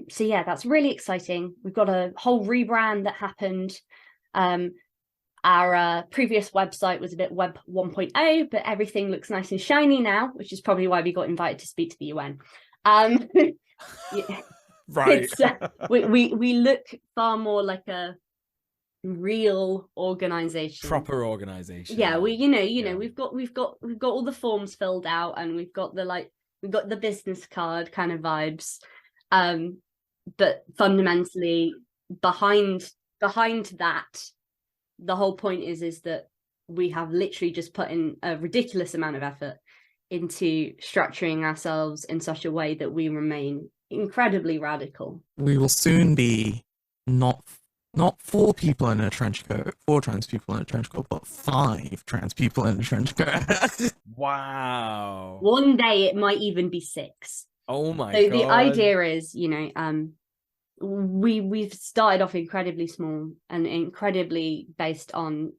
E: So yeah, that's really exciting. We've got a whole rebrand that happened. Our previous website was a bit Web 1.0, but everything looks nice and shiny now, which is probably why we got invited to speak to the UN.
C: Right.
E: We look far more like a real organization,
C: Proper organization.
E: Yeah, we've got all the forms filled out, and we've got the business card kind of vibes. But fundamentally, behind that, the whole point is that we have literally just put in a ridiculous amount of effort into structuring ourselves in such a way that we remain incredibly radical.
D: We will soon be not 4 people in a trench coat, 4 trans people in a trench coat, but 5 trans people in a trench coat.
C: Wow.
E: One day it might even be 6.
C: Oh my
E: God. So
C: God.
E: the idea is, we've started off incredibly small and incredibly based on,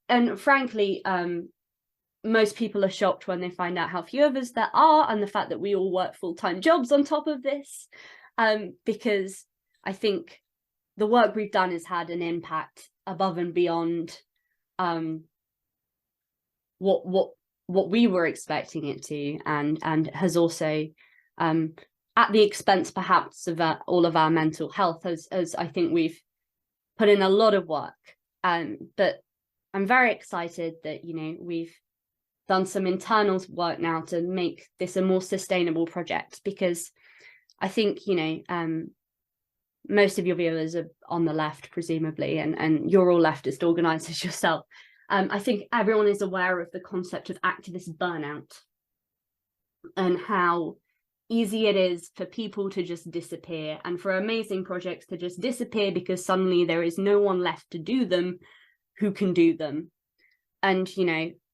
E: and frankly, most people are shocked when they find out how few of us there are, and the fact that we all work full-time jobs on top of this, because I think the work we've done has had an impact above and beyond what we were expecting it to, and has also at the expense perhaps of all of our mental health, as I think we've put in a lot of work. But I'm very excited that we've done some internal work now to make this a more sustainable project, because I think most of your viewers are on the left, presumably, and you're all leftist organizers yourself. I think everyone is aware of the concept of activist burnout and how easy it is for people to just disappear, and for amazing projects to just disappear because suddenly there is no one left to do them who can do them. And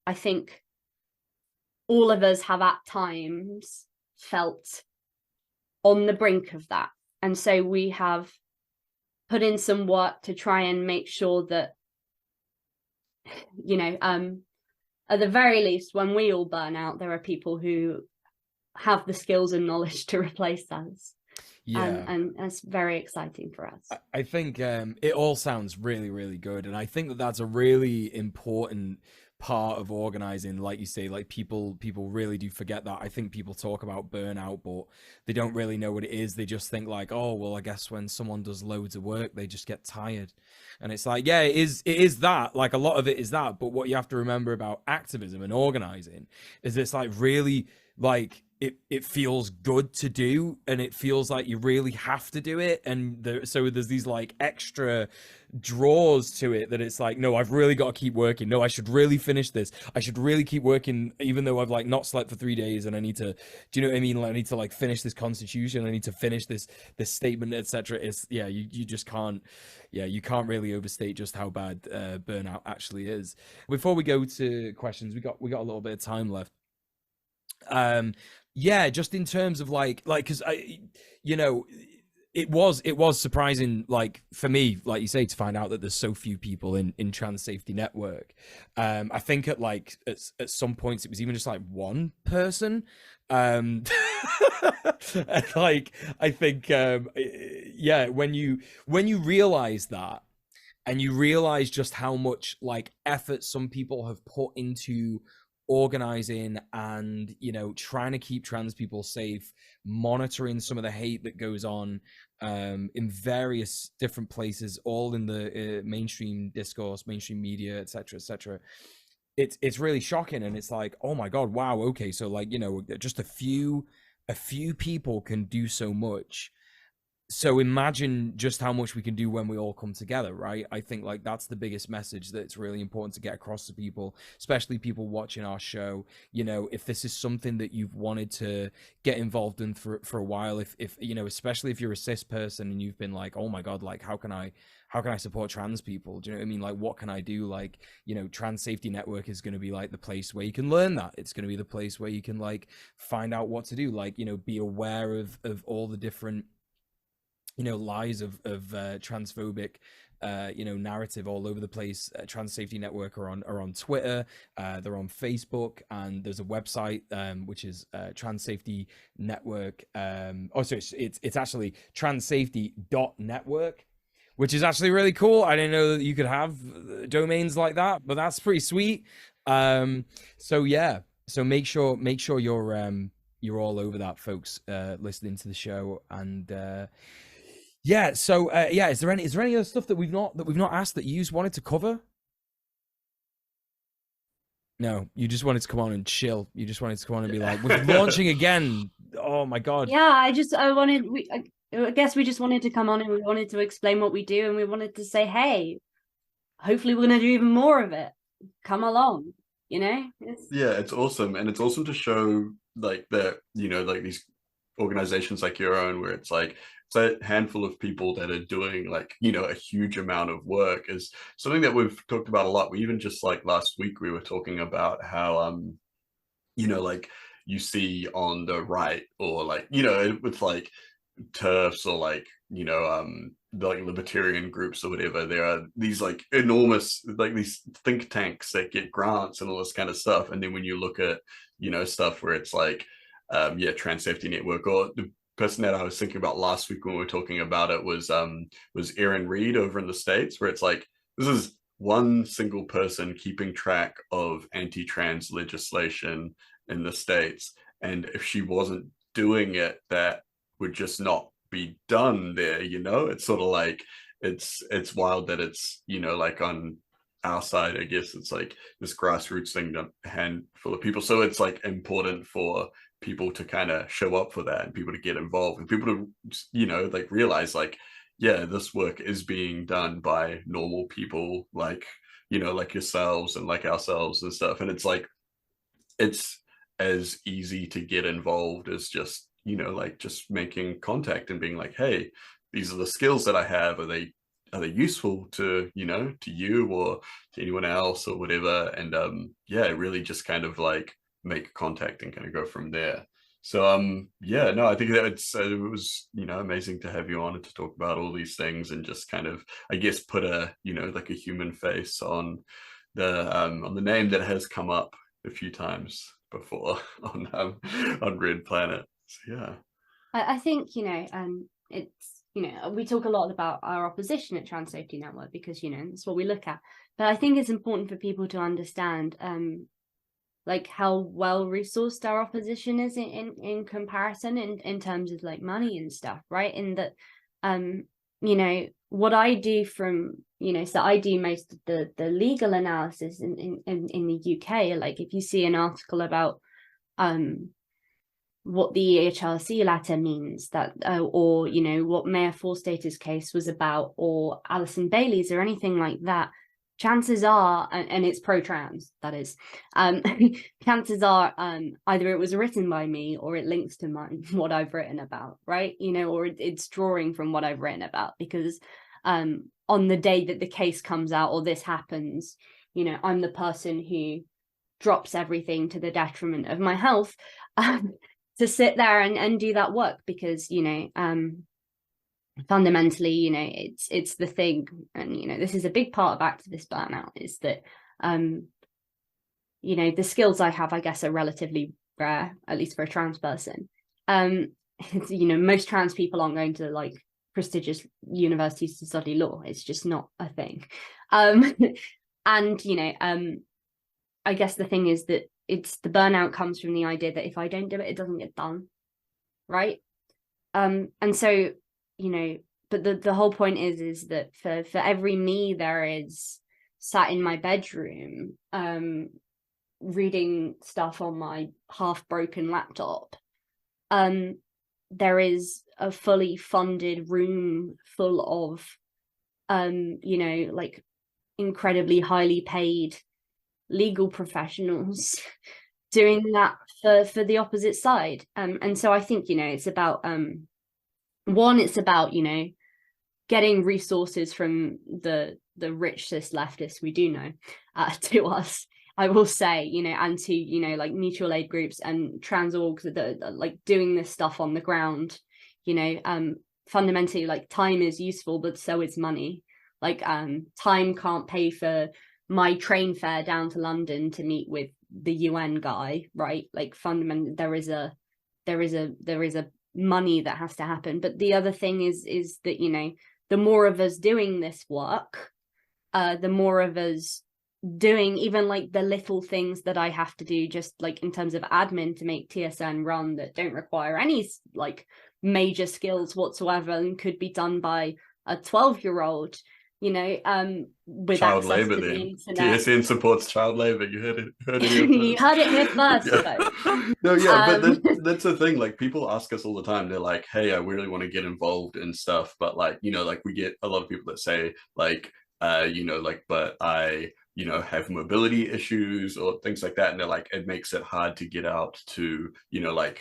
E: I think all of us have at times felt on the brink of that, and so we have put in some work to try and make sure that at the very least, when we all burn out, there are people who have the skills and knowledge to replace us.
C: Yeah.
E: And that's very exciting for us.
C: I think it all sounds really, really good. And I think that that's a really important part of organizing. Like you say, like people really do forget that. I think people talk about burnout, but they don't really know what it is. They just think like, oh, well, I guess when someone does loads of work, they just get tired. And it's like, yeah, it is that. Like a lot of it is that. But what you have to remember about activism and organizing is it's like really like it feels good to do, and it feels like you really have to do it. And so there's these like extra draws to it that it's like, no, I've really got to keep working. No, I should really finish this. I should really keep working, even though I've like not slept for 3 days, and I need to, do you know what I mean? Like, I need to like finish this constitution. I need to finish this statement, etc. It's you just can't, you can't really overstate just how bad burnout actually is. Before we go to questions, we got a little bit of time left. Just in terms of like because it was surprising, like for me, like you say, to find out that there's so few people in Trans Safety Network. I think at some points it was even just like one person. And like I think when you realize that, and you realize just how much like effort some people have put into organizing and, you know, trying to keep trans people safe, monitoring some of the hate that goes on in various different places, all in the mainstream discourse, mainstream media, etc., etc. It's really shocking, and it's like, oh my god, wow, okay, so like, you know, just a few people can do so much. So imagine just how much we can do when we all come together, right? I think like that's the biggest message that's really important to get across to people, especially people watching our show. You know, if this is something that you've wanted to get involved in for a while, if you know, especially if you're a cis person and you've been like, oh my god, like how can I support trans people? Do you know what I mean? Like, what can I do? Like, you know, Trans Safety Network is going to be like the place where you can learn that. It's going to be the place where you can like find out what to do. Like, you know, be aware of all the different, you know, lies of transphobic you know, narrative all over the place. Trans Safety Network are on Twitter, they're on Facebook, and there's a website which is Trans Safety Network. Oh, sorry, it's actually transsafety.network, which is actually really cool. I didn't know that you could have domains like that, but that's pretty sweet. So yeah, so make sure you're all over that, folks, listening to the show. And yeah, so yeah, is there any other stuff that we've not asked that you wanted to cover? No, you just wanted to come on and chill. You just wanted to come on and be like, we're launching again. Oh my god.
E: Yeah, I guess we just wanted to come on and we wanted to explain what we do, and we wanted to say, hey, hopefully we're going to do even more of it. Come along, you know?
A: Yeah, it's awesome. And it's awesome to show like that, you know, like these organizations like your own, where it's like it's a handful of people that are doing like, you know, a huge amount of work, is something that we've talked about a lot. We even just like last week we were talking about how you know, like you see on the right, or like, you know, with like TERFs, or like, you know, the like libertarian groups or whatever, there are these like enormous, like these think tanks that get grants and all this kind of stuff. And then when you look at, you know, stuff where it's like yeah, Trans Safety Network, or the person that I was thinking about last week when we were talking about it was Aaron Reed over in the States, where it's like this is one single person keeping track of anti-trans legislation in the States, and if she wasn't doing it, that would just not be done there. You know, it's sort of like it's wild that it's, you know, like on our side, I guess it's like this grassroots thing, a handful of people. So it's like important for people to kind of show up for that, and people to get involved, and people to, you know, like realize like, yeah, this work is being done by normal people, like, you know, like yourselves and like ourselves and stuff. And it's like it's as easy to get involved as just, you know, like just making contact and being like, hey, these are the skills that I have. Are they useful to, you know, to you or to anyone else or whatever? And yeah, really just kind of like make contact and kind of go from there. So yeah, no, I think that it was, you know, amazing to have you on and to talk about all these things, and just kind of, I guess, put a, you know, like a human face on the name that has come up a few times before on Red Planet. So yeah,
E: I think, you know, it's, you know, we talk a lot about our opposition at Trans Safety Network because, you know, that's what we look at. But I think it's important for people to understand like how well resourced our opposition is in comparison in terms of like money and stuff, right? In that you know, what I do from, you know, so I do most of the legal analysis in the UK. Like if you see an article about what the EHRC letter means, that or, you know, what Mayor Forstater's case was about, or Alison Bailey's or anything like that, chances are, and it's pro-trans, that is, chances are either it was written by me or it links to what I've written about, right? You know, or it's drawing from what I've written about, because on the day that the case comes out or this happens, you know, I'm the person who drops everything to the detriment of my health to sit there and do that work, because, you know, fundamentally, you know, it's the thing, and, you know, this is a big part of activist burnout, is that you know, the skills I have, I guess, are relatively rare, at least for a trans person. You know, most trans people aren't going to like prestigious universities to study law. It's just not a thing. And I guess the thing is that it's the burnout comes from the idea that if I don't do it, it doesn't get done, right? And so but the whole point is that for every me there is sat in my bedroom reading stuff on my half broken laptop, there is a fully funded room full of like incredibly highly paid legal professionals doing that for the opposite side. And so I think it's about it's about getting resources from the rich cis leftists we do know to us, I will say, and to like mutual aid groups and trans orgs that are like doing this stuff on the ground. Fundamentally, like, time is useful, but so is money. Like time can't pay for my train fare down to London to meet with the UN guy, right? Like fundamentally there is a money that has to happen. But the other thing is that the more of us doing this work, the more of us doing even like the little things that I have to do just like in terms of admin to make TSN run that don't require any like major skills whatsoever and could be done by a 12-year-old, with
A: child
E: access
A: labor
E: to the
A: then.
E: internet.
A: TSN supports child labor. You heard it here
E: You
A: first.
E: heard it here first,
A: Yeah.
E: folks.
A: No, yeah, but that's the thing. Like, people ask us all the time. They're like, "Hey, I really want to get involved in stuff," but like, like we get a lot of people that say like, like, but I, have mobility issues or things like that, and they're like, it makes it hard to get out to, like,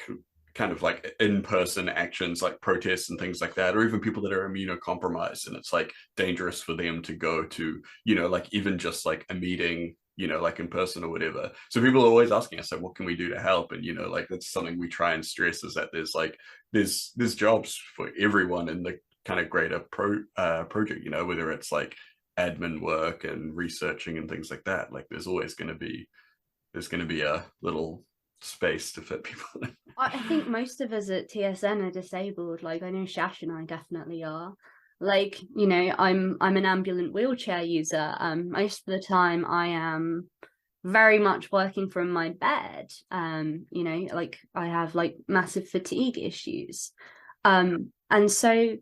A: kind of like in-person actions like protests and things like that, or even people that are immunocompromised, and it's like dangerous for them to go to, like even just like a meeting, like in person or whatever. So people are always asking us, like, what can we do to help? And like that's something we try and stress, is that there's like there's jobs for everyone in the kind of greater project, whether it's like admin work and researching and things like that. Like there's going to be a little space to fit people in.
E: I think most of us at TSN are disabled. Like I know Shash and I definitely are. Like, I'm an ambulant wheelchair user. Most of the time I am very much working from my bed. Like I have like massive fatigue issues. And so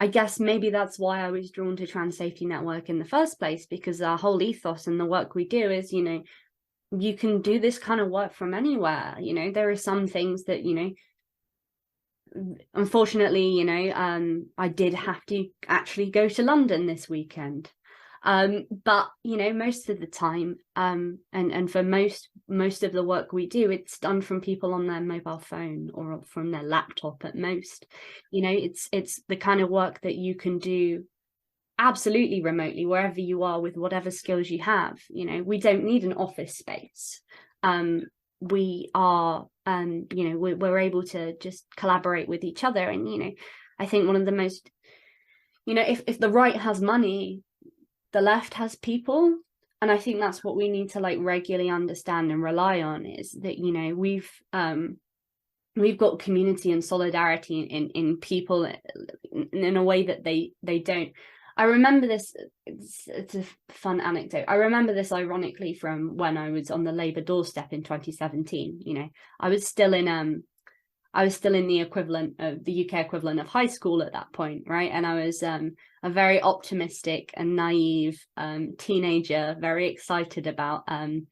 E: I guess maybe that's why I was drawn to Trans Safety Network in the first place, because our whole ethos and the work we do is, you can do this kind of work from anywhere. There are some things that, unfortunately, I did have to actually go to London this weekend. But most of the time, and for most of the work we do, it's done from people on their mobile phone or from their laptop at most. It's the kind of work that you can do absolutely remotely, wherever you are, with whatever skills you have. We don't need an office space. We are we're able to just collaborate with each other. And I think one of the most, if the right has money, the left has people. And I think that's what we need to like regularly understand and rely on, is that we've got community and solidarity in people in a way that they don't. I remember this, it's a fun anecdote. I remember this ironically from when I was on the Labour doorstep in 2017. I was still in the equivalent of the UK equivalent of high school at that point, right? And I was a very optimistic and naive teenager, very excited about the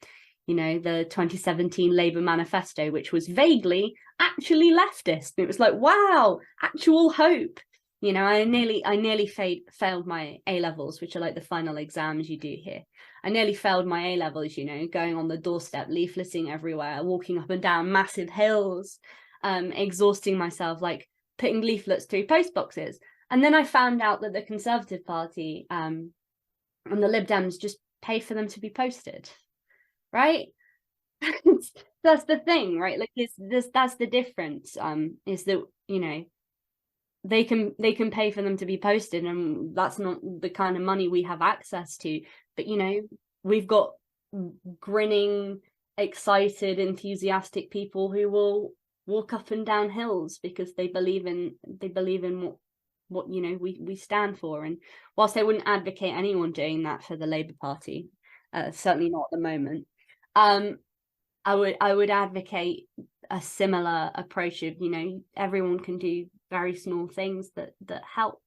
E: 2017 Labour manifesto, which was vaguely actually leftist. And it was like, wow, actual hope. I nearly failed my A-levels, which are like the final exams you do here. I nearly failed my A-levels, going on the doorstep, leafleting everywhere, walking up and down massive hills, exhausting myself, like putting leaflets through post boxes. And then I found out that the Conservative Party and the Lib Dems just pay for them to be posted, right? That's the thing, right? Like that's the difference, is that they can pay for them to be posted, and that's not the kind of money we have access to. But we've got grinning, excited, enthusiastic people who will walk up and down hills because they believe in what what we stand for. And whilst I wouldn't advocate anyone doing that for the Labour Party, certainly not at the moment, I would advocate a similar approach of, everyone can do very small things that help,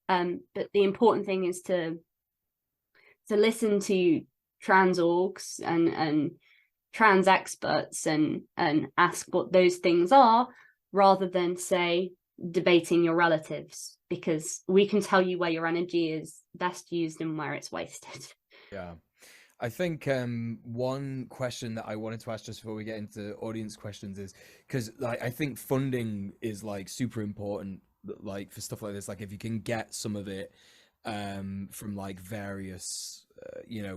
E: but the important thing is to listen to trans orgs and trans experts and ask what those things are, rather than say debating your relatives, because we can tell you where your energy is best used and where it's wasted.
C: Yeah. I think one question that I wanted to ask just before we get into audience questions is, because I think funding is like super important, like for stuff like this. Like if you can get some of it from like various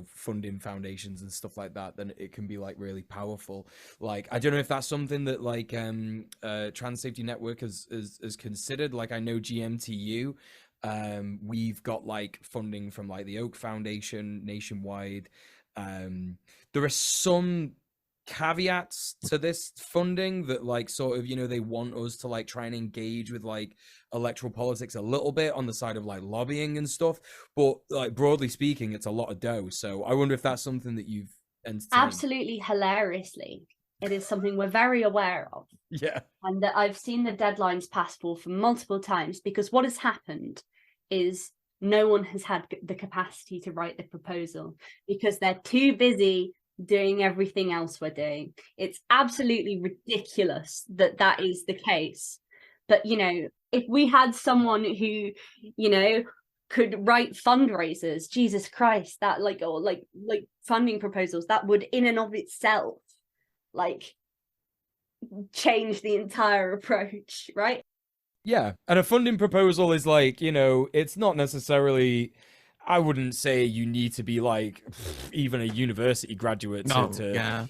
C: funding foundations and stuff like that, then it can be like really powerful. Like I don't know if that's something that like Trans Safety Network has considered. Like I know GMTU, we've got like funding from like the Oak Foundation nationwide. There are some caveats to this funding that like sort of they want us to like try and engage with like electoral politics a little bit on the side of like lobbying and stuff, but like broadly speaking it's a lot of dough. So I wonder if that's something that you've entertained.
E: Absolutely, hilariously, it is something we're very aware of.
C: Yeah.
E: And that I've seen the deadlines passed for multiple times, because what has happened is no one has had the capacity to write the proposal because they're too busy doing everything else we're doing. It's absolutely ridiculous that is the case. But if we had someone who could write fundraisers, Jesus Christ, that like funding proposals, that would in and of itself like change the entire approach, right?
C: Yeah, and a funding proposal is like, it's not necessarily, I wouldn't say you need to be like even a university graduate to
D: Yeah.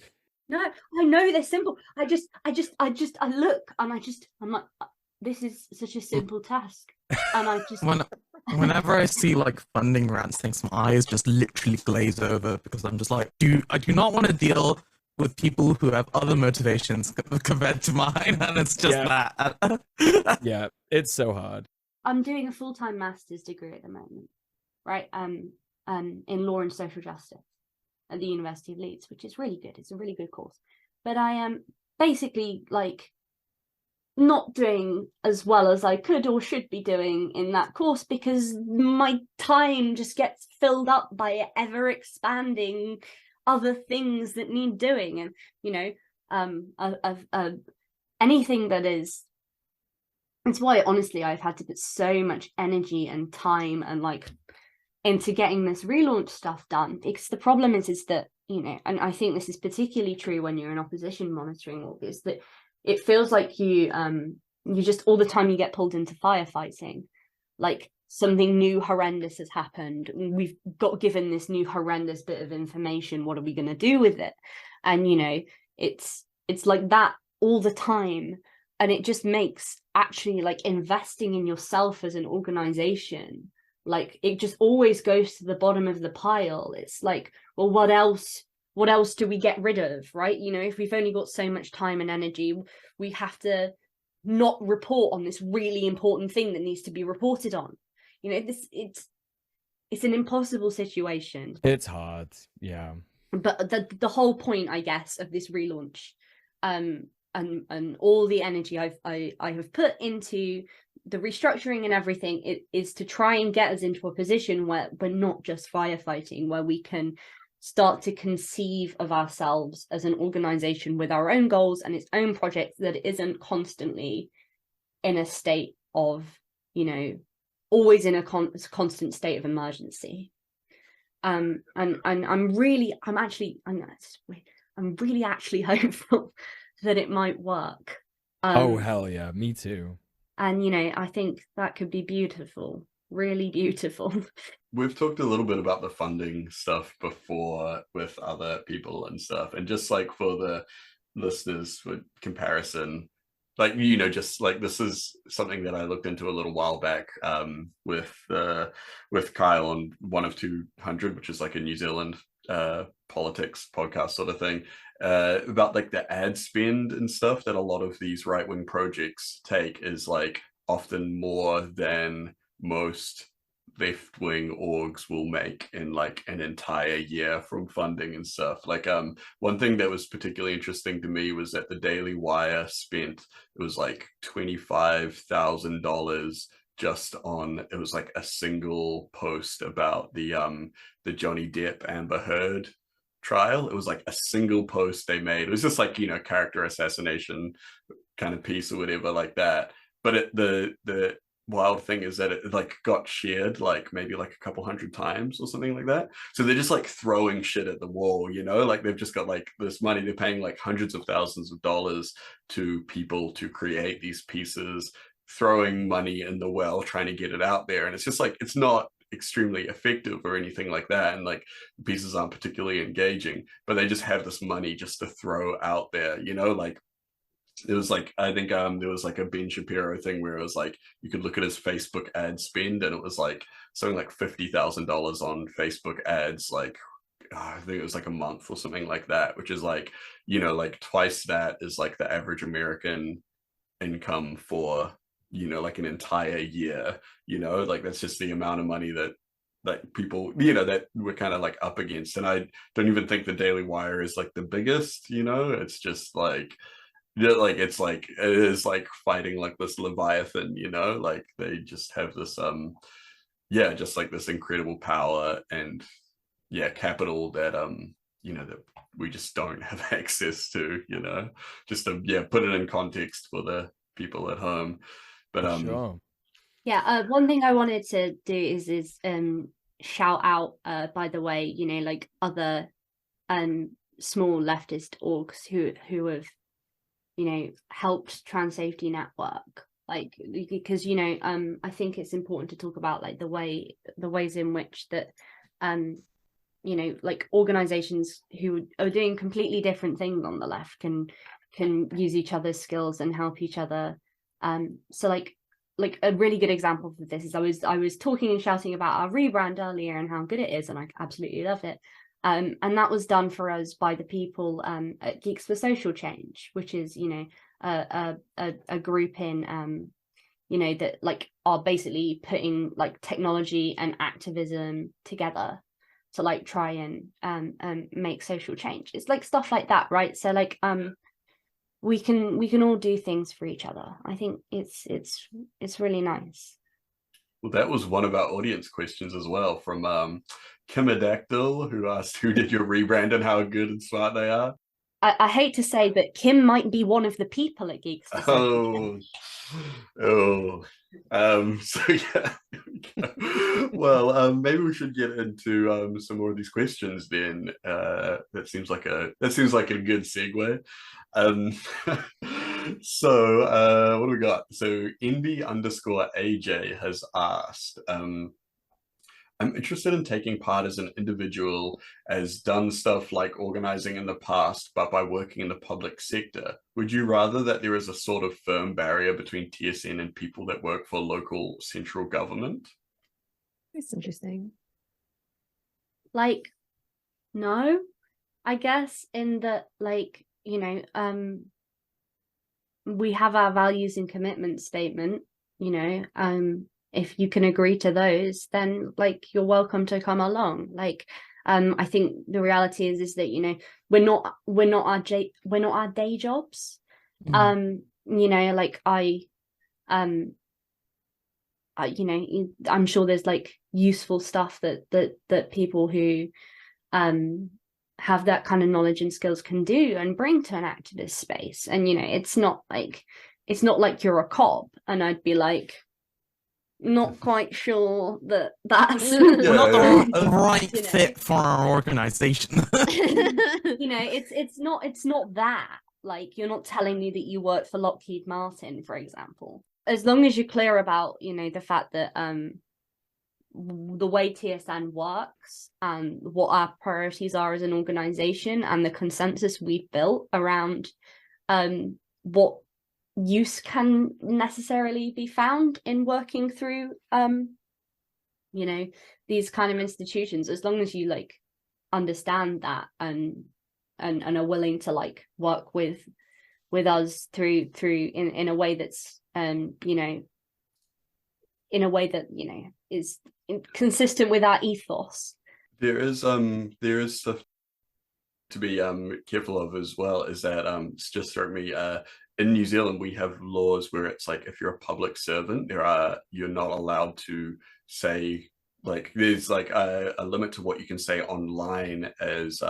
E: No, I know they're simple. I look and I'm like, this is such a simple task. And I just
D: whenever I see like funding grants things, my eyes just literally glaze over, because I'm just like, I do not want to deal with people who have other motivations compared to mine, and it's just that.
C: Yeah, it's so hard.
E: I'm doing a full-time master's degree at the moment, right? In law and social justice at the University of Leeds, which is really good. It's a really good course. But I am basically like not doing as well as I could or should be doing in that course, because my time just gets filled up by ever expanding other things that need doing. And anything that is, it's why honestly I've had to put so much energy and time and like into getting this relaunch stuff done, because the problem is that and I think this is particularly true when you're in opposition monitoring org, is that it feels like you just all the time you get pulled into firefighting, like something new horrendous has happened, we've got given this new horrendous bit of information, what are we going to do with it? And it's like that all the time, and it just makes actually like investing in yourself as an organization, like it just always goes to the bottom of the pile. It's like, well, what else do we get rid of, right? If we've only got so much time and energy, we have to not report on this really important thing that needs to be reported on. It's an impossible situation.
C: It's hard, yeah.
E: But the whole point, I guess, of this relaunch, and all the energy I have put into the restructuring and everything, is to try and get us into a position where we're not just firefighting, where we can start to conceive of ourselves as an organization with our own goals and its own projects, that isn't constantly in a state of always in a constant state of emergency. And I'm really actually hopeful that it might work.
C: Oh hell yeah, me too.
E: And I think that could be beautiful, really beautiful.
A: We've talked a little bit about the funding stuff before with other people and stuff, and just like for the listeners for comparison, like just like this is something that I looked into a little while back with Kyle on 1 of 200, which is like a New Zealand politics podcast sort of thing, about like the ad spend and stuff that a lot of these right-wing projects take, is like often more than most left-wing orgs will make in like an entire year from funding and stuff. Like one thing that was particularly interesting to me was that the Daily Wire spent, it was like $25,000 just on, it was like a single post about the Johnny Depp Amber Heard trial. It was like a single post they made. It was just like, you know, character assassination kind of piece or whatever like that. But the wild thing is that it like got shared like maybe like a couple hundred times or something like that. So they're just like throwing shit at the wall, you know, like they've just got like this money, they're paying like hundreds of thousands of dollars to people to create these pieces, throwing money in the well, trying to get it out there. And it's just like, it's not extremely effective or anything like that, and like the pieces aren't particularly engaging, but they just have this money just to throw out there, you know. Like it was like, I think there was like a Ben Shapiro thing where it was like you could look at his Facebook ad spend, and it was like something like $50,000 on Facebook ads, like I think it was like a month or something like that, which is like, you know, like twice that is like the average American income for, you know, like an entire year, you know. Like that's just the amount of money that people, you know, that we're kind of like up against. And I don't even think the Daily Wire is like the biggest, you know. It's just like, yeah, like it's like it is like fighting like this leviathan, you know. Like they just have this yeah, just like this incredible power and yeah, capital that you know, that we just don't have access to, you know. Just to, yeah, put it in context for the people at home. But
C: Sure.
E: Yeah, one thing I wanted to do is shout out, by the way, you know, like other small leftist orgs who have, you know, helped Trans Safety Network, like, because, you know, I think it's important to talk about like the ways in which that you know, like organizations who are doing completely different things on the left can use each other's skills and help each other. So like a really good example of this is I was talking and shouting about our rebrand earlier and how good it is, and I absolutely loved it. And that was done for us by the people at Geeks for Social Change, which is, you know, a group in you know, that like are basically putting like technology and activism together to like try and make social change. It's like stuff like that, right? So like we can all do things for each other. I think it's really nice.
A: well, that was one of our audience questions as well, from Kimadactyl, who asked, who did your rebrand and how good and smart they are.
E: I hate to say, but Kim might be one of the people at Geeks for Social Change.
A: So yeah. Well, maybe we should get into some more of these questions then. That seems like a good segue. So what do we got? So Envy_AJ has asked, I'm interested in taking part as an individual, as done stuff like organizing in the past, but by working in the public sector. Would you rather that there is a sort of firm barrier between TSN and people that work for local central government?
B: That's interesting.
E: Like, no, I guess, in that, like, you know, we have our values and commitment statement, you know, if you can agree to those, then like you're welcome to come along. Like, I think the reality is that, you know, we're not our day jobs. You know, like you know, I'm sure there's like useful stuff that people who have that kind of knowledge and skills can do and bring to an activist space. And, you know, it's not like you're a cop and I'd be like, not quite sure that's
D: We're not the right
E: you know,
D: fit for our organization.
E: you know, it's not that, like, you're not telling me that you work for Lockheed Martin, for example. As long as you're clear about, you know, the fact that the way TSN works and what our priorities are as an organization and the consensus we've built around what use can necessarily be found in working through you know, these kind of institutions, as long as you like understand that and are willing to like work with us through in a way that's you know, in a way that, you know, is consistent with our ethos.
A: There is stuff to be careful of as well, is that it's just struck me, in New Zealand we have laws where it's like, if you're a public servant, you're not allowed to say, like, there's like a limit to what you can say online as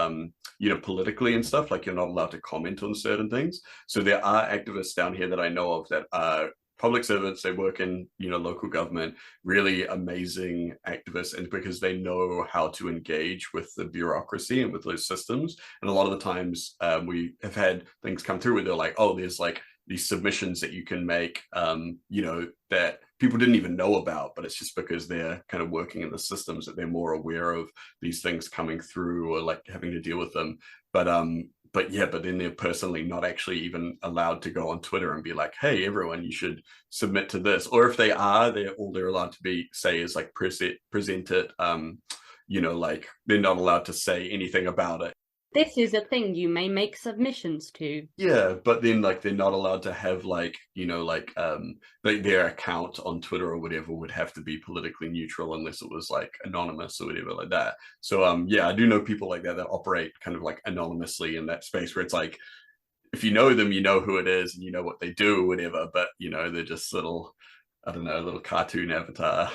A: you know, politically and stuff. Like, you're not allowed to comment on certain things. So there are activists down here that I know of that are public servants. They work in, you know, local government, really amazing activists, and because they know how to engage with the bureaucracy and with those systems. And a lot of the times we have had things come through where they're like, oh, there's like these submissions that you can make, you know, that people didn't even know about, but it's just because they're kind of working in the systems that they're more aware of these things coming through, or like having to deal with them. But yeah, but then they're personally not actually even allowed to go on Twitter and be like, hey, everyone, you should submit to this. Or if they are, all they're allowed to say is like present it, you know, like they're not allowed to say anything about it.
E: This is a thing you may make submissions to.
A: Yeah, but then like they're not allowed to have like, you know, like their account on Twitter or whatever would have to be politically neutral unless it was like anonymous or whatever like that. So yeah, I do know people like that operate kind of like anonymously in that space, where it's like, if you know them, you know who it is and you know what they do or whatever, but you know, they're just little, I don't know, little cartoon avatar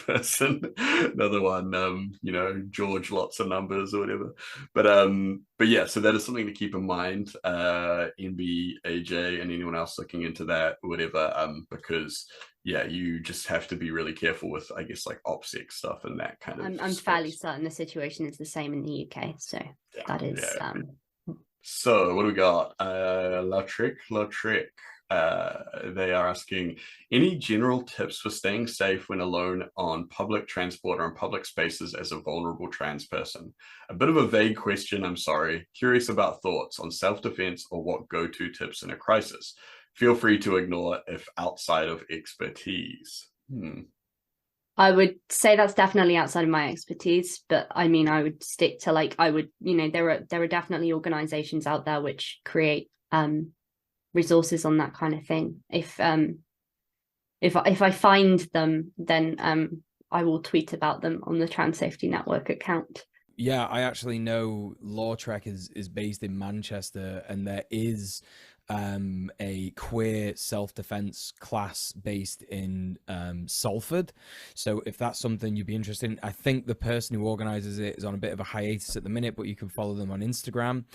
A: person. Another one, you know, George lots of numbers or whatever. But yeah, so that is something to keep in mind, NB, AJ, and anyone else looking into that or whatever, because yeah, you just have to be really careful with, I guess, like OPSEC stuff and that kind of
E: I'm fairly certain the situation is the same in the UK, so
A: yeah,
E: that is
A: yeah. So what do we got? Lautrec. They are asking, any general tips for staying safe when alone on public transport or in public spaces as a vulnerable trans person? A bit of a vague question, I'm sorry. Curious about thoughts on self-defense or what go-to tips in a crisis. Feel free to ignore if outside of expertise.
E: I would say that's definitely outside of my expertise, but I mean, I would stick to like, I would, you know, there are definitely organizations out there which create resources on that kind of thing. If I find them, then I will tweet about them on the Trans Safety Network account.
C: Yeah, I actually know Lautrec is based in Manchester, and there is a queer self-defense class based in Salford. So if that's something you'd be interested in, I think the person who organizes it is on a bit of a hiatus at the minute, but you can follow them on Instagram.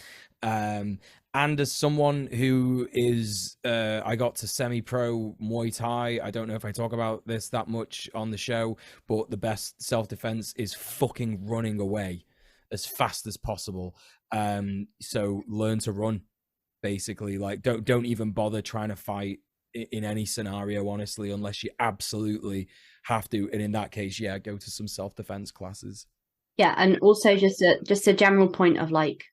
C: And as someone who is, I got to semi-pro Muay Thai. I don't know if I talk about this that much on the show, but the best self-defense is fucking running away as fast as possible. So learn to run, basically. Like, don't even bother trying to fight in any scenario, honestly, unless you absolutely have to. And in that case, yeah, go to some self-defense classes.
E: Yeah, and also just a general point of like,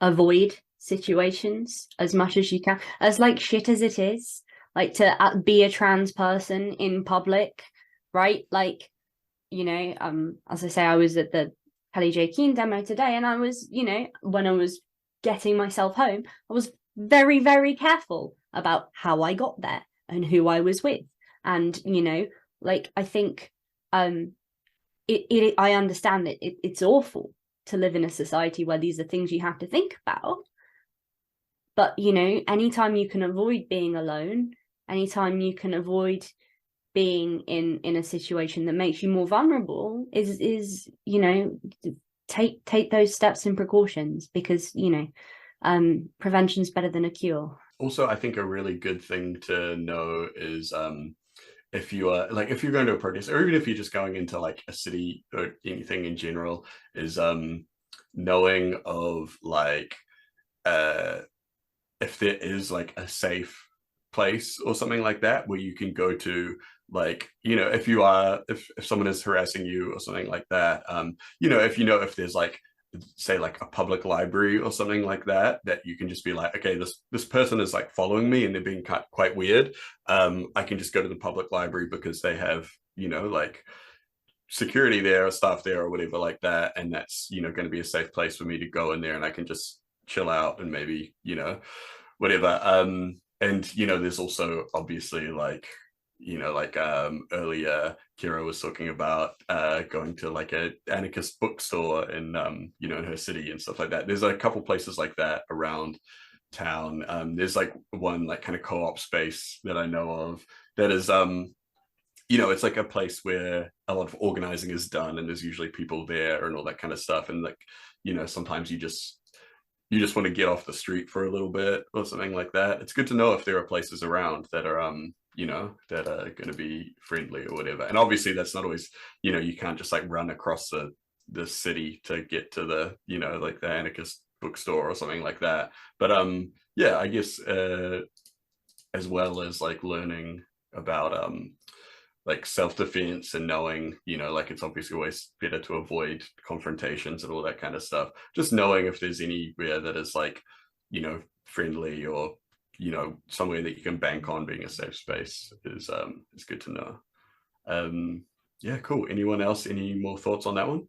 E: avoid situations as much as you can, as like shit as it is, like to be a trans person in public, right? Like, you know, as I say, I was at the Kelly J. Keane demo today, and I was, you know, when I was getting myself home, I was very, very careful about how I got there and who I was with. And, you know, like, I think I understand that it's awful to live in a society where these are things you have to think about. But, you know, anytime you can avoid being alone, anytime you can avoid being in a situation that makes you more vulnerable, is you know, take those steps and precautions, because, you know, prevention is better than a cure.
A: Also, I think a really good thing to know is if you are like, if you're going to a protest, or even if you're just going into like a city or anything in general, is knowing of like if there is like a safe place or something like that where you can go to, like, you know, if you are, if someone is harassing you or something like that, you know, if there's like, say like a public library or something like that, that you can just be like, okay, this person is like following me and they're being quite weird. I can just go to the public library because they have, you know, like security there or staff there or whatever like that, and that's, you know, going to be a safe place for me to go in there, and I can just chill out and maybe, you know, whatever. And, you know, there's also obviously like you know, like earlier Kira was talking about going to like a anarchist bookstore in you know, in her city and stuff like that. There's a couple places like that around town. There's like one like kind of co-op space that I know of that is you know, it's like a place where a lot of organizing is done and there's usually people there and all that kind of stuff. And like, you know, sometimes you just want to get off the street for a little bit or something like that. It's good to know if there are places around that are you know, that are going to be friendly or whatever. And obviously that's not always, you know, you can't just like run across the city to get to the, you know, like the anarchist bookstore or something like that. But yeah, I guess as well as like learning about like self-defense and knowing, you know, like it's obviously always better to avoid confrontations and all that kind of stuff. Just knowing if there's anywhere that is like, you know, friendly or, you know, somewhere that you can bank on being a safe space is good to know. Yeah, cool. Anyone else? Any more thoughts on that one?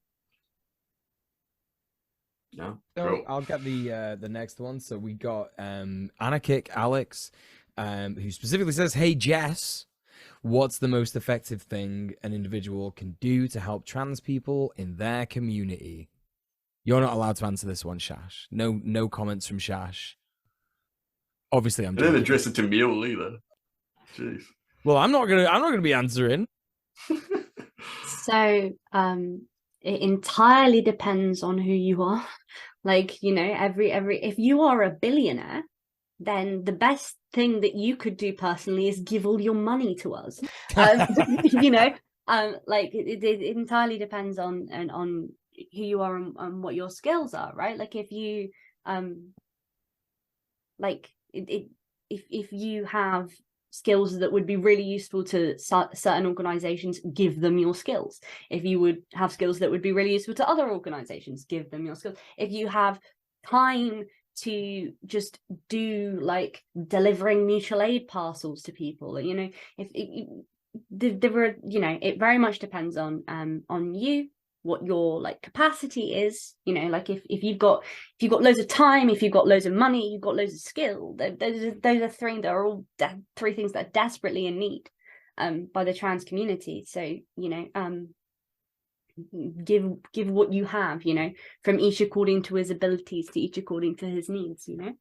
A: No,
C: So
A: cool.
C: I'll get the next one. So we got Anarchic Alex, who specifically says, "Hey Jess, what's the most effective thing an individual can do to help trans people in their community?" You're not allowed to answer this one, Shash. No comments from Shash. Obviously, I'm
A: I didn't
C: joking.
A: address it to Mule either. Jeez.
C: Well, I'm not gonna be answering.
E: So it entirely depends on who you are. Like, you know, every if you are a billionaire, then the best thing that you could do personally is give all your money to us. You know, like it entirely depends on who you are and what your skills are, right? Like if you like if you have skills that would be really useful to certain organizations, give them your skills. If you would have skills that would be really useful to other organizations, give them your skills. If you have time to just do like delivering mutual aid parcels to people, you know, if there were, you know, it very much depends on you, what your like capacity is, you know, like if you've got loads of time, if you've got loads of money, you've got loads of skill, those are three that are all three things that are desperately in need by the trans community. So, you know, give what you have, you know, from each according to his abilities to each according to his needs, you know.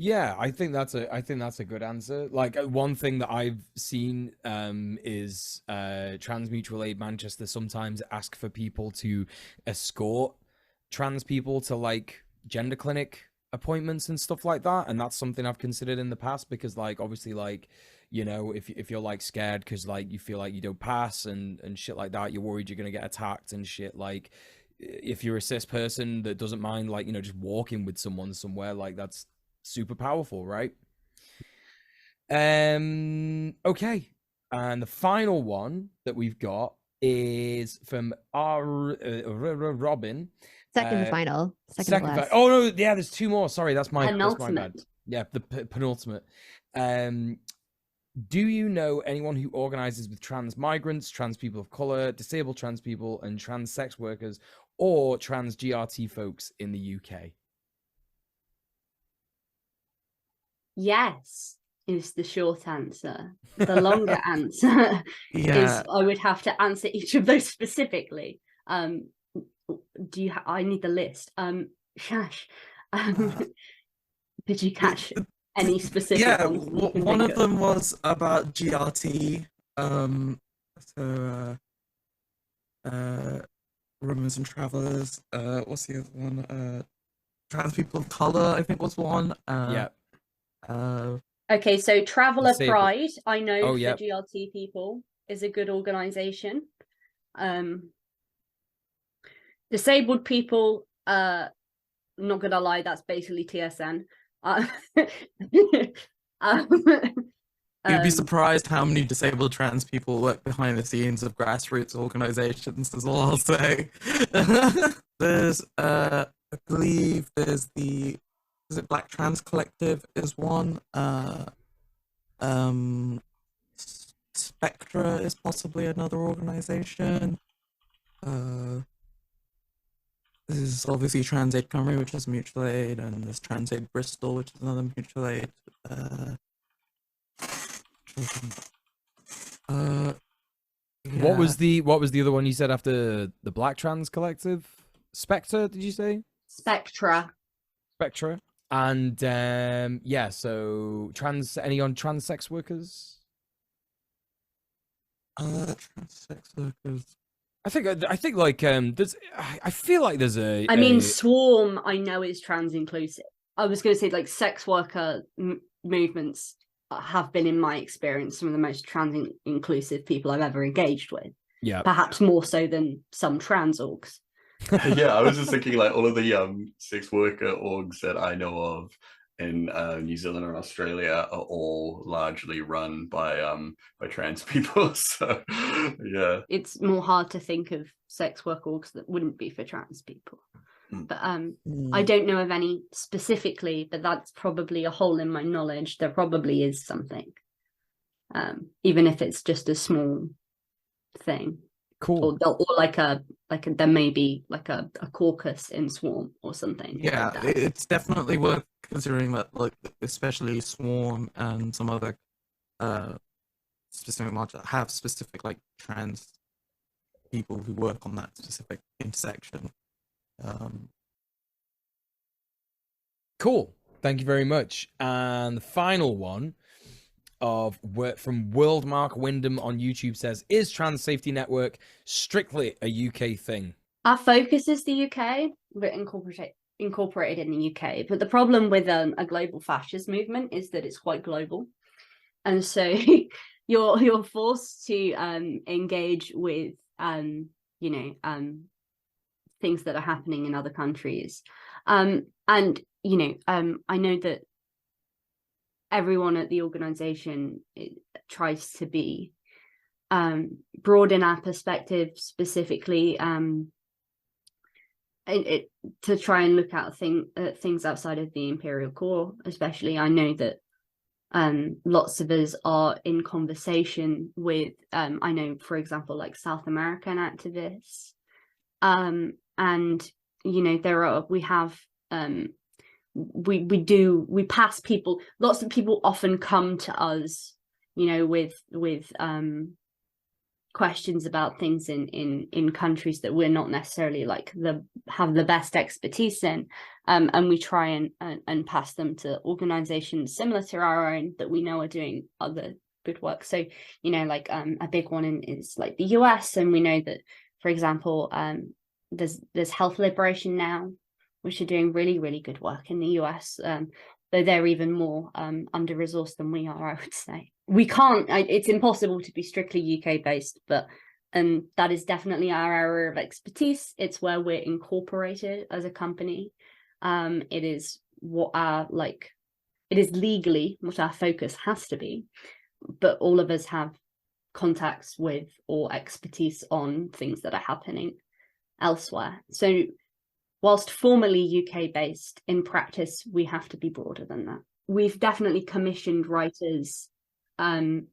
C: Yeah, I think that's a good answer. Like one thing that I've seen is Trans Mutual Aid Manchester sometimes ask for people to escort trans people to like gender clinic appointments and stuff like that, and that's something I've considered in the past because like obviously like, you know, if you're like scared because like you feel like you don't pass and shit like that, you're worried you're gonna get attacked and shit, like if you're a cis person that doesn't mind like, you know, just walking with someone somewhere, like that's super powerful, right? Okay, and the final one that we've got is from our Robin.
B: Second final. Second to last.
C: Oh no, yeah, there's two more. Sorry, that's my bad.
E: Penultimate.
C: Yeah, the penultimate. Do you know anyone who organizes with trans migrants, trans people of color, disabled trans people, and trans sex workers, or trans GRT folks in the UK?
E: Yes is the short answer. The longer answer is I would have to answer each of those specifically. Do you I need the list. Shash, did you catch any specific ones?
D: Yeah, one of them was about GRT. Roamers and travelers. What's the other one? Trans people of color, I think was one.
C: Yeah.
E: Okay, so Traveller
C: Disabled.
E: Pride, I know
C: Oh,
E: for
C: yep.
E: GRT people is a good organization. Disabled people, not gonna lie, that's basically TSN.
D: You'd be surprised how many disabled trans people work behind the scenes of grassroots organizations, is all I'll say. There's, I believe there's the, is it Black Trans Collective is one. Spectra is possibly another organization. This is obviously Trans Aid Cymru, which is mutual aid, and there's Trans Aid Bristol, which is another mutual aid. Uh,
C: What was
D: yeah.
C: the other one you said after the Black Trans Collective? Spectre, did you say?
E: Spectra.
C: Spectra. And yeah, so any on trans sex workers?
D: Trans sex workers.
C: I think like there's I feel like there's
E: I mean, Swarm, I know is trans inclusive. I was going to say like sex worker movements have been, in my experience, some of the most trans inclusive people I've ever engaged with.
C: Yeah,
E: perhaps more so than some trans orgs.
A: Yeah, I was just thinking like all of the sex worker orgs that I know of in New Zealand or Australia are all largely run by trans people. So yeah,
E: it's more hard to think of sex work orgs that wouldn't be for trans people. But I don't know of any specifically, but that's probably a hole in my knowledge. There probably is something, even if it's just a small thing.
C: cool.
E: Or like there may be like a caucus in Swarm or something.
D: Yeah,
E: like
D: it's definitely worth considering that, like, especially Swarm and some other specific modules have specific like trans people who work on that specific intersection.
C: Cool. Thank you very much. And the final one from World Mark Wyndham on YouTube says, is Trans Safety Network strictly a UK thing?
E: Our focus is the UK. We're incorporated in the UK. But the problem with a global fascist movement is that it's quite global. And so you're forced to engage with things that are happening in other countries. And I know that everyone at the organization tries to be broad in our perspective, specifically to try and look at things outside of the imperial core. Especially, I know that lots of us are in conversation with I know, for example, like South American activists, and we pass people. Lots of people often come to us, with questions about things in countries that we're not necessarily have the best expertise in, and we try and pass them to organizations similar to our own that we know are doing other good work. So a big one is like the US, and we know that, for example, there's Health Liberation Now, which are doing really, really good work in the US, though they're even more under-resourced than we are, I would say. We can't, it's impossible to be strictly UK based, but that is definitely our area of expertise. It's where we're incorporated as a company. It is it is legally what our focus has to be, but all of us have contacts with or expertise on things that are happening elsewhere. So whilst formally UK based, in practice, we have to be broader than that. We've definitely commissioned writers.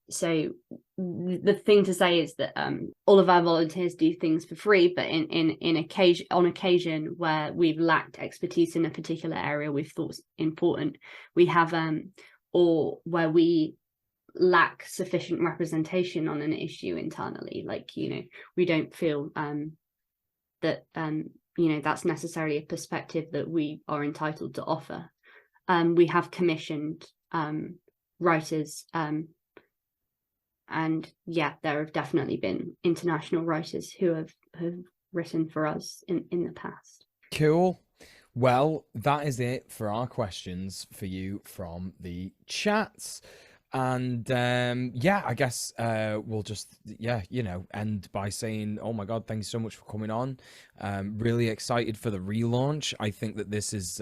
E: So the thing to say is that all of our volunteers do things for free, but on occasion where we've lacked expertise in a particular area we've thought important, we have or where we lack sufficient representation on an issue internally, we don't feel that that's necessarily a perspective that we are entitled to offer. We have commissioned writers, and yeah, there have definitely been international writers who have written for us in the past.
C: Cool. Well, that is it for our questions for you from the chats. And yeah, I guess we'll just end by saying, oh my god, thanks so much for coming on. Really excited for the relaunch. I think that this is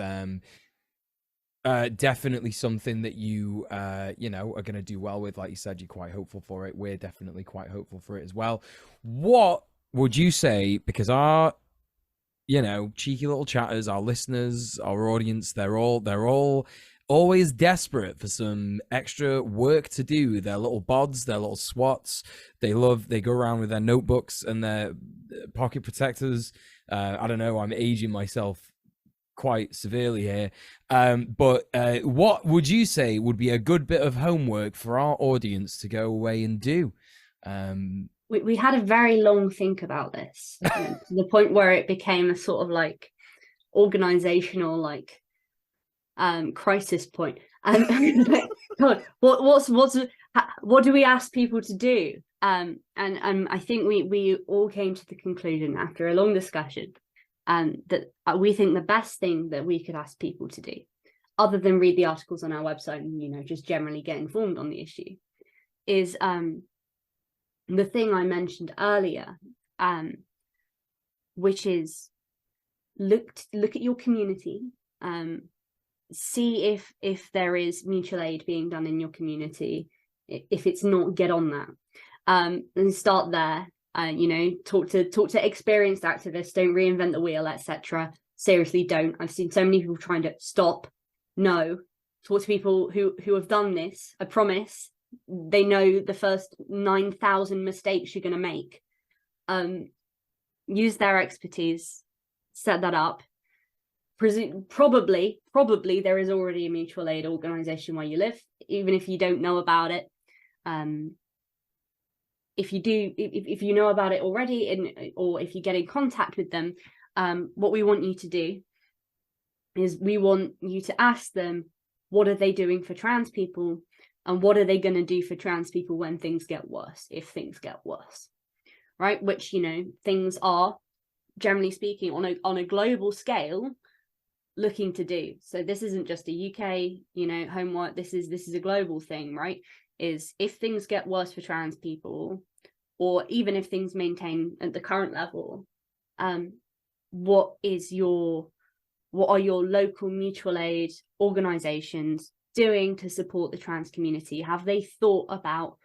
C: definitely something that you are going to do well with. Like you said, you're quite hopeful for it. We're definitely quite hopeful for it as well. What would you say, because our cheeky little chatters, our listeners, our audience, they're all always desperate for some extra work to do. Their little bods, their little swats, they go around with their notebooks and their pocket protectors. I don't know, I'm aging myself quite severely here. But what would you say would be a good bit of homework for our audience to go away and do?
E: We had a very long think about this to the point where it became a sort of like organizational like crisis point. And God, what do we ask people to do? And I think we all came to the conclusion after a long discussion that we think the best thing that we could ask people to do, other than read the articles on our website and, you know, just generally get informed on the issue, is the thing I mentioned earlier, which is look at your community, see if there is mutual aid being done in your community. If it's not, get on that, and start there. You know, talk to experienced activists. Don't reinvent the wheel, etc. Seriously, don't. I've seen so many people trying to stop. No, talk to people who have done this. I promise they know the first 9,000 mistakes you're going to make. Use their expertise, set that up. Probably there is already a mutual aid organization where you live, even if you don't know about it. If you do, if you know about it already, or if you get in contact with them, what we want you to do is we want you to ask them, what are they doing for trans people, and what are they going to do for trans people when things get worse, if things get worse, right? Which, you know, things are, generally speaking, on a global scale, looking to do. So this isn't just a UK, you know, homework. This is a global thing, right? Is if things get worse for trans people, or even if things maintain at the current level, what are your local mutual aid organizations doing to support the trans community? Have they thought about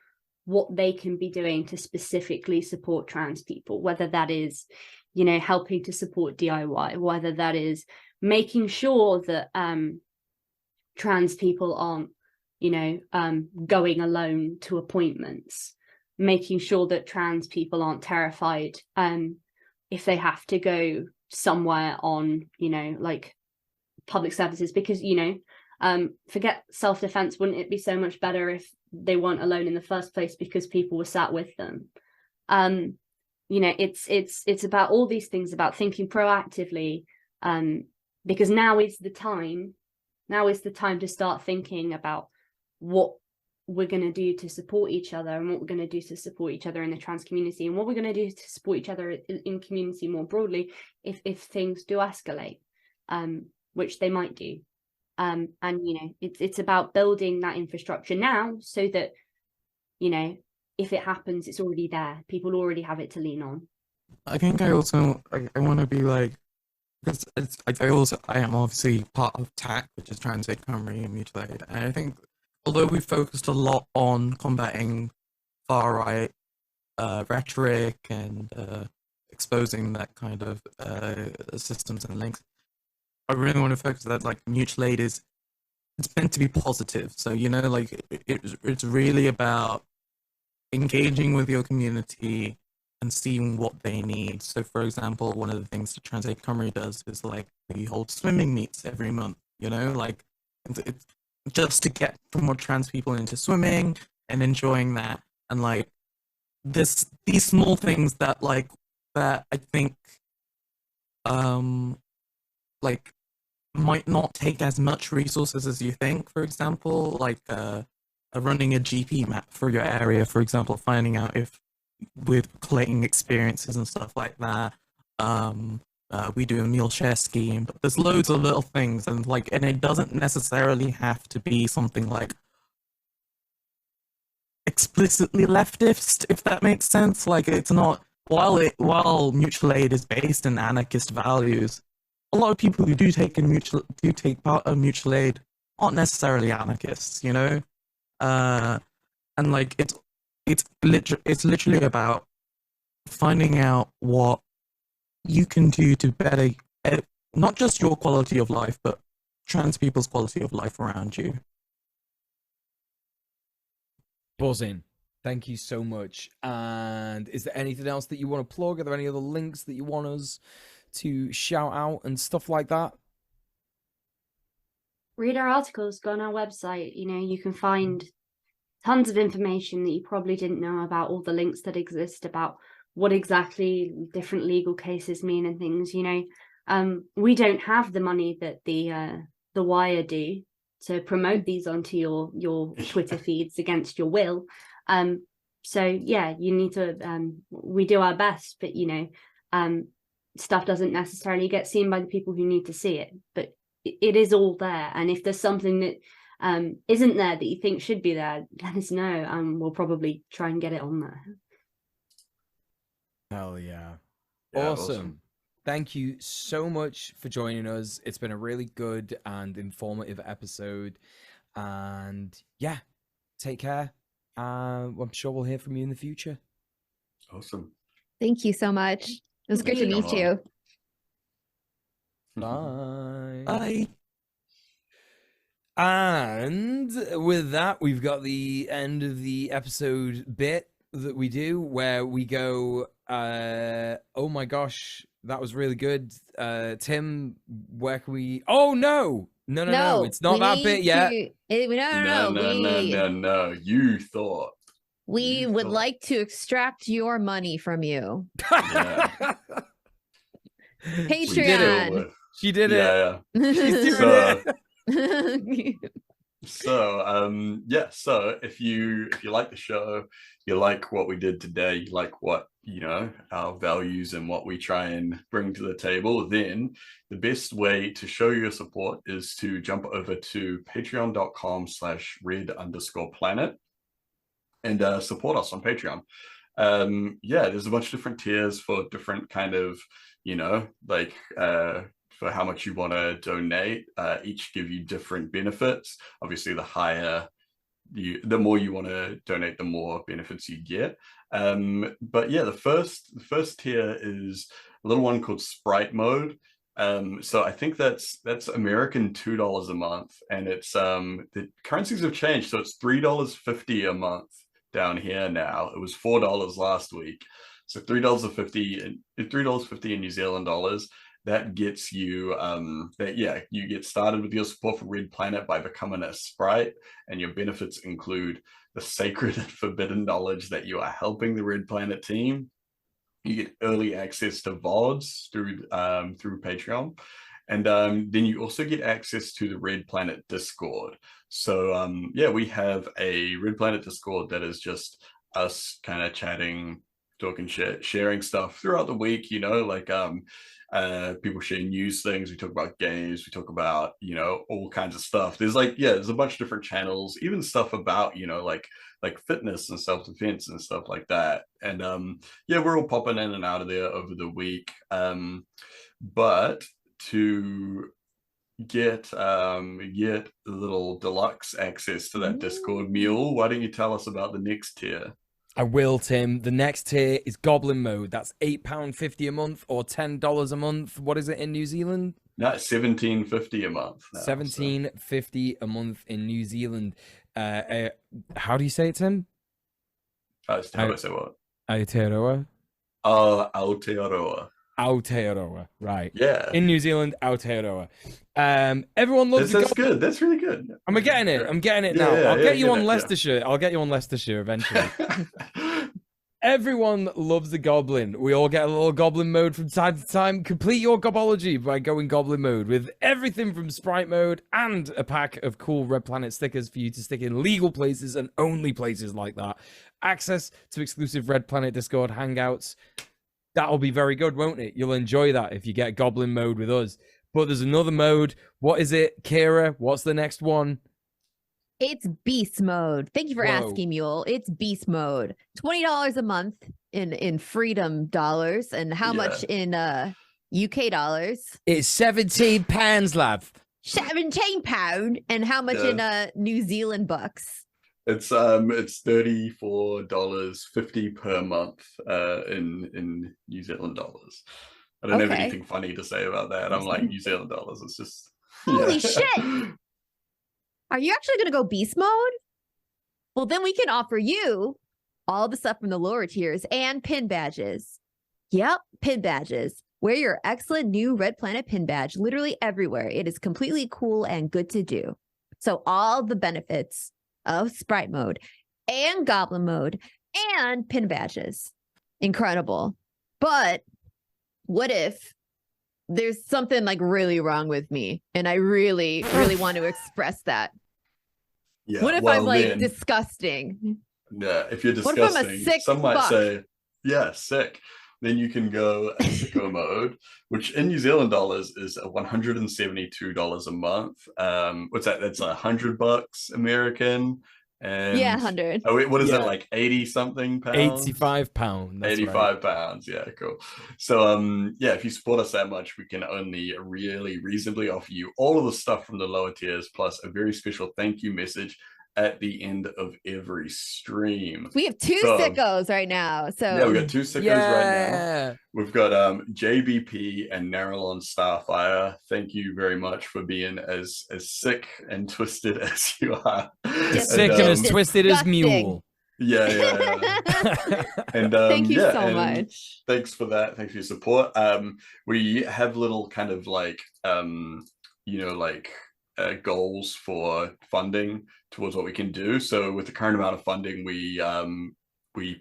E: what they can be doing to specifically support trans people, whether that is, you know, helping to support DIY, whether that is making sure that trans people aren't, you know, going alone to appointments, making sure that trans people aren't terrified if they have to go somewhere on, you know, like public services, because, you know, forget self-defense. Wouldn't it be so much better if they weren't alone in the first place because people were sat with them? You know, it's about all these things, about thinking proactively, because now is the time to start thinking about what we're going to do to support each other, and what we're going to do to support each other in the trans community, and what we're going to do to support each other in community more broadly if things do escalate, which they might do. And, you know, it's about building that infrastructure now so that, you know, if it happens, it's already there. People already have it to lean on.
D: I think I also I want to be like, because I am obviously part of TAC, which is Trans Aid Cymru and Mutual Aid, and I think although we focused a lot on combating far right rhetoric and exposing that kind of systems and links, I really want to focus that like mutual aid it's meant to be positive. So, you know, like it's really about engaging with your community and seeing what they need. So, for example, one of the things that Trans Aid Cymru does is like we hold swimming meets every month. You know, like it's just to get more trans people into swimming and enjoying that, and like these small things that I think like might not take as much resources as you think. For example, like running a GP map for your area, for example, finding out if with collating experiences and stuff like that. We do a meal share scheme, but there's loads of little things, and it doesn't necessarily have to be something like explicitly leftist, if that makes sense. Like, it's not, while mutual aid is based in anarchist values, a lot of people who do take part in mutual aid aren't necessarily anarchists, you know. And like it's literally about finding out what you can do to better not just your quality of life, but trans people's quality of life around you.
C: Buzzing. Thank you so much. And is there anything else that you want to plug? Are there any other links that you want us to shout out and stuff like that?
E: read our articles, go on our website. You know, you can find tons of information that you probably didn't know about, all the links that exist about what exactly different legal cases mean and things. You know, we don't have the money that the Wire do to promote these onto your Twitter feeds against your will. So yeah, you need to. We do our best, but you know, stuff doesn't necessarily get seen by the people who need to see it. But it is all there, and if there's something that isn't there that you think should be there, let us know. We'll probably try and get it on there.
C: Hell yeah.
A: Yeah,
C: Awesome. Thank you so much for joining us. It's been a really good and informative episode. And yeah, take care. I'm sure we'll hear from you in the future.
A: Awesome.
B: Thank you so much. It was great to
A: Thanks for
B: meet
A: coming
B: you.
C: Bye.
D: Bye.
C: And with that, we've got the end of the episode bit that we do where we go, oh my gosh, that was really good. Tim, where can we... Oh, no! No, it's not that bit yet.
A: No. You thought.
B: We would like to extract your money from you.
A: Yeah.
B: Patreon.
C: She did it.
A: Yeah.
C: She's doing it.
A: So if you like the show, you like what we did today, you like what, you know, our values and what we try and bring to the table, then the best way to show your support is to jump over to patreon.com/red_planet and support us on Patreon. There's a bunch of different tiers for different kind of, you know, like for how much you want to donate. Each give you different benefits. Obviously, the higher the more you want to donate, the more benefits you get. But yeah, the first tier is a little one called Sprite Mode. So I think that's American $2 a month, and it's the currencies have changed, so it's $3.50 a month down here now. It was $4 last week, so $3.50 in New Zealand dollars. That gets you you get started with your support for Red Planet by becoming a Sprite, and your benefits include the sacred and forbidden knowledge that you are helping the Red Planet team. You get early access to VODs through Patreon, and then you also get access to the Red Planet Discord. So we have a Red Planet Discord that is just us kind of chatting, talking, sharing stuff throughout the week. You know, like people share news things. We talk about games. We talk about, you know, all kinds of stuff. There's there's a bunch of different channels, even stuff about, you know, like fitness and self-defense and stuff like that. And we're all popping in and out of there over the week. But to get a little deluxe access to that Discord, Mule, why don't you tell us about the next tier?
C: I will, Tim. The next tier is Goblin Mode. That's £8.50 a month or $10 a month. What is it in New Zealand?
A: No, $17.50 a month.
C: $17.50 a month in New Zealand. How do you say it, Tim?
A: How do I say what?
C: Aotearoa.
A: Aotearoa.
C: Aotearoa, right?
A: Yeah.
C: In New Zealand, Aotearoa. Everyone loves.
A: That's good. That's really good.
C: I'm getting it now. I'll get you on Leicestershire. I'll get you on Leicestershire eventually. Everyone loves the Goblin. We all get a little Goblin mode from time to time. Complete your gobology by going Goblin mode with everything from Sprite mode and a pack of cool Red Planet stickers for you to stick in legal places and only places like that. Access to exclusive Red Planet Discord hangouts. That'll be very good, won't it? You'll enjoy that if you get Goblin mode with us. But there's another mode. What is it, Kira? What's the next one?
B: It's Beast Mode. Thank you for asking, Mule. It's Beast Mode. $20 a month in freedom dollars. And how much in UK dollars?
C: It's £17, love.
B: £17. And how much in New Zealand bucks?
A: It's $34.50 per month in New Zealand dollars. I don't have anything funny to say about that. I'm like, New Zealand dollars. It's just
B: holy shit. Are you actually going to go beast mode? Well, then we can offer you all the stuff from the lower tiers and pin badges. Yep, pin badges. Wear your excellent new Red Planet pin badge literally everywhere. It is completely cool and good to do. So all the benefits of Sprite mode and Goblin mode and pin badges. Incredible. But what if there's something like really wrong with me and I really, really want to express that?
A: Yeah.
B: What if I'm like disgusting?
A: Yeah, if you're
B: What if I'm a
A: disgusting,
B: sick
A: some might
B: fuck?
A: say, yeah, sick. Then you can go sicko mode, which in New Zealand dollars is $172 a month. What's that? That's $100 American. And
B: Yeah, 100.
A: oh, wait, what is it,
C: Yeah.
A: like 80 something pounds?
C: £85. That's
A: 85
C: right.
A: pounds. Yeah, cool. So yeah, if you support us that much, we can only really reasonably offer you all of the stuff from the lower tiers, plus a very special thank you message at the end of every stream.
B: We have two sickos right now. So
A: yeah, we've got two sickos right now. We've got JBP and Narrowlon Starfire. Thank you very much for being as sick and twisted as you are.
C: Sick and as twisted as mule.
A: Yeah. And
B: thank you
A: yeah,
B: so much.
A: Thanks for that. Thanks for your support. We have little kind of like goals for funding towards what we can do. So with the current amount of funding, we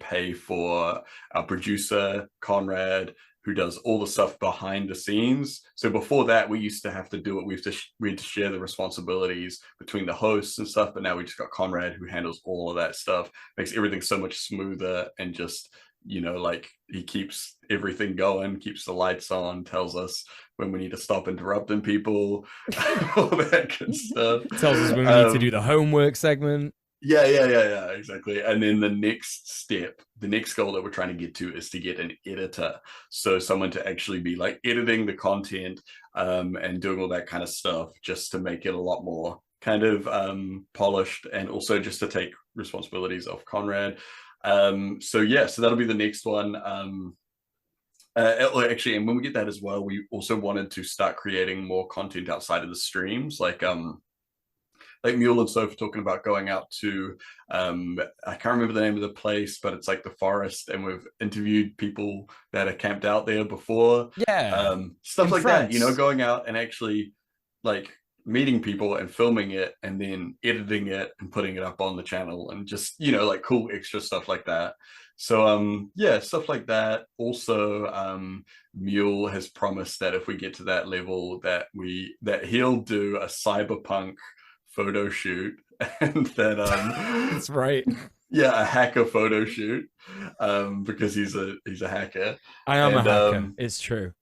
A: pay for our producer Conrad, who does all the stuff behind the scenes. So before that, we used to have to do it. We had to share the responsibilities between the hosts and stuff. But now we just got Conrad, who handles all of that stuff, makes everything so much smoother, and just like he keeps everything going, keeps the lights on, tells us when we need to stop interrupting people, all that good stuff.
C: Tells us when we need to do the homework segment.
A: Yeah, exactly. And then the next step, the next goal that we're trying to get to is to get an editor. So someone to actually be like editing the content and doing all that kind of stuff, just to make it a lot more kind of polished, and also just to take responsibilities off Conrad. So that'll be the next one. Actually, and when we get that as well, we also wanted to start creating more content outside of the streams, like Mule and Soph talking about going out to I can't remember the name of the place, but it's like the forest, and we've interviewed people that are camped out there before. Stuff like that, going out and actually like meeting people and filming it and then editing it and putting it up on the channel, and just like cool extra stuff like that. So stuff like that. Also Mule has promised that if we get to that level, that he'll do a cyberpunk photo shoot, and that
C: that's right,
A: a hacker photo shoot, because he's a hacker.
C: I am a hacker, it's true.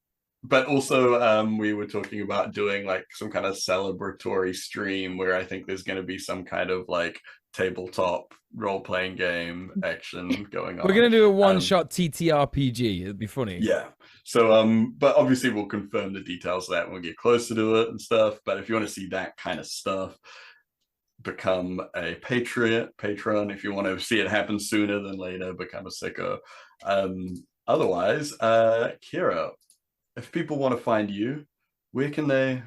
A: But also we were talking about doing like some kind of celebratory stream where I think there's going to be some kind of like tabletop role-playing game action going on.
C: We're gonna do a one-shot TTRPG. It'd be funny.
A: Yeah. So but obviously we'll confirm the details of that when we get closer to it and stuff. But if you want to see that kind of stuff, become a patron. If you want to see it happen sooner than later, become a sicko. Otherwise, Kira, if people want to find you, where can they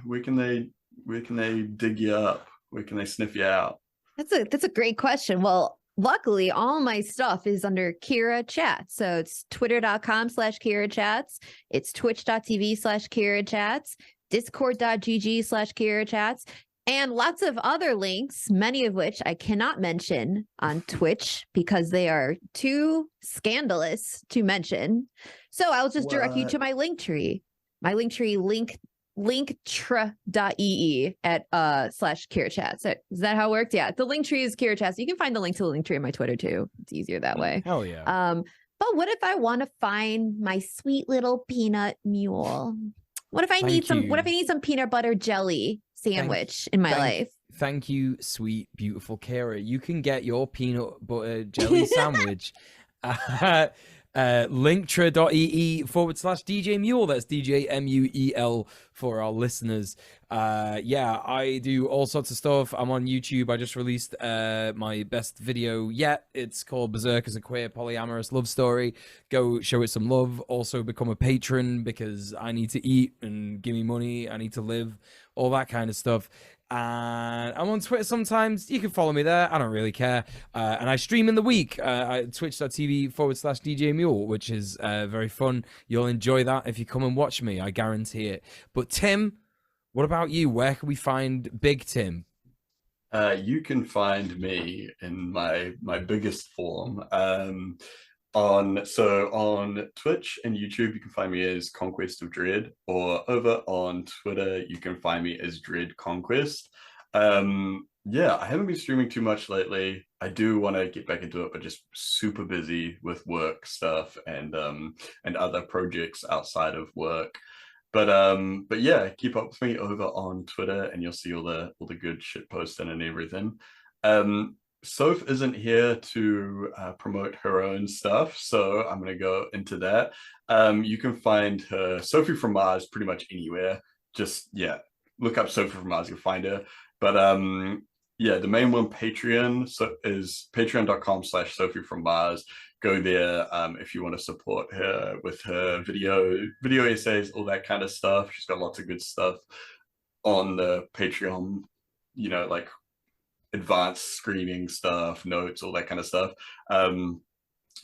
A: dig you up? Where can they sniff you out?
B: That's a great question. Well, luckily, all my stuff is under Kira Chats. So it's twitter.com/Kira Chats. It's twitch.tv/Kira Chats, discord.gg/Kira Chats, and lots of other links, many of which I cannot mention on Twitch because they are too scandalous to mention. So I'll just direct you to my link tree. My link tree, linktra.ee at /Kira Chats. So is that how it worked? Yeah, the link tree is Kira Chats. You can find the link to the link tree in my Twitter too. It's easier that way.
C: Hell yeah.
B: But what if I want to find my sweet little peanut mule? What if I need some peanut butter jelly sandwich in my life?
C: Thank you, sweet, beautiful Kira. You can get your peanut butter jelly sandwich at linktra.ee/DJ Mule. That's DJMUEL for our listeners. I do all sorts of stuff. I'm on YouTube. I just released my best video yet. It's called Berserk as a Queer Polyamorous Love Story. Go show it some love. Also become a patron because I need to eat and give me money. I need to live, all that kind of stuff. And I'm on Twitter sometimes. You can follow me there. I don't really care. And I stream in the week at twitch.tv/DJ Mule, which is very fun. You'll enjoy that if you come and watch me. I guarantee it. But Tim, what about you? Where can we find Big Tim?
A: You can find me in my biggest form. On Twitch and YouTube, you can find me as Conquest of Dread, or over on Twitter, you can find me as Dread Conquest. Yeah, I haven't been streaming too much lately. I do want to get back into it, but just super busy with work stuff and other projects outside of work. But yeah, keep up with me over on Twitter, and you'll see all the good shit posting and everything. Soph isn't here to promote her own stuff, so I'm going to go into that. You can find her, Sophie from Mars, pretty much anywhere. Just, yeah, look up Sophie from Mars, you'll find her. But yeah, the main one, Patreon, is patreon.com/Sophie from Mars. Go there if you want to support her with her video essays, all that kind of stuff. She's got lots of good stuff on the Patreon, you know, like advanced screening stuff, notes, all that kind of stuff.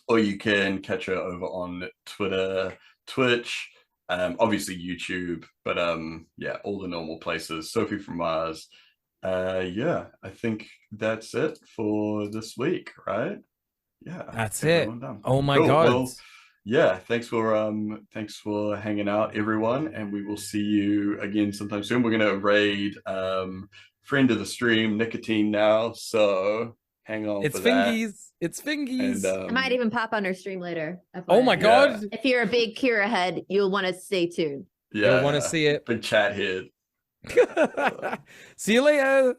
A: Or you can catch her over on Twitter, Twitch, obviously YouTube, but yeah, all the normal places. Sophie from Mars. Yeah, I think that's it for this week, right? Yeah,
C: that's it. Oh my
A: cool.
C: God.
A: Well, yeah, thanks for hanging out, everyone, and we will see you again sometime soon. We're gonna raid friend of the stream, Nicotine, now, so hang on for that.
C: It's fingies.
B: And, I might even pop on her stream later.
C: Oh my God.
B: If you're a big Kira head, you'll want to stay tuned.
A: Yeah,
C: you'll want to see it.
A: Big chat head.
C: See you later.